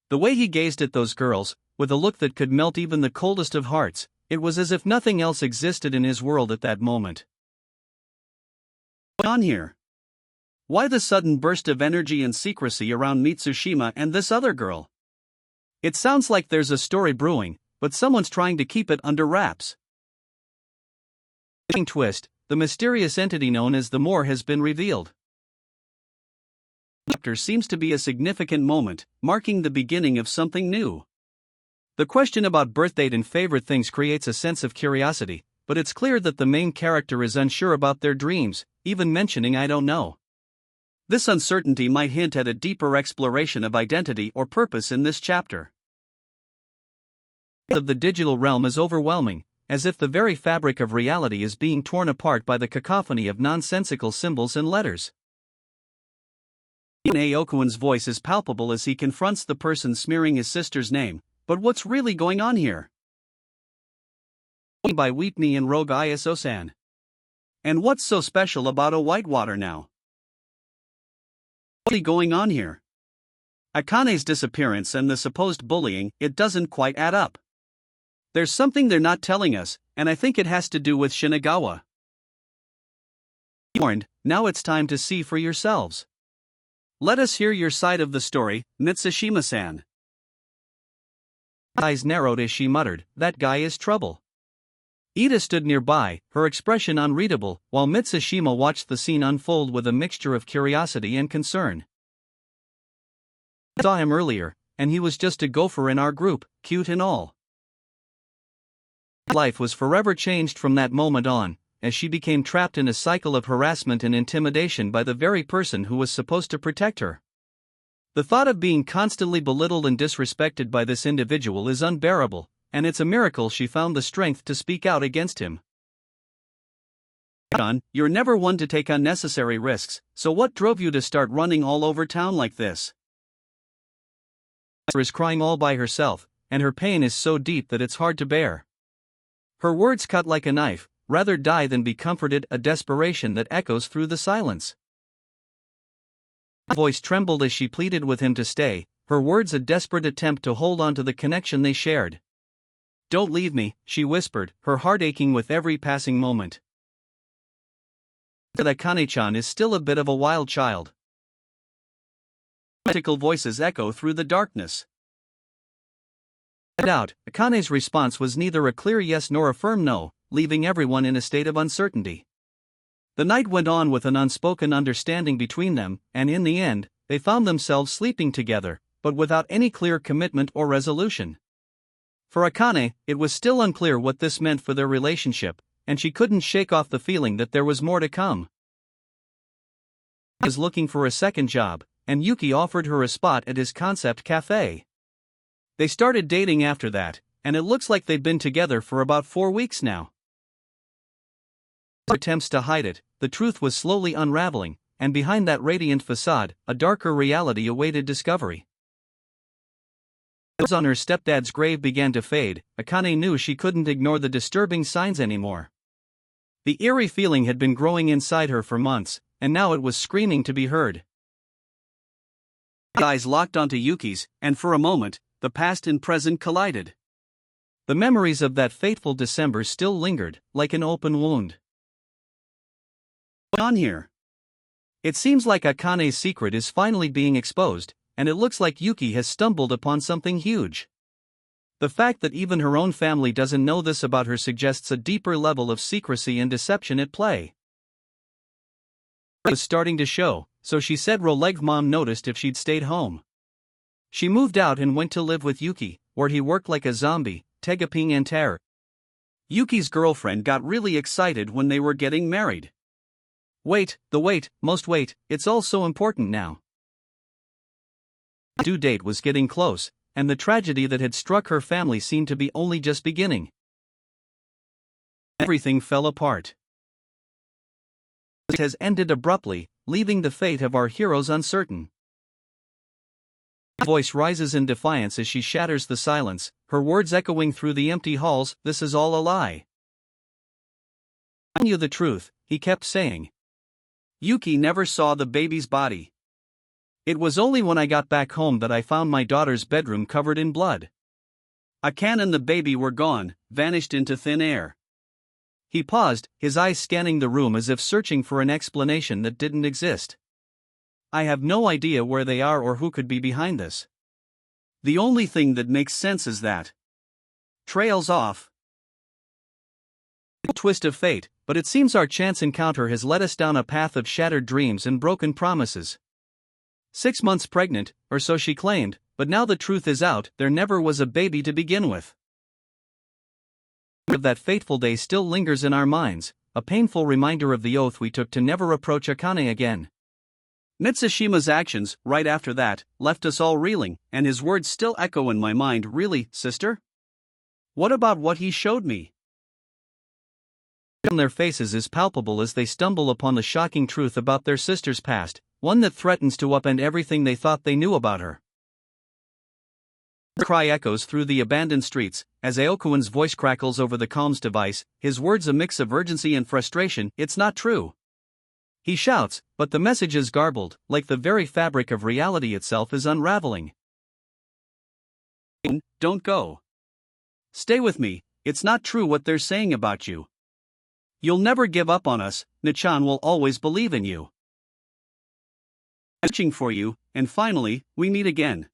The way he gazed at those girls, with a look that could melt even the coldest of hearts, it was as if nothing else existed in his world at that moment. What's on here? Why the sudden burst of energy and secrecy around Mitsushima and this other girl? It sounds like there's a story brewing, but someone's trying to keep it under wraps. Twist, the mysterious entity known as the Moor has been revealed. Chapter seems to be a significant moment, marking the beginning of something new. The question about birthdate and favorite things creates a sense of curiosity, but it's clear that the main character is unsure about their dreams, even mentioning "I don't know." This uncertainty might hint at a deeper exploration of identity or purpose in this chapter. The digital realm is overwhelming, as if the very fabric of reality is being torn apart by the cacophony of nonsensical symbols and letters. Aokuin's voice is palpable as he confronts the person smearing his sister's name, but what's really going on here? By Wheatney and Rogue Iso-san. And what's so special about a Whitewater now? What's really going on here? Akane's disappearance and the supposed bullying, it doesn't quite add up. There's something they're not telling us, and I think it has to do with Shinagawa. Warned, now it's time to see for yourselves. Let us hear your side of the story, Mitsushima-san. Eyes narrowed as she muttered, "That guy is trouble." Ida stood nearby, her expression unreadable, while Mitsushima watched the scene unfold with a mixture of curiosity and concern. I saw him earlier, and he was just a gopher in our group, cute and all. Life was forever changed from that moment on, as she became trapped in a cycle of harassment and intimidation by the very person who was supposed to protect her. The thought of being constantly belittled and disrespected by this individual is unbearable, and it's a miracle she found the strength to speak out against him. "John, you're never one to take unnecessary risks, so what drove you to start running all over town like this?" She is crying all by herself, and her pain is so deep that it's hard to bear. Her words cut like a knife, rather die than be comforted, a desperation that echoes through the silence. Her voice trembled as she pleaded with him to stay, her words a desperate attempt to hold on to the connection they shared. "Don't leave me," she whispered, her heart aching with every passing moment. That Akane-chan is still a bit of a wild child. Critical voices echo through the darkness. No doubt, Akane's response was neither a clear yes nor a firm no, leaving everyone in a state of uncertainty. The night went on with an unspoken understanding between them, and in the end, they found themselves sleeping together, but without any clear commitment or resolution. For Akane, it was still unclear what this meant for their relationship, and she couldn't shake off the feeling that there was more to come. She was looking for a second job, and Yuki offered her a spot at his concept cafe. They started dating after that, and it looks like they've been together for about 4 weeks now. Attempts to hide it, the truth was slowly unraveling, and behind that radiant facade, a darker reality awaited discovery. As on her stepdad's grave began to fade, Akane knew she couldn't ignore the disturbing signs anymore. The eerie feeling had been growing inside her for months, and now it was screaming to be heard. Her eyes locked onto Yuki's, and for a moment, the past and present collided. The memories of that fateful December still lingered, like an open wound. What's on here? It seems like Akane's secret is finally being exposed, and it looks like Yuki has stumbled upon something huge. The fact that even her own family doesn't know this about her suggests a deeper level of secrecy and deception at play. It was starting to show, so she said Roleg's mom noticed if she'd stayed home. She moved out and went to live with Yuki, where he worked like a zombie, tegaping and terror. Yuki's girlfriend got really excited when they were getting married. Wait, it's all so important now. The due date was getting close, and the tragedy that had struck her family seemed to be only just beginning. Everything fell apart. It has ended abruptly, leaving the fate of our heroes uncertain. Her voice rises in defiance as she shatters the silence, her words echoing through the empty halls, "This is all a lie." "I knew the truth," he kept saying. "Yuki never saw the baby's body. It was only when I got back home that I found my daughter's bedroom covered in blood. Akane and the baby were gone, vanished into thin air." He paused, his eyes scanning the room as if searching for an explanation that didn't exist. "I have no idea where they are or who could be behind this. The only thing that makes sense is that trails off. A twist of fate, but it seems our chance encounter has led us down a path of shattered dreams and broken promises. 6 months pregnant, or so she claimed, but now the truth is out, there never was a baby to begin with." Of that fateful day still lingers in our minds, a painful reminder of the oath we took to never approach Akane again. Mitsushima's actions, right after that, left us all reeling, and his words still echo in my mind. "Really, sister? What about what he showed me?" On their faces is palpable as they stumble upon the shocking truth about their sister's past, one that threatens to upend everything they thought they knew about her. The cry echoes through the abandoned streets, as Aokuin's voice crackles over the comms device, his words a mix of urgency and frustration. "It's not true." He shouts, but the message is garbled, like the very fabric of reality itself is unraveling. "Don't go. Stay with me, it's not true what they're saying about you. You'll never give up on us, Nichan will always believe in you. I'm searching for you, and finally, we meet again.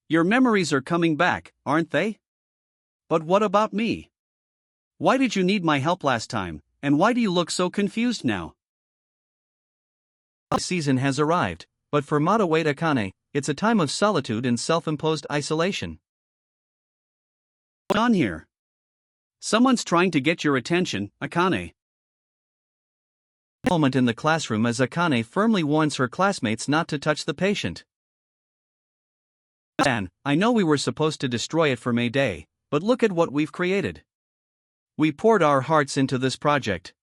Your memories are coming back, aren't they? But what about me? Why did you need my help last time, and why do you look so confused now?" The season has arrived, but for Madowaite Akane, it's a time of solitude and self-imposed isolation. "What's on here? Someone's trying to get your attention, Akane." Moment in the classroom as Akane firmly warns her classmates not to touch the patient. "Dan, I know we were supposed to destroy it for May Day, but look at what we've created. We poured our hearts into this project.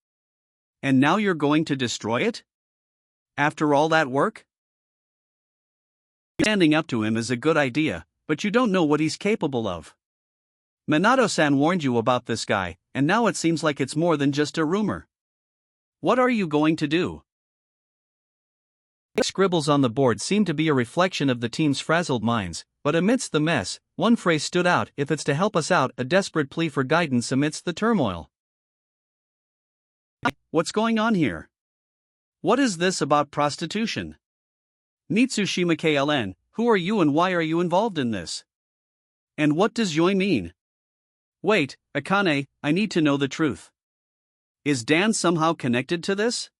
And now you're going to destroy it? After all that work?" Standing up to him is a good idea, but you don't know what he's capable of. Minato-san warned you about this guy, and now it seems like it's more than just a rumor. What are you going to do?" The scribbles on the board seemed to be a reflection of the team's frazzled minds, but amidst the mess, one phrase stood out: "If it's to help us out," a desperate plea for guidance amidst the turmoil. What's going on here? What is this about prostitution? Mitsushima KLN, who are you and why are you involved in this? And what does Yoi mean? Wait, Akane, I need to know the truth. Is Dan somehow connected to this?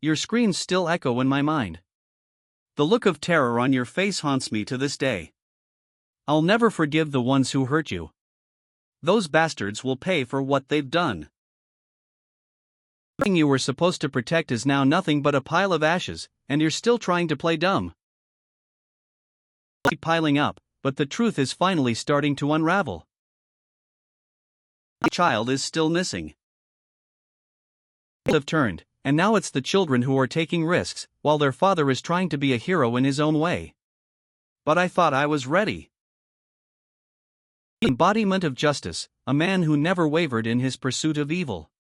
Your screams still echo in my mind. The look of terror on your face haunts me to this day. I'll never forgive the ones who hurt you. Those bastards will pay for what they've done. The thing you were supposed to protect is now nothing but a pile of ashes, and you're still trying to play dumb. Keep piling up, but the truth is finally starting to unravel. The child is still missing. Have turned, and now it's the children who are taking risks, while their father is trying to be a hero in his own way. but I thought I was ready. Embodiment of justice, a man who never wavered in his pursuit of evil.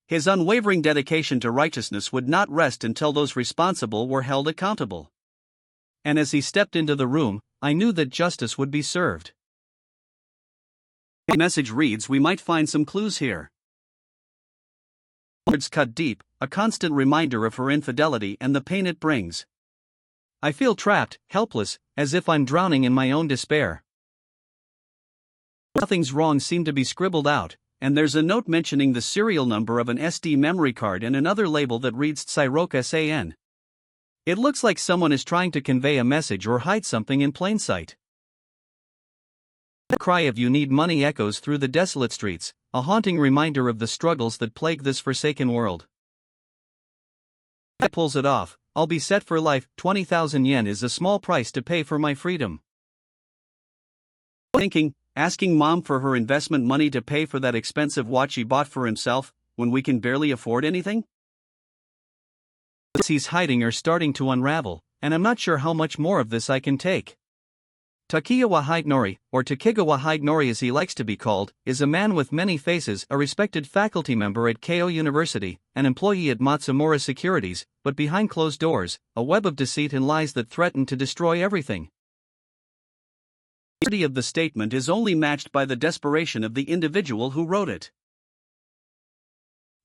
His unwavering dedication to righteousness would not rest until those responsible were held accountable. And as he stepped into the room, I knew that justice would be served. The message reads, "We might find some clues here." Words cut deep, a constant reminder of her infidelity and the pain it brings. I feel trapped, helpless, as if I'm drowning in my own despair. "Nothing's wrong" seem to be scribbled out, and there's a note mentioning the serial number of an SD memory card and another label that reads Tsiroc SAN. It looks like someone is trying to convey a message or hide something in plain sight. The cry of "you need money" echoes through the desolate streets, a haunting reminder of the struggles that plague this forsaken world. If I pulls it off, I'll be set for life. 20,000 yen is a small price to pay for my freedom. Thinking, asking mom for her investment money to pay for that expensive watch he bought for himself, when we can barely afford anything? He's hiding are starting to unravel, and I'm not sure how much more of this I can take. Takigawa Hidenori, or Takigawa Hidenori as he likes to be called, is a man with many faces, a respected faculty member at Keio University, an employee at Matsumura Securities, but behind closed doors, a web of deceit and lies that threaten to destroy everything. The absurdity of the statement is only matched by the desperation of the individual who wrote it.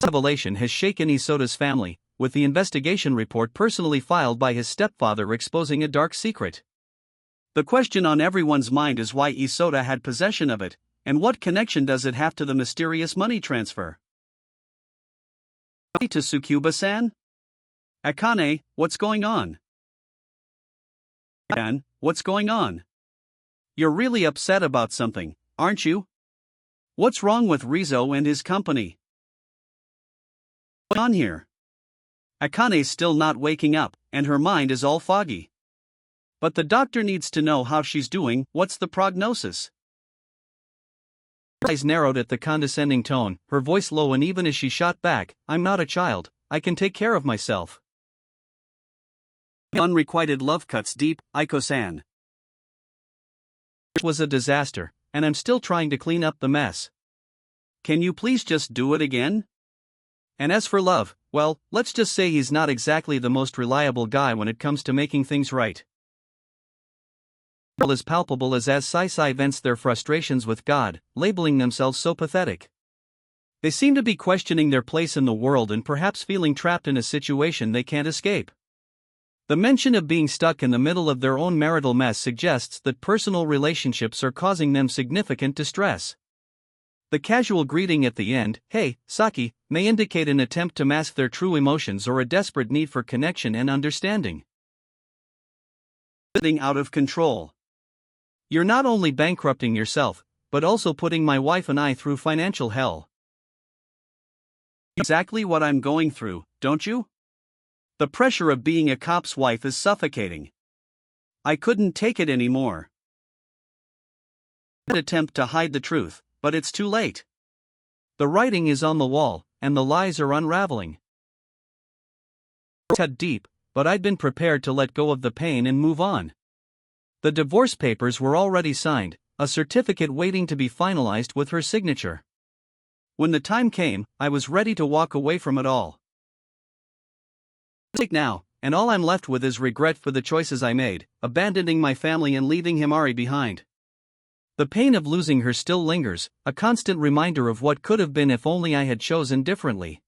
This revelation has shaken Isota's family, with the investigation report personally filed by his stepfather exposing a dark secret. The question on everyone's mind is why Isota had possession of it, and what connection does it have to the mysterious money transfer? To Tsukuba-san? Akane, what's going on? Akane, what's going on? You're really upset about something, aren't you? What's wrong with Rizzo and his company? What's on here? Akane's still not waking up, and her mind is all foggy. But the doctor needs to know how she's doing. What's the prognosis? Her eyes narrowed at the condescending tone, her voice low, and even as she shot back, "I'm not a child, I can take care of myself." Unrequited love cuts deep, Aiko-san. It was a disaster, and I'm still trying to clean up the mess. Can you please just do it again? And as for love, well, let's just say he's not exactly the most reliable guy when it comes to making things right. As palpable as Saisai vents their frustrations with God, labeling themselves so pathetic. They seem to be questioning their place in the world and perhaps feeling trapped in a situation they can't escape. The mention of being stuck in the middle of their own marital mess suggests that personal relationships are causing them significant distress. The casual greeting at the end, "Hey, Saki," may indicate an attempt to mask their true emotions or a desperate need for connection and understanding. Getting out of control. You're not only bankrupting yourself, but also putting my wife and I through financial hell. Exactly what I'm going through, don't you? The pressure of being a cop's wife is suffocating. I couldn't take it anymore. I attempt to hide the truth, but it's too late. The writing is on the wall, and the lies are unraveling. It's cut deep, but I'd been prepared to let go of the pain and move on. The divorce papers were already signed, a certificate waiting to be finalized with her signature. When the time came, I was ready to walk away from it all. Now, and all I'm left with is regret for the choices I made, abandoning my family and leaving Himari behind. The pain of losing her still lingers, a constant reminder of what could have been if only I had chosen differently.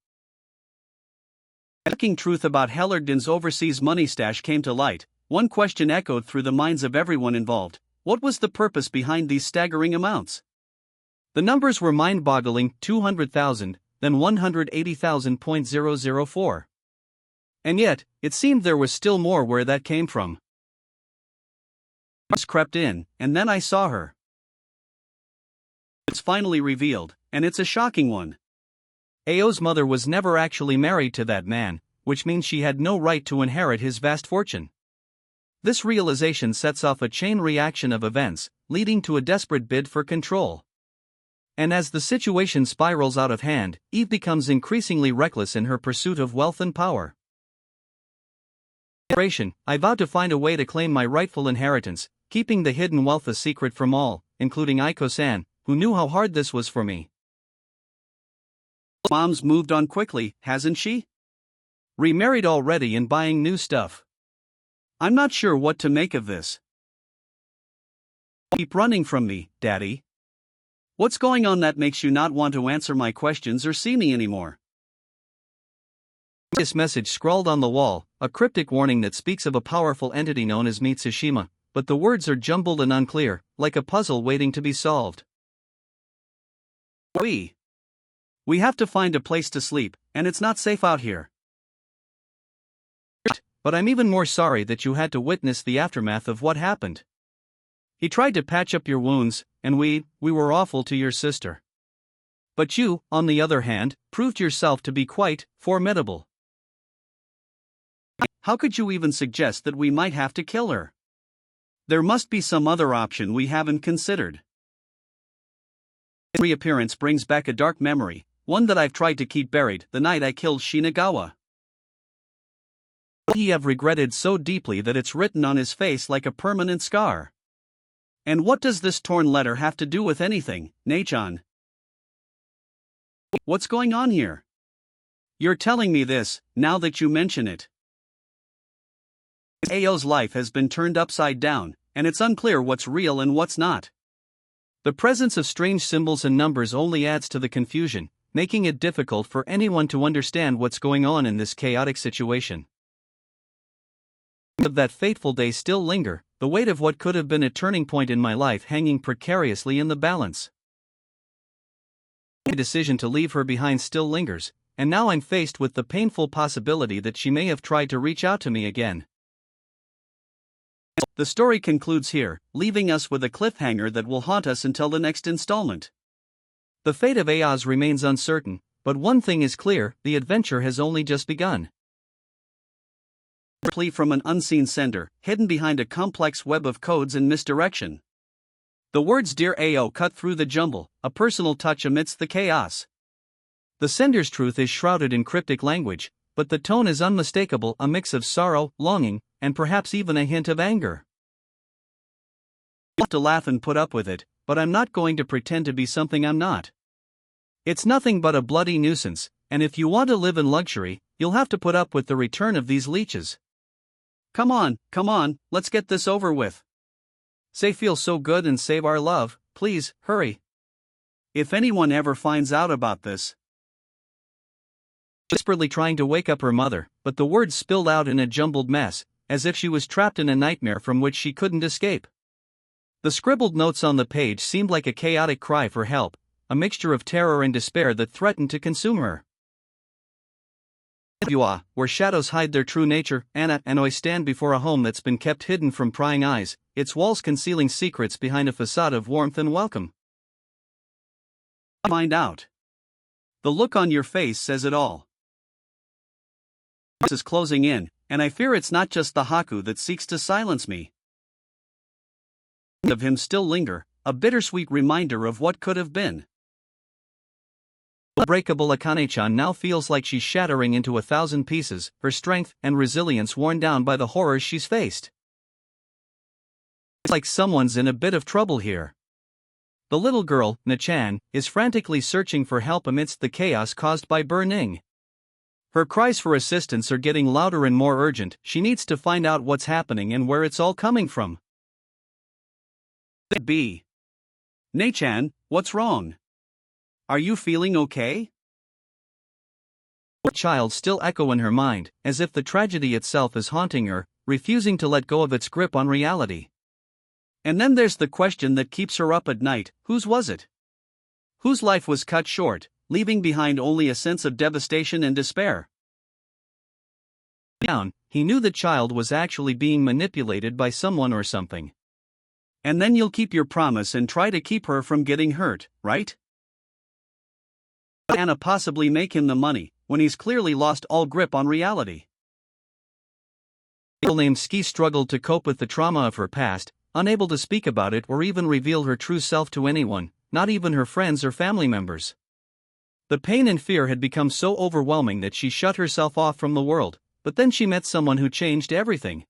The shocking truth about Hellerden's overseas money stash came to light. One question echoed through the minds of everyone involved: what was the purpose behind these staggering amounts? The numbers were mind-boggling: 200,000, then 180,000.004. And yet, it seemed there was still more where that came from. I crept in, and then I saw her. It's finally revealed, and it's a shocking one. Ao's mother was never actually married to that man, which means she had no right to inherit his vast fortune. This realization sets off a chain reaction of events, leading to a desperate bid for control. And as the situation spirals out of hand, Eve becomes increasingly reckless in her pursuit of wealth and power. I vowed to find a way to claim my rightful inheritance, keeping the hidden wealth a secret from all, including Aiko-san, who knew how hard this was for me. Mom's moved on quickly, hasn't she? Remarried already and buying new stuff. I'm not sure what to make of this. Keep running from me, Daddy. What's going on that makes you not want to answer my questions or see me anymore? This message scrawled on the wall, a cryptic warning that speaks of a powerful entity known as Mitsushima, but the words are jumbled and unclear, like a puzzle waiting to be solved. We have to find a place to sleep, and it's not safe out here. But I'm even more sorry that you had to witness the aftermath of what happened. He tried to patch up your wounds, and we were awful to your sister. But you, on the other hand, proved yourself to be quite formidable. How could you even suggest that we might have to kill her? There must be some other option we haven't considered. His reappearance brings back a dark memory, one that I've tried to keep buried the night I killed Shinagawa. He have regretted so deeply that it's written on his face like a permanent scar. And what does this torn letter have to do with anything, Nei-chan? What's going on here? You're telling me this, now that you mention it. Ao's life has been turned upside down, and it's unclear what's real and what's not. The presence of strange symbols and numbers only adds to the confusion, making it difficult for anyone to understand what's going on in this chaotic situation. Of that fateful day still linger, the weight of what could have been a turning point in my life hanging precariously in the balance. The decision to leave her behind still lingers, and now I'm faced with the painful possibility that she may have tried to reach out to me again. The story concludes here, leaving us with a cliffhanger that will haunt us until the next installment. The fate of Ayaz remains uncertain, but one thing is clear, the adventure has only just begun. A plea from an unseen sender, hidden behind a complex web of codes and misdirection. The words "Dear Ao" cut through the jumble, a personal touch amidst the chaos. The sender's truth is shrouded in cryptic language, but the tone is unmistakable, a mix of sorrow, longing, and perhaps even a hint of anger. I have to laugh and put up with it, but I'm not going to pretend to be something I'm not. It's nothing but a bloody nuisance, and if you want to live in luxury, you'll have to put up with the return of these leeches. Come on, let's get this over with. Say feel so good and save our love, please, hurry. If anyone ever finds out about this. Desperately trying to wake up her mother, but the words spilled out in a jumbled mess, as if she was trapped in a nightmare from which she couldn't escape. The scribbled notes on the page seemed like a chaotic cry for help, a mixture of terror and despair that threatened to consume her. Where shadows hide their true nature, Anna and I stand before a home that's been kept hidden from prying eyes, its walls concealing secrets behind a facade of warmth and welcome. Find out. The look on your face says it all. This is closing in, and I fear it's not just the Haku that seeks to silence me. Of him still linger, a bittersweet reminder of what could have been. Unbreakable Akane-chan now feels like she's shattering into 1,000 pieces, her strength and resilience worn down by the horrors she's faced. It's like someone's in a bit of trouble here. The little girl, Na-chan, is frantically searching for help amidst the chaos caused by burning. Her cries for assistance are getting louder and more urgent. She needs to find out what's happening and where it's all coming from. B. Nei-chan, what's wrong? Are you feeling okay? The child still echo in her mind, as if the tragedy itself is haunting her, refusing to let go of its grip on reality. And then there's the question that keeps her up at night, whose was it? Whose life was cut short, leaving behind only a sense of devastation and despair? Down, he knew the child was actually being manipulated by someone or something. And then you'll keep your promise and try to keep her from getting hurt, right? Anna possibly make him the money, when he's clearly lost all grip on reality. The named Ski struggled to cope with the trauma of her past, unable to speak about it or even reveal her true self to anyone, not even her friends or family members. The pain and fear had become so overwhelming that she shut herself off from the world, but then she met someone who changed everything.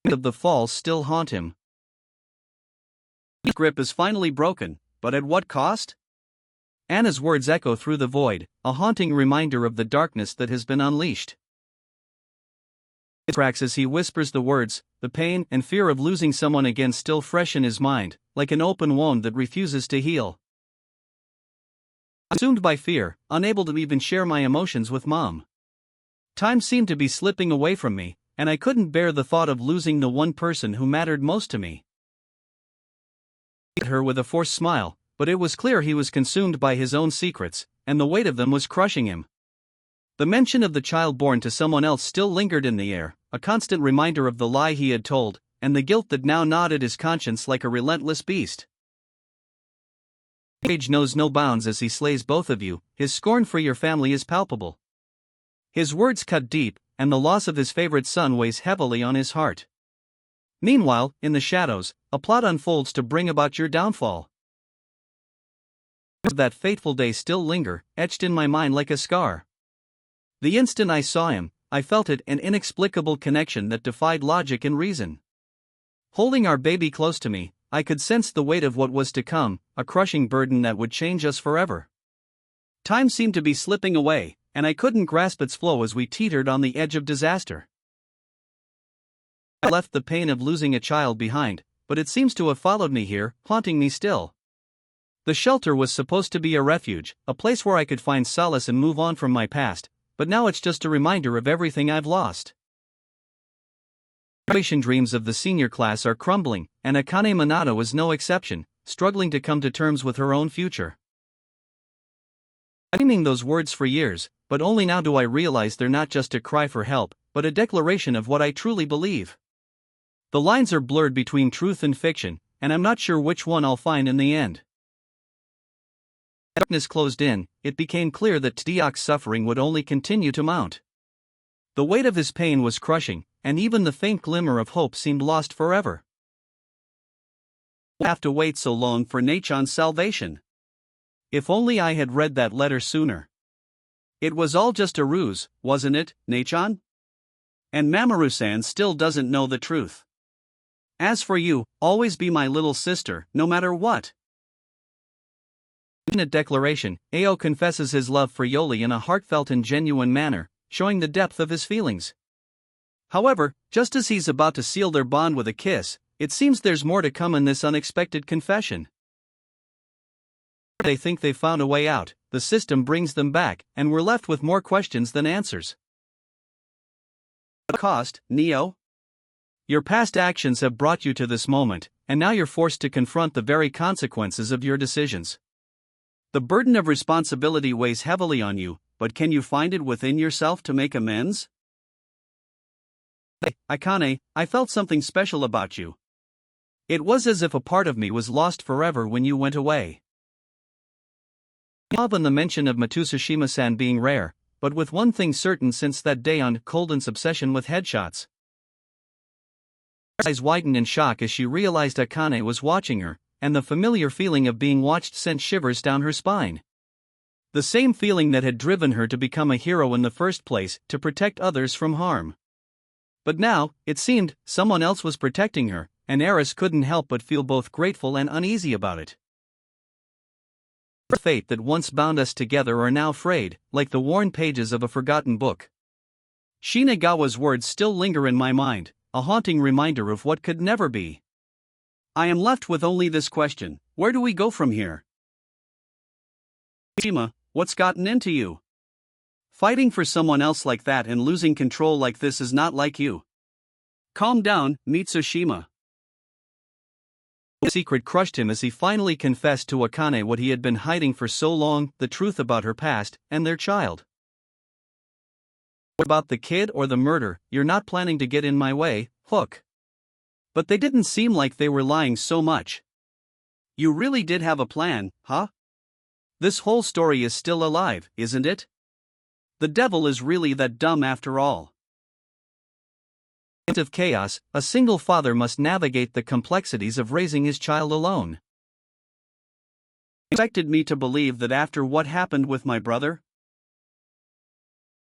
of the falls still haunt him. His grip is finally broken, but at what cost? Anna's words echo through the void, a haunting reminder of the darkness that has been unleashed. It cracks as he whispers the words, the pain and fear of losing someone again still fresh in his mind, like an open wound that refuses to heal. Consumed by fear, unable to even share my emotions with Mom. Time seemed to be slipping away from me, and I couldn't bear the thought of losing the one person who mattered most to me. I looked at her with a forced smile, but it was clear he was consumed by his own secrets, and the weight of them was crushing him. The mention of the child born to someone else still lingered in the air, a constant reminder of the lie he had told, and the guilt that now gnawed at his conscience like a relentless beast. Rage knows no bounds as he slays both of you, his scorn for your family is palpable. His words cut deep, and the loss of his favorite son weighs heavily on his heart. Meanwhile, in the shadows, a plot unfolds to bring about your downfall. That fateful day still linger, etched in my mind like a scar. The instant I saw him, I felt it, an inexplicable connection that defied logic and reason. Holding our baby close to me, I could sense the weight of what was to come, a crushing burden that would change us forever. Time seemed to be slipping away, and I couldn't grasp its flow as we teetered on the edge of disaster. I left the pain of losing a child behind, but it seems to have followed me here, haunting me still. The shelter was supposed to be a refuge, a place where I could find solace and move on from my past, but now it's just a reminder of everything I've lost. Graduation dreams of the senior class are crumbling, and Akane Minato is no exception, struggling to come to terms with her own future. I've been dreaming those words for years, but only now do I realize they're not just a cry for help, but a declaration of what I truly believe. The lines are blurred between truth and fiction, and I'm not sure which one I'll find in the end. As darkness closed in, it became clear that Tdiak's suffering would only continue to mount. The weight of his pain was crushing, and even the faint glimmer of hope seemed lost forever. Why have to wait so long for Nachon's salvation? If only I had read that letter sooner. It was all just a ruse, wasn't it, Nachon? And Mamoru-san still doesn't know the truth. As for you, always be my little sister, no matter what. In a declaration, Ao confesses his love for Yoli in a heartfelt and genuine manner, showing the depth of his feelings. However, just as he's about to seal their bond with a kiss, it seems there's more to come in this unexpected confession. They think they've found a way out, the system brings them back, and we're left with more questions than answers. At what cost, Neo? Your past actions have brought you to this moment, and now you're forced to confront the very consequences of your decisions. The burden of responsibility weighs heavily on you, but can you find it within yourself to make amends? Hey, Akane, I felt something special about you. It was as if a part of me was lost forever when you went away. Often the mention of Matsushima-san being rare, but with one thing certain since that day on Colden's obsession with headshots. Her eyes widened in shock as she realized Akane was watching her, and the familiar feeling of being watched sent shivers down her spine. The same feeling that had driven her to become a hero in the first place, to protect others from harm. But now, it seemed, someone else was protecting her, and Eris couldn't help but feel both grateful and uneasy about it. The fate that once bound us together are now frayed, like the worn pages of a forgotten book. Shinagawa's words still linger in my mind, a haunting reminder of what could never be. I am left with only this question: where do we go from here? Shima, what's gotten into you? Fighting for someone else like that and losing control like this is not like you. Calm down, Mitsushima. The secret crushed him as he finally confessed to Akane what he had been hiding for so long, the truth about her past, and their child. About the kid or the murder, you're not planning to get in my way, Hook. But they didn't seem like they were lying so much. You really did have a plan, huh? This whole story is still alive, isn't it? The devil is really that dumb after all. In the midst of chaos, a single father must navigate the complexities of raising his child alone. You expected me to believe that after what happened with my brother?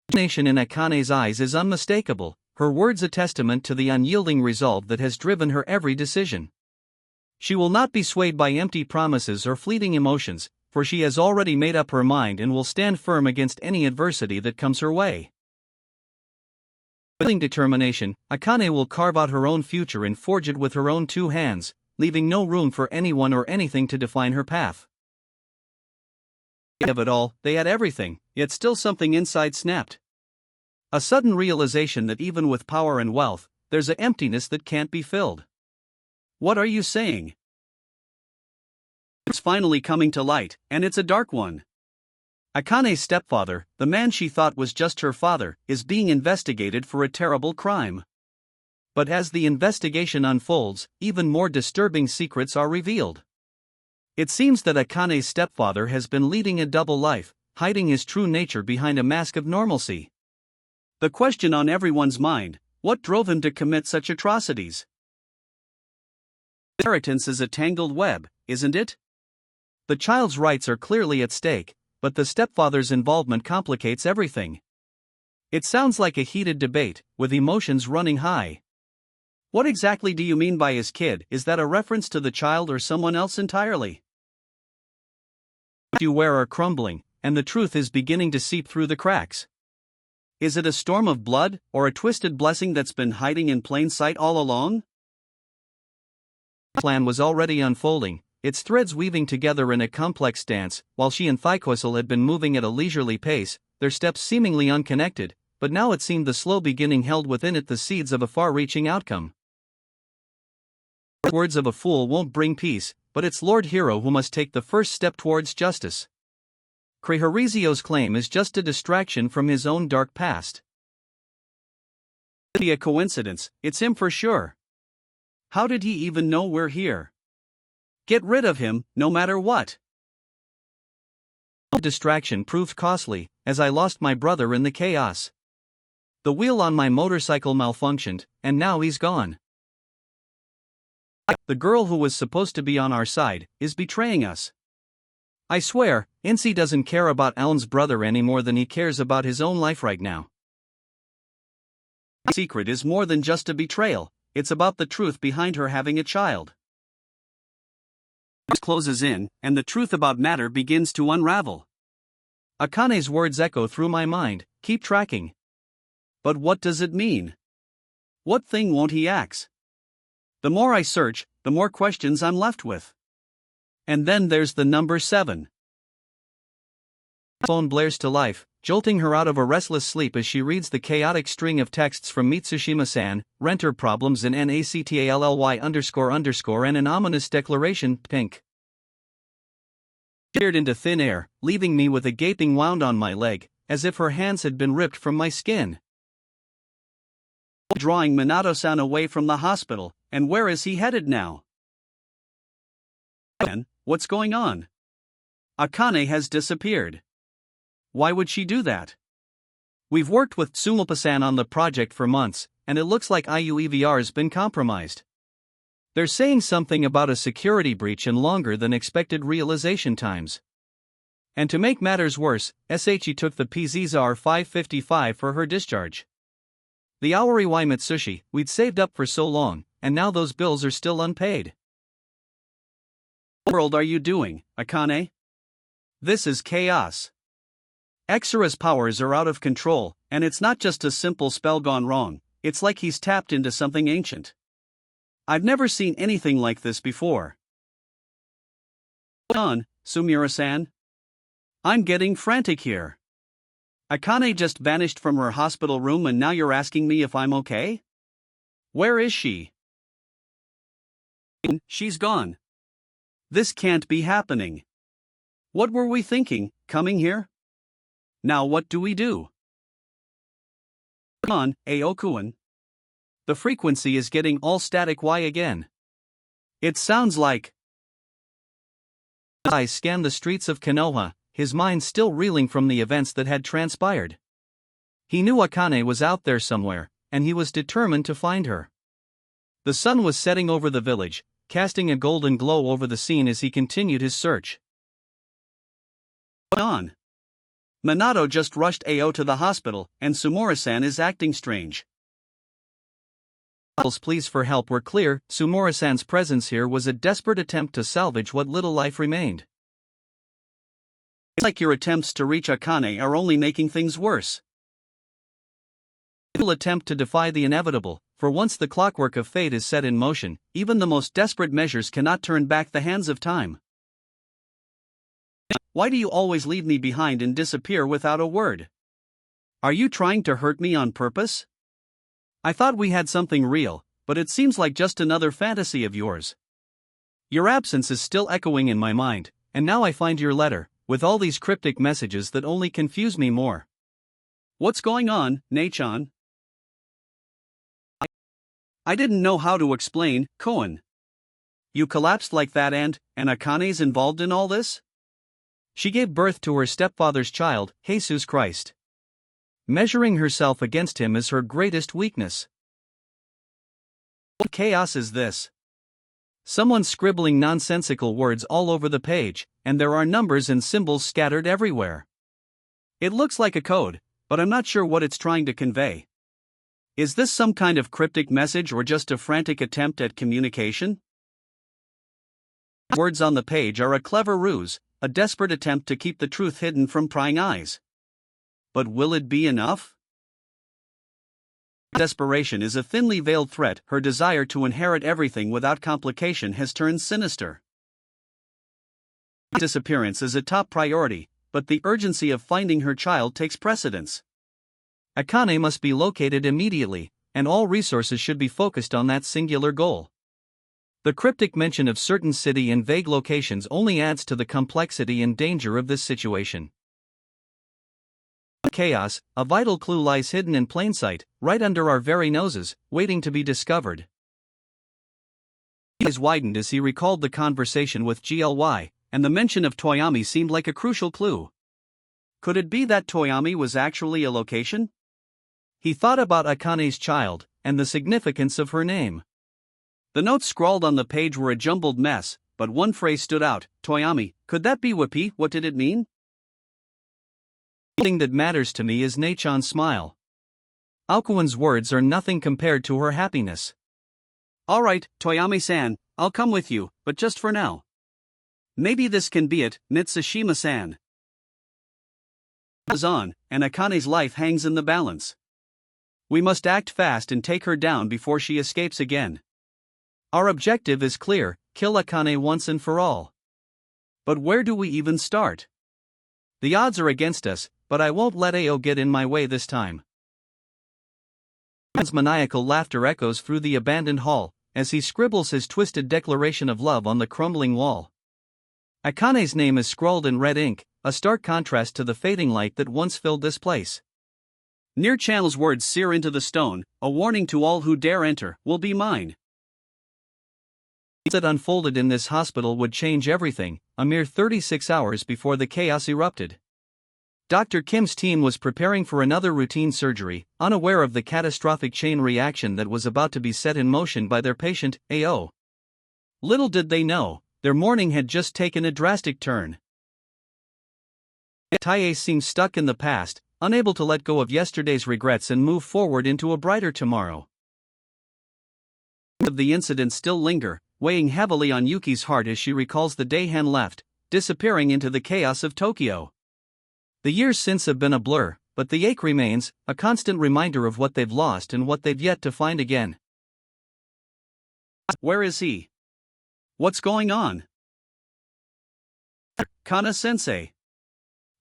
The indignation in Akane's eyes is unmistakable, her words a testament to the unyielding resolve that has driven her every decision. She will not be swayed by empty promises or fleeting emotions, for she has already made up her mind and will stand firm against any adversity that comes her way. With determination, Akane will carve out her own future and forge it with her own two hands, leaving no room for anyone or anything to define her path. Of it all, they had everything, yet still something inside snapped. A sudden realization that even with power and wealth, there's an emptiness that can't be filled. What are you saying? It's finally coming to light, and it's a dark one. Akane's stepfather, the man she thought was just her father, is being investigated for a terrible crime. But as the investigation unfolds, even more disturbing secrets are revealed. It seems that Akane's stepfather has been leading a double life, hiding his true nature behind a mask of normalcy. The question on everyone's mind: what drove him to commit such atrocities? Inheritance is a tangled web, isn't it? The child's rights are clearly at stake, but the stepfather's involvement complicates everything. It sounds like a heated debate, with emotions running high. What exactly do you mean by his kid? Is that a reference to the child or someone else entirely? You wear are crumbling, and the truth is beginning to seep through the cracks. Is it a storm of blood, or a twisted blessing that's been hiding in plain sight all along? The plan was already unfolding, its threads weaving together in a complex dance, while she and Thaikoisel had been moving at a leisurely pace, their steps seemingly unconnected, but now it seemed the slow beginning held within it the seeds of a far-reaching outcome. The words of a fool won't bring peace, but it's Lord Hero who must take the first step towards justice. Krehorizio's claim is just a distraction from his own dark past. It'd be a coincidence, it's him for sure. How did he even know we're here? Get rid of him, no matter what. The distraction proved costly, as I lost my brother in the chaos. The wheel on my motorcycle malfunctioned, and now he's gone. The girl who was supposed to be on our side is betraying us. I swear, Incy doesn't care about Eln's brother any more than he cares about his own life right now. The secret is more than just a betrayal, it's about the truth behind her having a child. It closes in, and the truth about matter begins to unravel. Akane's words echo through my mind: keep tracking. But what does it mean? What thing won't he axe? The more I search, the more questions I'm left with. And then there's the number 7. The phone blares to life, jolting her out of a restless sleep as she reads the chaotic string of texts from Mitsushima-san, renter problems in NACTALLY__ and an ominous declaration, pink. Sheared into thin air, leaving me with a gaping wound on my leg, as if her hands had been ripped from my skin. Drawing Minato-san away from the hospital, and where is he headed now? What's going on? Akane has disappeared. Why would she do that? We've worked with Tsumopa-san on the project for months, and it looks like IUEVR's been compromised. They're saying something about a security breach and longer than expected realization times. And to make matters worse, SHE took the PZR 555 for her discharge. The Aori Y Mitsushi we'd saved up for so long, and now those bills are still unpaid. What world are you doing, Akane? This is chaos. Exara's powers are out of control, and it's not just a simple spell gone wrong, it's like he's tapped into something ancient. I've never seen anything like this before. Hold on, Sumira-san. I'm getting frantic here. Akane just vanished from her hospital room and now you're asking me if I'm okay? Where is she? She's gone. This can't be happening. What were we thinking, coming here? Now what do we do? Come on, Aokuin. The frequency is getting all static Y again. It sounds like... His eyes scanned the streets of Konoha, his mind still reeling from the events that had transpired. He knew Akane was out there somewhere, and he was determined to find her. The sun was setting over the village, casting a golden glow over the scene as he continued his search. What's on? Minato just rushed Ao to the hospital, and Sumura-san is acting strange. Pleas for help were clear. Sumura-san's presence here was a desperate attempt to salvage what little life remained. It's like your attempts to reach Akane are only making things worse. You'll attempt to defy the inevitable, for once the clockwork of fate is set in motion, even the most desperate measures cannot turn back the hands of time. Why do you always leave me behind and disappear without a word? Are you trying to hurt me on purpose? I thought we had something real, but it seems like just another fantasy of yours. Your absence is still echoing in my mind, and now I find your letter, with all these cryptic messages that only confuse me more. What's going on, Nei-chan? I didn't know how to explain, Koen. You collapsed like that and Akane's involved in all this? She gave birth to her stepfather's child, Jesus Christ. Measuring herself against him is her greatest weakness. What chaos is this? Someone's scribbling nonsensical words all over the page, and there are numbers and symbols scattered everywhere. It looks like a code, but I'm not sure what it's trying to convey. Is this some kind of cryptic message or just a frantic attempt at communication? Words on the page are a clever ruse, a desperate attempt to keep the truth hidden from prying eyes. But will it be enough? Desperation is a thinly veiled threat. Her desire to inherit everything without complication has turned sinister. Disappearance is a top priority, but the urgency of finding her child takes precedence. Akane must be located immediately, and all resources should be focused on that singular goal. The cryptic mention of certain city and vague locations only adds to the complexity and danger of this situation. Chaos, a vital clue lies hidden in plain sight, right under our very noses, waiting to be discovered. His eyes widened as he recalled the conversation with GLY, and the mention of Toyami seemed like a crucial clue. Could it be that Toyami was actually a location? He thought about Akane's child, and the significance of her name. The notes scrawled on the page were a jumbled mess, but one phrase stood out, Toyami. Could that be Whippy? What did it mean? The thing that matters to me is Nei-chan's smile. Aokuen's words are nothing compared to her happiness. Alright, Toyami-san, I'll come with you, but just for now. Maybe this can be it, Mitsushima-san. Is on, and Akane's life hangs in the balance. We must act fast and take her down before she escapes again. Our objective is clear, kill Akane once and for all. But where do we even start? The odds are against us, but I won't let Ao get in my way this time. His maniacal laughter echoes through the abandoned hall, as he scribbles his twisted declaration of love on the crumbling wall. Akane's name is scrawled in red ink, a stark contrast to the fading light that once filled this place. Near Channel's words sear into the stone, a warning to all who dare enter, will be mine. That unfolded in this hospital would change everything, a mere 36 hours before the chaos erupted. Dr. Kim's team was preparing for another routine surgery, unaware of the catastrophic chain reaction that was about to be set in motion by their patient, Ao. Little did they know, their morning had just taken a drastic turn. Tae seemed stuck in the past, unable to let go of yesterday's regrets and move forward into a brighter tomorrow. The incident still linger, weighing heavily on Yuki's heart as she recalls the day Hen left, disappearing into the chaos of Tokyo. The years since have been a blur, but the ache remains, a constant reminder of what they've lost and what they've yet to find again. Where is he? What's going on? Kana-sensei.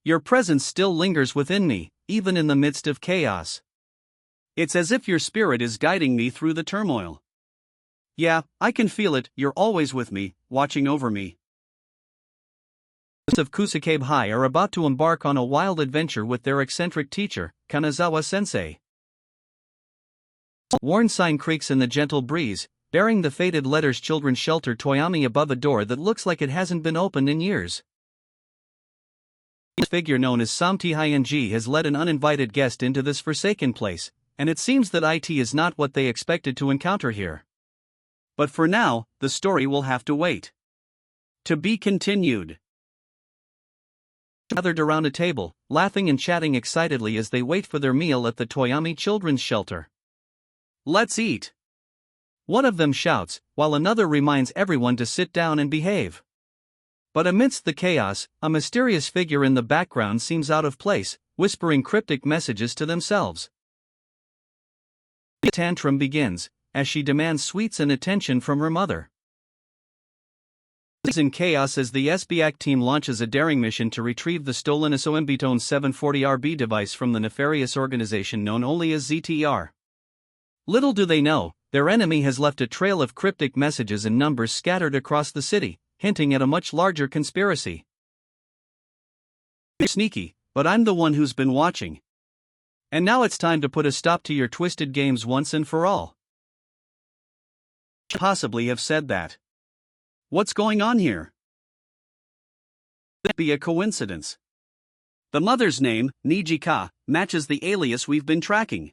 Your presence still lingers within me, even in the midst of chaos. It's as if your spirit is guiding me through the turmoil. Yeah, I can feel it, you're always with me, watching over me. The of Kusakabe High are about to embark on a wild adventure with their eccentric teacher, Kanazawa-sensei. Worn sign creaks in the gentle breeze, bearing the faded letters Children's Shelter Toyami above a door that looks like it hasn't been opened in years. A figure known as Samti-ing has led an uninvited guest into this forsaken place, and it seems that it is not what they expected to encounter here. But for now, the story will have to wait. To be continued. Gathered around a table, laughing and chatting excitedly as they wait for their meal at the Toyami Children's Shelter. Let's eat. One of them shouts, while another reminds everyone to sit down and behave. But amidst the chaos, a mysterious figure in the background seems out of place, whispering cryptic messages to themselves. The tantrum begins, as she demands sweets and attention from her mother. Is in chaos as the SBAC team launches a daring mission to retrieve the stolen SOMBTONE 740RB device from the nefarious organization known only as ZTR. Little do they know, their enemy has left a trail of cryptic messages and numbers scattered across the city, hinting at a much larger conspiracy. You're sneaky, but I'm the one who's been watching. And now it's time to put a stop to your twisted games once and for all. Possibly have said that. What's going on here? Could be a coincidence. The mother's name, Nijika, matches the alias we've been tracking.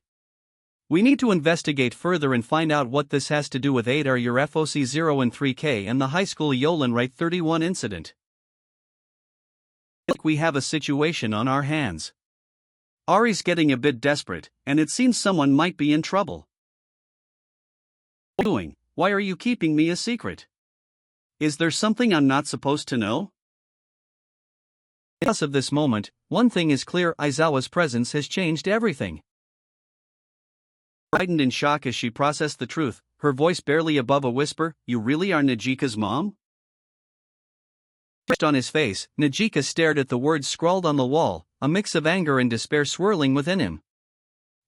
We need to investigate further and find out what this has to do with 8R your FOC 0 and 3K and the high school Yolan Right 31 incident. Like we have a situation on our hands. Ari's getting a bit desperate, and it seems someone might be in trouble. What are you doing? Why are you keeping me a secret? Is there something I'm not supposed to know? As of this moment, one thing is clear: Aizawa's presence has changed everything. Frightened in shock as she processed the truth, her voice barely above a whisper, "You really are Najika's mom?" On his face, Najika stared at the words scrawled on the wall, a mix of anger and despair swirling within him.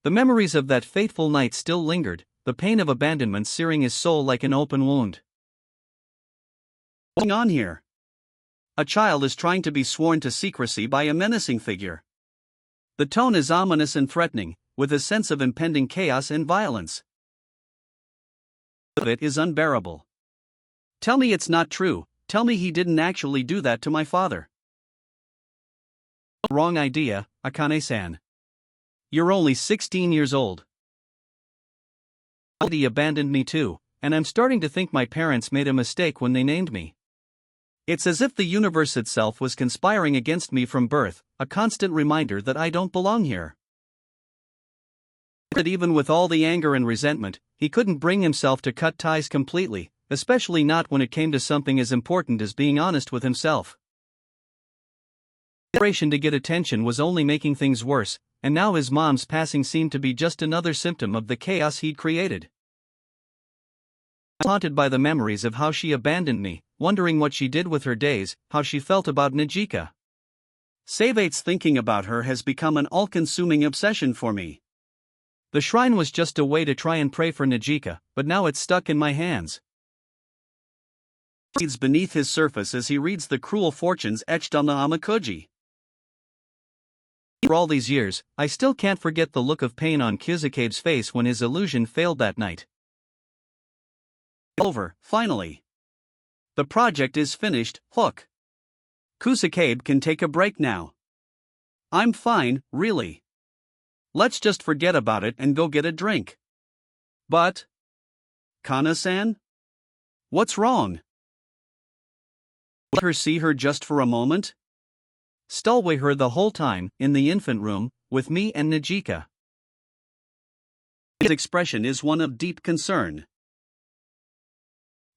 The memories of that fateful night still lingered, the pain of abandonment searing his soul like an open wound. What's going on here? A child is trying to be sworn to secrecy by a menacing figure. The tone is ominous and threatening, with a sense of impending chaos and violence. It is unbearable. Tell me it's not true. Tell me he didn't actually do that to my father. Wrong idea, Akane-san. You're only 16 years old. He abandoned me too, and I'm starting to think my parents made a mistake when they named me. It's as if the universe itself was conspiring against me from birth, a constant reminder that I don't belong here. But even with all the anger and resentment, he couldn't bring himself to cut ties completely, especially not when it came to something as important as being honest with himself. The desperation to get attention was only making things worse, and now his mom's passing seemed to be just another symptom of the chaos he'd created. Haunted by the memories of how she abandoned me, wondering what she did with her days, how she felt about Najika. Savate's thinking about her has become an all-consuming obsession for me. The shrine was just a way to try and pray for Najika, but now it's stuck in my hands. He reads beneath his surface as he reads the cruel fortunes etched on the Amakuji. For all these years, I still can't forget the look of pain on Kyuzukabe's face when his illusion failed that night. Over, finally. The project is finished, look. Kusakabe can take a break now. I'm fine, really. Let's just forget about it and go get a drink. But... Kana-san? What's wrong? Let her see her just for a moment? Stay her the whole time, in the infant room, with me and Najika. His expression is one of deep concern.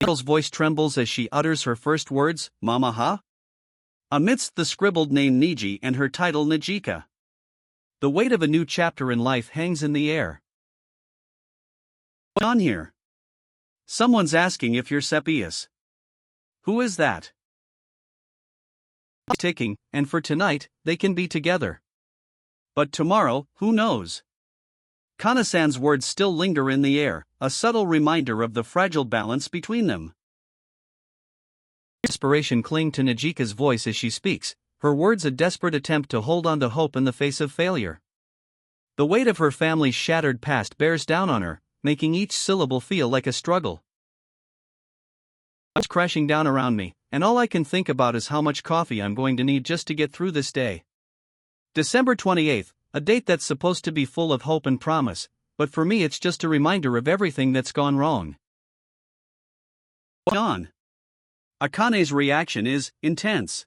The girl's voice trembles as she utters her first words, "Mama ha?" Amidst the scribbled name Niji and her title Najika. The weight of a new chapter in life hangs in the air. What's on here? Someone's asking if you're Seppius. Who is that? Ticking, and for tonight, they can be together. But tomorrow, who knows? Kana-san's words still linger in the air, a subtle reminder of the fragile balance between them. Desperation cling to Najika's voice as she speaks, her words a desperate attempt to hold on to hope in the face of failure. The weight of her family's shattered past bears down on her, making each syllable feel like a struggle. It's crashing down around me, and all I can think about is how much coffee I'm going to need just to get through this day. December 28th, a date that's supposed to be full of hope and promise, but for me it's just a reminder of everything that's gone wrong. What's on? Akane's reaction is intense.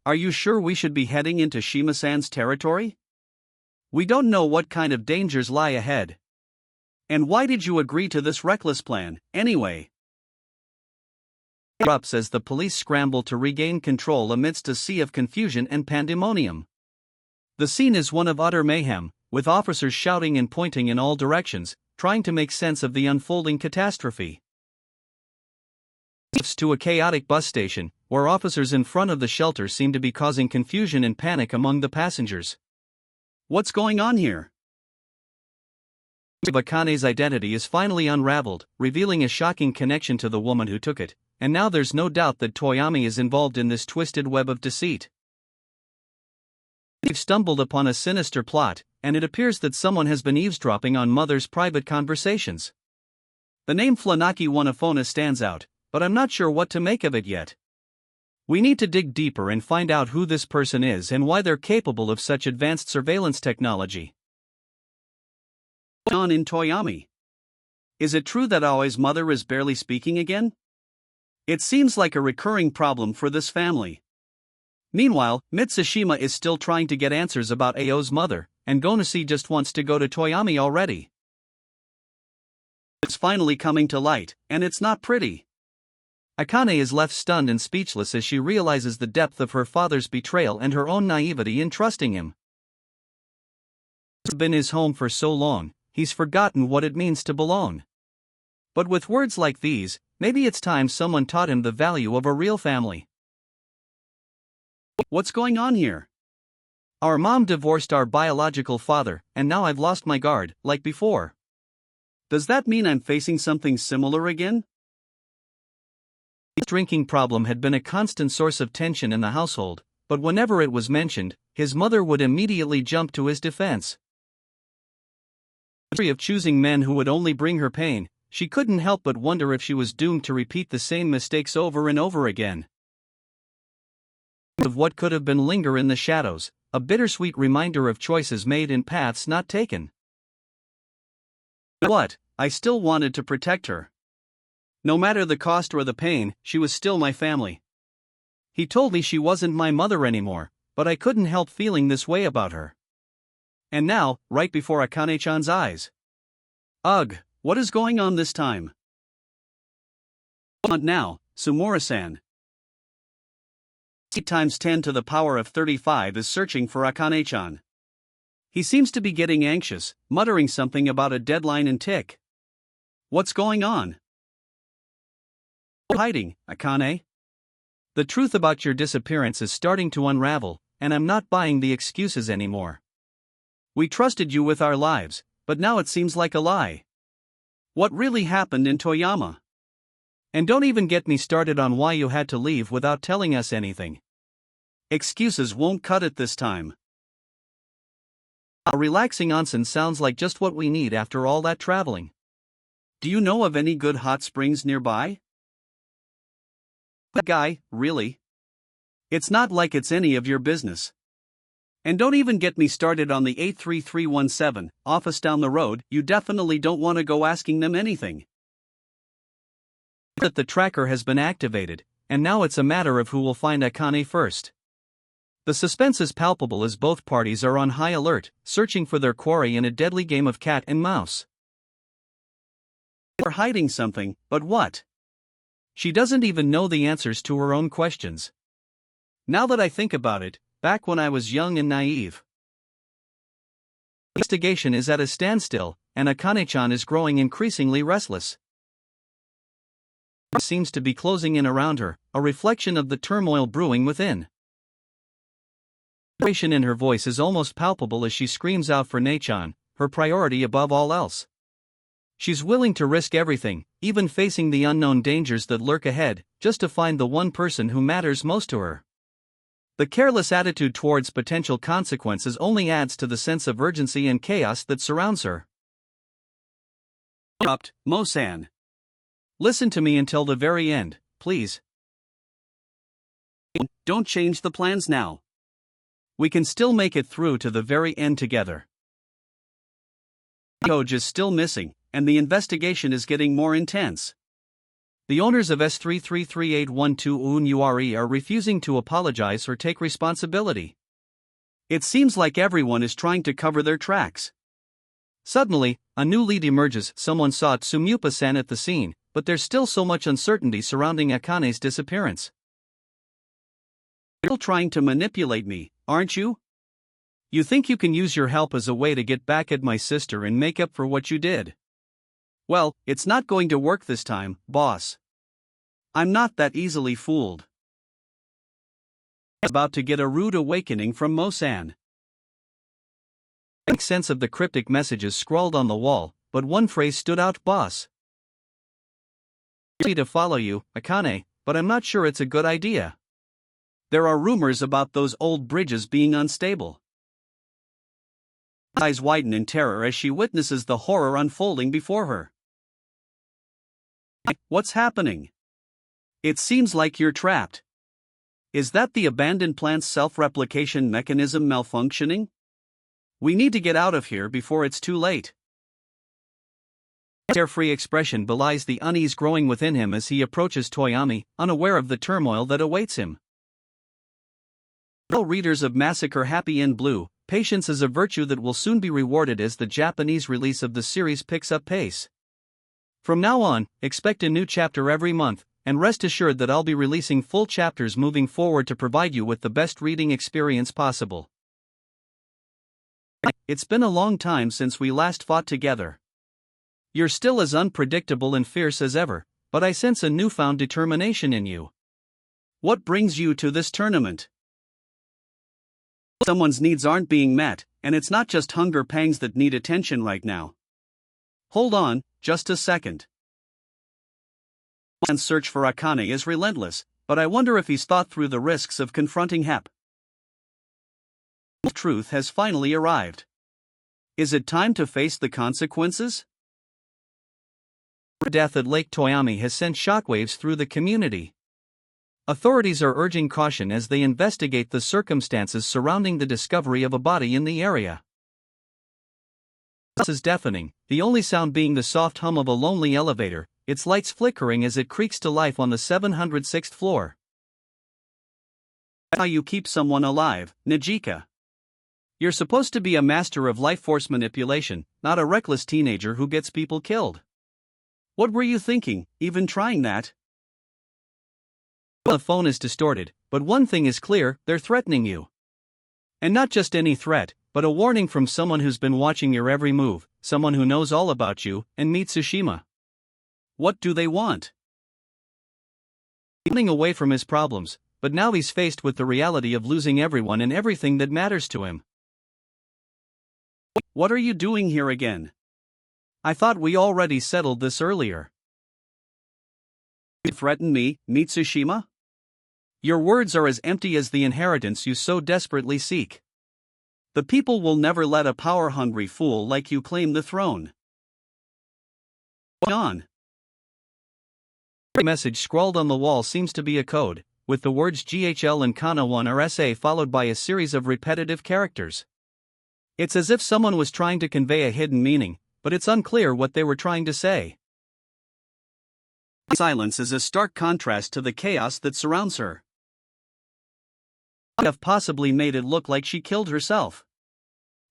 Are you sure we should be heading into Shima-san's territory? We don't know what kind of dangers lie ahead. And why did you agree to this reckless plan, anyway? Erupts as the police scramble to regain control amidst a sea of confusion and pandemonium. The scene is one of utter mayhem, with officers shouting and pointing in all directions, trying to make sense of the unfolding catastrophe. To a chaotic bus station, where officers in front of the shelter seem to be causing confusion and panic among the passengers. What's going on here? Akane's identity is finally unraveled, revealing a shocking connection to the woman who took it, and now there's no doubt that Toyami is involved in this twisted web of deceit. They've stumbled upon a sinister plot, and it appears that someone has been eavesdropping on Mother's private conversations. The name Flanaki Wanafona stands out, but I'm not sure what to make of it yet. We need to dig deeper and find out who this person is and why they're capable of such advanced surveillance technology. On in Toyami. Is it true that Aoi's mother is barely speaking again? It seems like a recurring problem for this family. Meanwhile, Mitsushima is still trying to get answers about Ao's mother, and Gonushi just wants to go to Toyami already. It's finally coming to light, and it's not pretty. Akane is left stunned and speechless as she realizes the depth of her father's betrayal and her own naivety in trusting him. It's been his home for so long, he's forgotten what it means to belong. But with words like these, maybe it's time someone taught him the value of a real family. What's going on here? Our mom divorced our biological father, and now I've lost my guard, like before. Does that mean I'm facing something similar again? His drinking problem had been a constant source of tension in the household, but whenever it was mentioned, his mother would immediately jump to his defense. Of choosing men who would only bring her pain, she couldn't help but wonder if she was doomed to repeat the same mistakes over and over again. Of what could have been linger in the shadows, a bittersweet reminder of choices made and paths not taken. What? I still wanted to protect her. No matter the cost or the pain, she was still my family. He told me she wasn't my mother anymore, but I couldn't help feeling this way about her. And now, right before Akane-chan's eyes. Ugh, what is going on this time? Not now, Sumura-san. 8 times 10 to the power of 35 is searching for Akane-chan. He seems to be getting anxious, muttering something about a deadline and tick. What's going on? Hiding, Akane? The truth about your disappearance is starting to unravel, and I'm not buying the excuses anymore. We trusted you with our lives, but now it seems like a lie. What really happened in Toyama? And don't even get me started on why you had to leave without telling us anything. Excuses won't cut it this time. A relaxing onsen sounds like just what we need after all that traveling. Do you know of any good hot springs nearby? That guy, really? It's not like it's any of your business. And don't even get me started on the 83317 office down the road. You definitely don't want to go asking them anything. That the tracker has been activated, and now it's a matter of who will find Akane first. The suspense is palpable as both parties are on high alert, searching for their quarry in a deadly game of cat and mouse. They're hiding something, but what? She doesn't even know the answers to her own questions. Now that I think about it, back when I was young and naive. The investigation is at a standstill, and Akane-chan is growing increasingly restless. It seems to be closing in around her, a reflection of the turmoil brewing within. The vibration in her voice is almost palpable as she screams out for Nei-chan, her priority above all else. She's willing to risk everything, even facing the unknown dangers that lurk ahead, just to find the one person who matters most to her. The careless attitude towards potential consequences only adds to the sense of urgency and chaos that surrounds her. Mo-san. Listen to me until the very end, please. Don't change the plans now. We can still make it through to the very end together. Koji is still missing, and the investigation is getting more intense. The owners of S333812-UNURE are refusing to apologize or take responsibility. It seems like everyone is trying to cover their tracks. Suddenly, a new lead emerges. Someone saw Tsumyupa-san at the scene, but there's still so much uncertainty surrounding Akane's disappearance. You're still trying to manipulate me, aren't you? You think you can use your help as a way to get back at my sister and make up for what you did? Well, it's not going to work this time, boss. I'm not that easily fooled. About to get a rude awakening from Mo-san. I make sense of the cryptic messages scrawled on the wall, but one phrase stood out, boss. I'm happy to follow you, Akane, but I'm not sure it's a good idea. There are rumors about those old bridges being unstable. Her eyes widen in terror as she witnesses the horror unfolding before her. What's happening? It seems like you're trapped. Is that the abandoned plant's self-replication mechanism malfunctioning? We need to get out of here before it's too late. His carefree expression belies the unease growing within him as he approaches Toyami, unaware of the turmoil that awaits him. All readers of Massacre Happy End Blue, patience is a virtue that will soon be rewarded as the Japanese release of the series picks up pace. From now on, expect a new chapter every month, and rest assured that I'll be releasing full chapters moving forward to provide you with the best reading experience possible. It's been a long time since we last fought together. You're still as unpredictable and fierce as ever, but I sense a newfound determination in you. What brings you to this tournament? Someone's needs aren't being met, and it's not just hunger pangs that need attention right now. Hold on, just a second. Man's search for Akane is relentless, but I wonder if he's thought through the risks of confronting Hep. The truth has finally arrived. Is it time to face the consequences? The death at Lake Toyami has sent shockwaves through the community. Authorities are urging caution as they investigate the circumstances surrounding the discovery of a body in the area. This is deafening, the only sound being the soft hum of a lonely elevator, its lights flickering as it creaks to life on the 706th floor. That's how you keep someone alive, Najika. You're supposed to be a master of life force manipulation, not a reckless teenager who gets people killed. What were you thinking, even trying that? The phone is distorted, but one thing is clear, they're threatening you. And not just any threat, but a warning from someone who's been watching your every move, someone who knows all about you, and Mitsushima. What do they want? He's running away from his problems, but now he's faced with the reality of losing everyone and everything that matters to him. What are you doing here again? I thought we already settled this earlier. You threaten me, Mitsushima? Your words are as empty as the inheritance you so desperately seek. The people will never let a power-hungry fool like you claim the throne. On. The message scrawled on the wall seems to be a code, with the words GHL and Kana 1 or SA followed by a series of repetitive characters. It's as if someone was trying to convey a hidden meaning, but it's unclear what they were trying to say. Silence is a stark contrast to the chaos that surrounds her. Could have possibly made it look like she killed herself.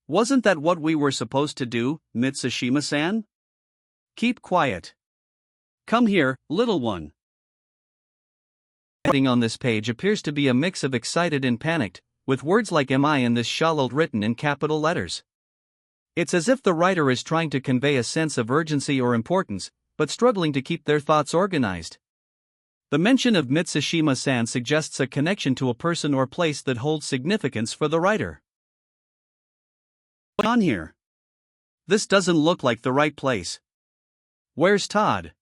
Wasn't that what we were supposed to do, Mitsushima-san? Keep quiet. Come here, little one. Writing on this page appears to be a mix of excited and panicked, with words like "Am I" in this shallowed written in capital letters. It's as if the writer is trying to convey a sense of urgency or importance, but struggling to keep their thoughts organized. The mention of Mitsushima-san suggests a connection to a person or place that holds significance for the writer. What's on here? This doesn't look like the right place. Where's Todd?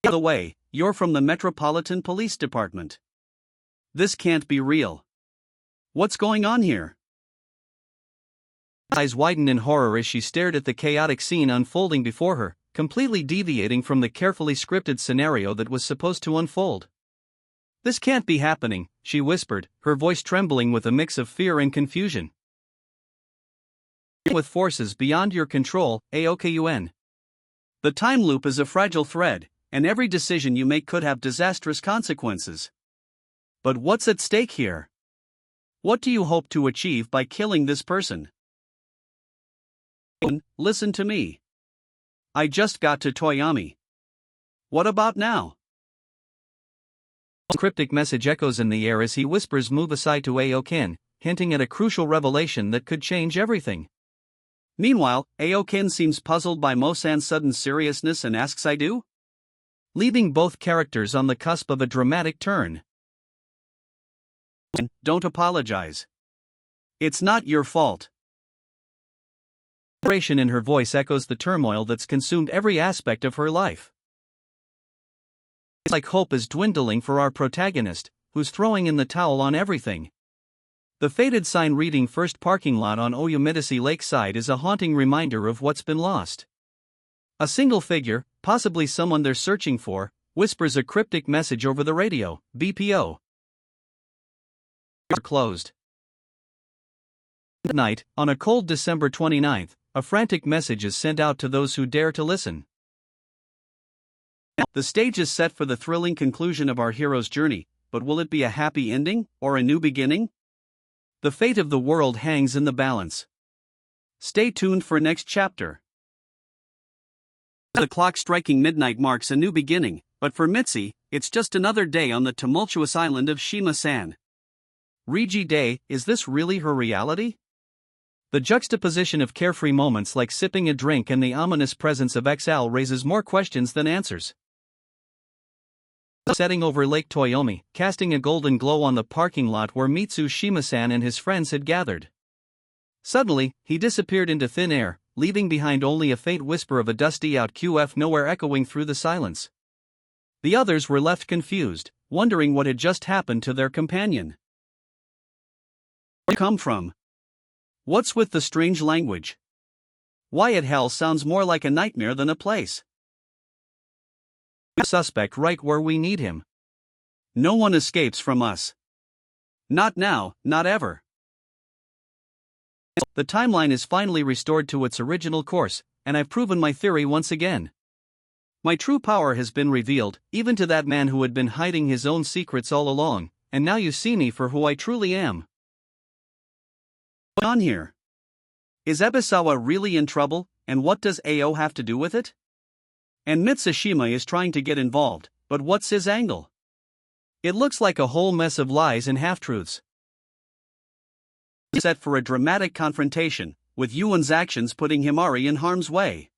By the way, you're from the Metropolitan Police Department. This can't be real. What's going on here? Eyes widened in horror as she stared at the chaotic scene unfolding before her, completely deviating from the carefully scripted scenario that was supposed to unfold. This can't be happening, she whispered, her voice trembling with a mix of fear and confusion. With forces beyond your control, Aokun. The time loop is a fragile thread, and every decision you make could have disastrous consequences. But what's at stake here? What do you hope to achieve by killing this person? Listen to me. I just got to Toyami. What about now? A cryptic message echoes in the air as he whispers move aside to Aokin, hinting at a crucial revelation that could change everything. Meanwhile, Aokin seems puzzled by Mo-san's sudden seriousness and asks I do? Leaving both characters on the cusp of a dramatic turn. Don't apologize. It's not your fault. Frustration in her voice echoes the turmoil that's consumed every aspect of her life. It's like hope is dwindling for our protagonist, who's throwing in the towel on everything. The faded sign reading first parking lot on Oyumidasi Lakeside is a haunting reminder of what's been lost. A single figure, possibly someone they're searching for, whispers a cryptic message over the radio, BPO. Closed. At night, on a cold December 29th, a frantic message is sent out to those who dare to listen. The stage is set for the thrilling conclusion of our hero's journey, but will it be a happy ending, or a new beginning? The fate of the world hangs in the balance. Stay tuned for next chapter. The clock striking midnight marks a new beginning, but for Mitzi, it's just another day on the tumultuous island of Shima-san. Rigi Day, is this really her reality? The juxtaposition of carefree moments like sipping a drink and the ominous presence of XL raises more questions than answers. Setting over Lake Toyomi, casting a golden glow on the parking lot where Mitsu Shima-san and his friends had gathered. Suddenly, he disappeared into thin air, leaving behind only a faint whisper of a dusty out QF nowhere echoing through the silence. The others were left confused, wondering what had just happened to their companion. Where did he come from? What's with the strange language? Wyatt Hell sounds more like a nightmare than a place. Suspect right where we need him. No one escapes from us. Not now, not ever. The timeline is finally restored to its original course, and I've proven my theory once again. My true power has been revealed, even to that man who had been hiding his own secrets all along, and now you see me for who I truly am. What's on here? Is Ebisawa really in trouble, and what does Ao have to do with it? And Mitsushima is trying to get involved, but what's his angle? It looks like a whole mess of lies and half-truths. Set for a dramatic confrontation, with Yuan's actions putting Himari in harm's way.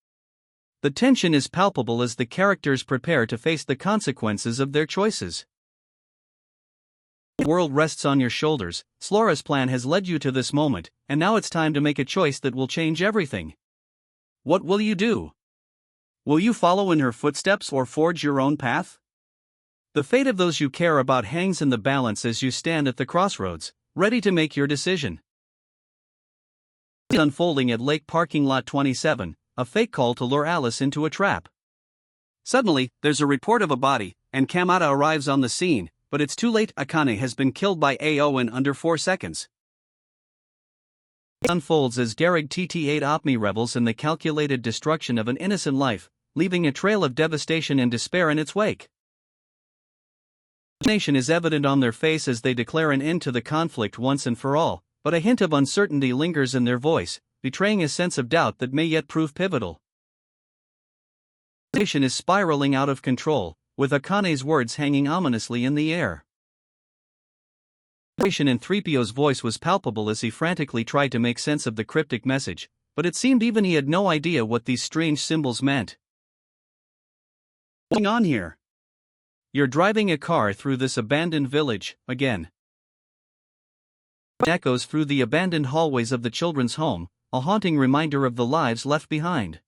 The tension is palpable as the characters prepare to face the consequences of their choices. The world rests on your shoulders. Slora's plan has led you to this moment, and now it's time to make a choice that will change everything. What will you do? Will you follow in her footsteps or forge your own path? The fate of those you care about hangs in the balance as you stand at the crossroads, ready to make your decision. Unfolding at Lake Parking Lot 27, a fake call to lure Alice into a trap. Suddenly, there's a report of a body, and Kamada arrives on the scene, but it's too late. Akane has been killed by Ao in under 4 seconds. Unfolds as Derek TT8 Opmi revels in the calculated destruction of an innocent life, leaving a trail of devastation and despair in its wake. Nation is evident on their face as they declare an end to the conflict once and for all, but a hint of uncertainty lingers in their voice, betraying a sense of doubt that may yet prove pivotal. The nation is spiraling out of control, with Akane's words hanging ominously in the air. Frustration in 3PO's voice was palpable as he frantically tried to make sense of the cryptic message, but it seemed even he had no idea what these strange symbols meant. What's going on here? You're driving a car through this abandoned village, again. Echoes through the abandoned hallways of the children's home, a haunting reminder of the lives left behind.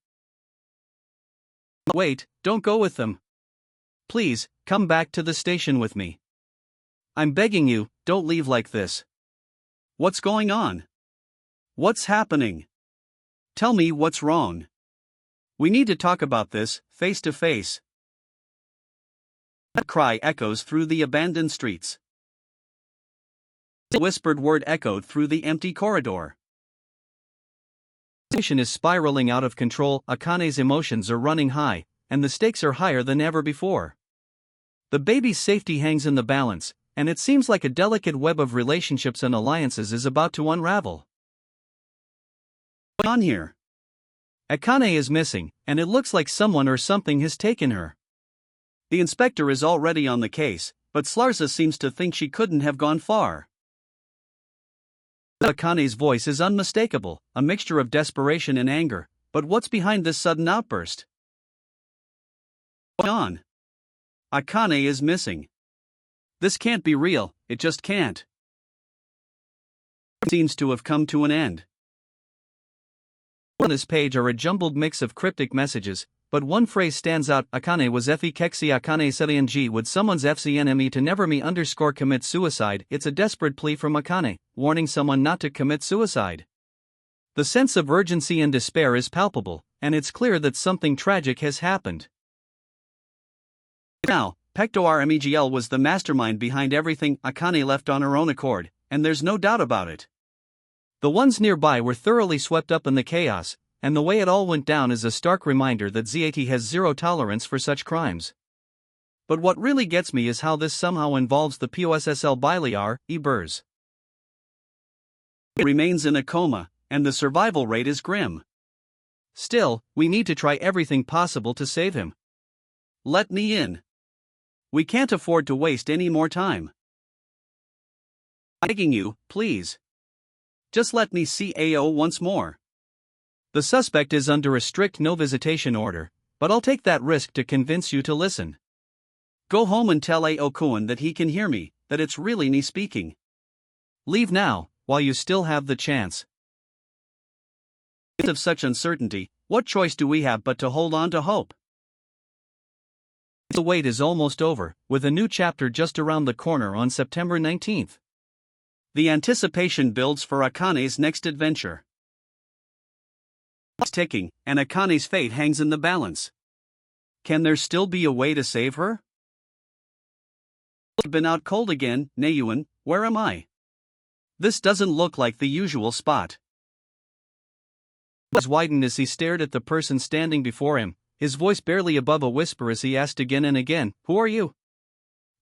Wait, don't go with them. Please, come back to the station with me. I'm begging you, don't leave like this. What's going on? What's happening? Tell me what's wrong. We need to talk about this, face to face. That cry echoes through the abandoned streets. The whispered word echoed through the empty corridor. The situation is spiraling out of control. Akane's emotions are running high, and the stakes are higher than ever before. The baby's safety hangs in the balance, and it seems like a delicate web of relationships and alliances is about to unravel. What's on here? Akane is missing, and it looks like someone or something has taken her. The inspector is already on the case, but Slarsa seems to think she couldn't have gone far. Akane's voice is unmistakable, a mixture of desperation and anger, but what's behind this sudden outburst? On. Akane is missing. This can't be real, it just can't. It seems to have come to an end. On this page are a jumbled mix of cryptic messages, but one phrase stands out: Akane was F keksi Akane Serienji would someone's FCNME to never me _ commit suicide. It's a desperate plea from Akane, warning someone not to commit suicide. The sense of urgency and despair is palpable, and it's clear that something tragic has happened. Now, Pecto Rmegl was the mastermind behind everything. Akane left on her own accord, and there's no doubt about it. The ones nearby were thoroughly swept up in the chaos, and the way it all went down is a stark reminder that ZAT has zero tolerance for such crimes. But what really gets me is how this somehow involves the POSSL Biliar, Ebers. It remains in a coma, and the survival rate is grim. Still, we need to try everything possible to save him. Let me in. We can't afford to waste any more time. I'm begging you, please. Just let me see AO once more. The suspect is under a strict no visitation order, but I'll take that risk to convince you to listen. Go home and tell AO-kun that he can hear me, that it's really me speaking. Leave now, while you still have the chance. In of such uncertainty, what choice do we have but to hold on to hope? The wait is almost over, with a new chapter just around the corner on September 19th. The anticipation builds for Akane's next adventure. It's ticking, and Akane's fate hangs in the balance. Can there still be a way to save her? I've been out cold again, Nayuan, where am I? This doesn't look like the usual spot. His eyes widened as he stared at the person standing before him, his voice barely above a whisper as he asked again and again, "Who are you?"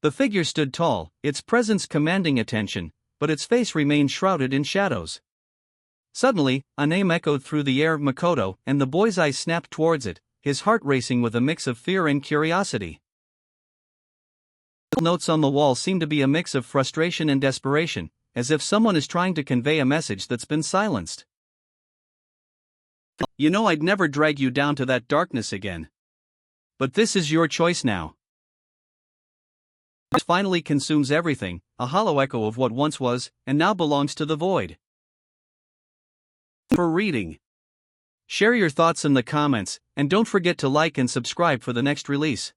The figure stood tall, its presence commanding attention, but its face remained shrouded in shadows. Suddenly, a name echoed through the air: Makoto, and the boy's eyes snapped towards it, his heart racing with a mix of fear and curiosity. The notes on the wall seem to be a mix of frustration and desperation, as if someone is trying to convey a message that's been silenced. You know I'd never drag you down to that darkness again. But this is your choice now. It finally consumes everything, a hollow echo of what once was, and now belongs to the void. For reading. Share your thoughts in the comments, and don't forget to like and subscribe for the next release.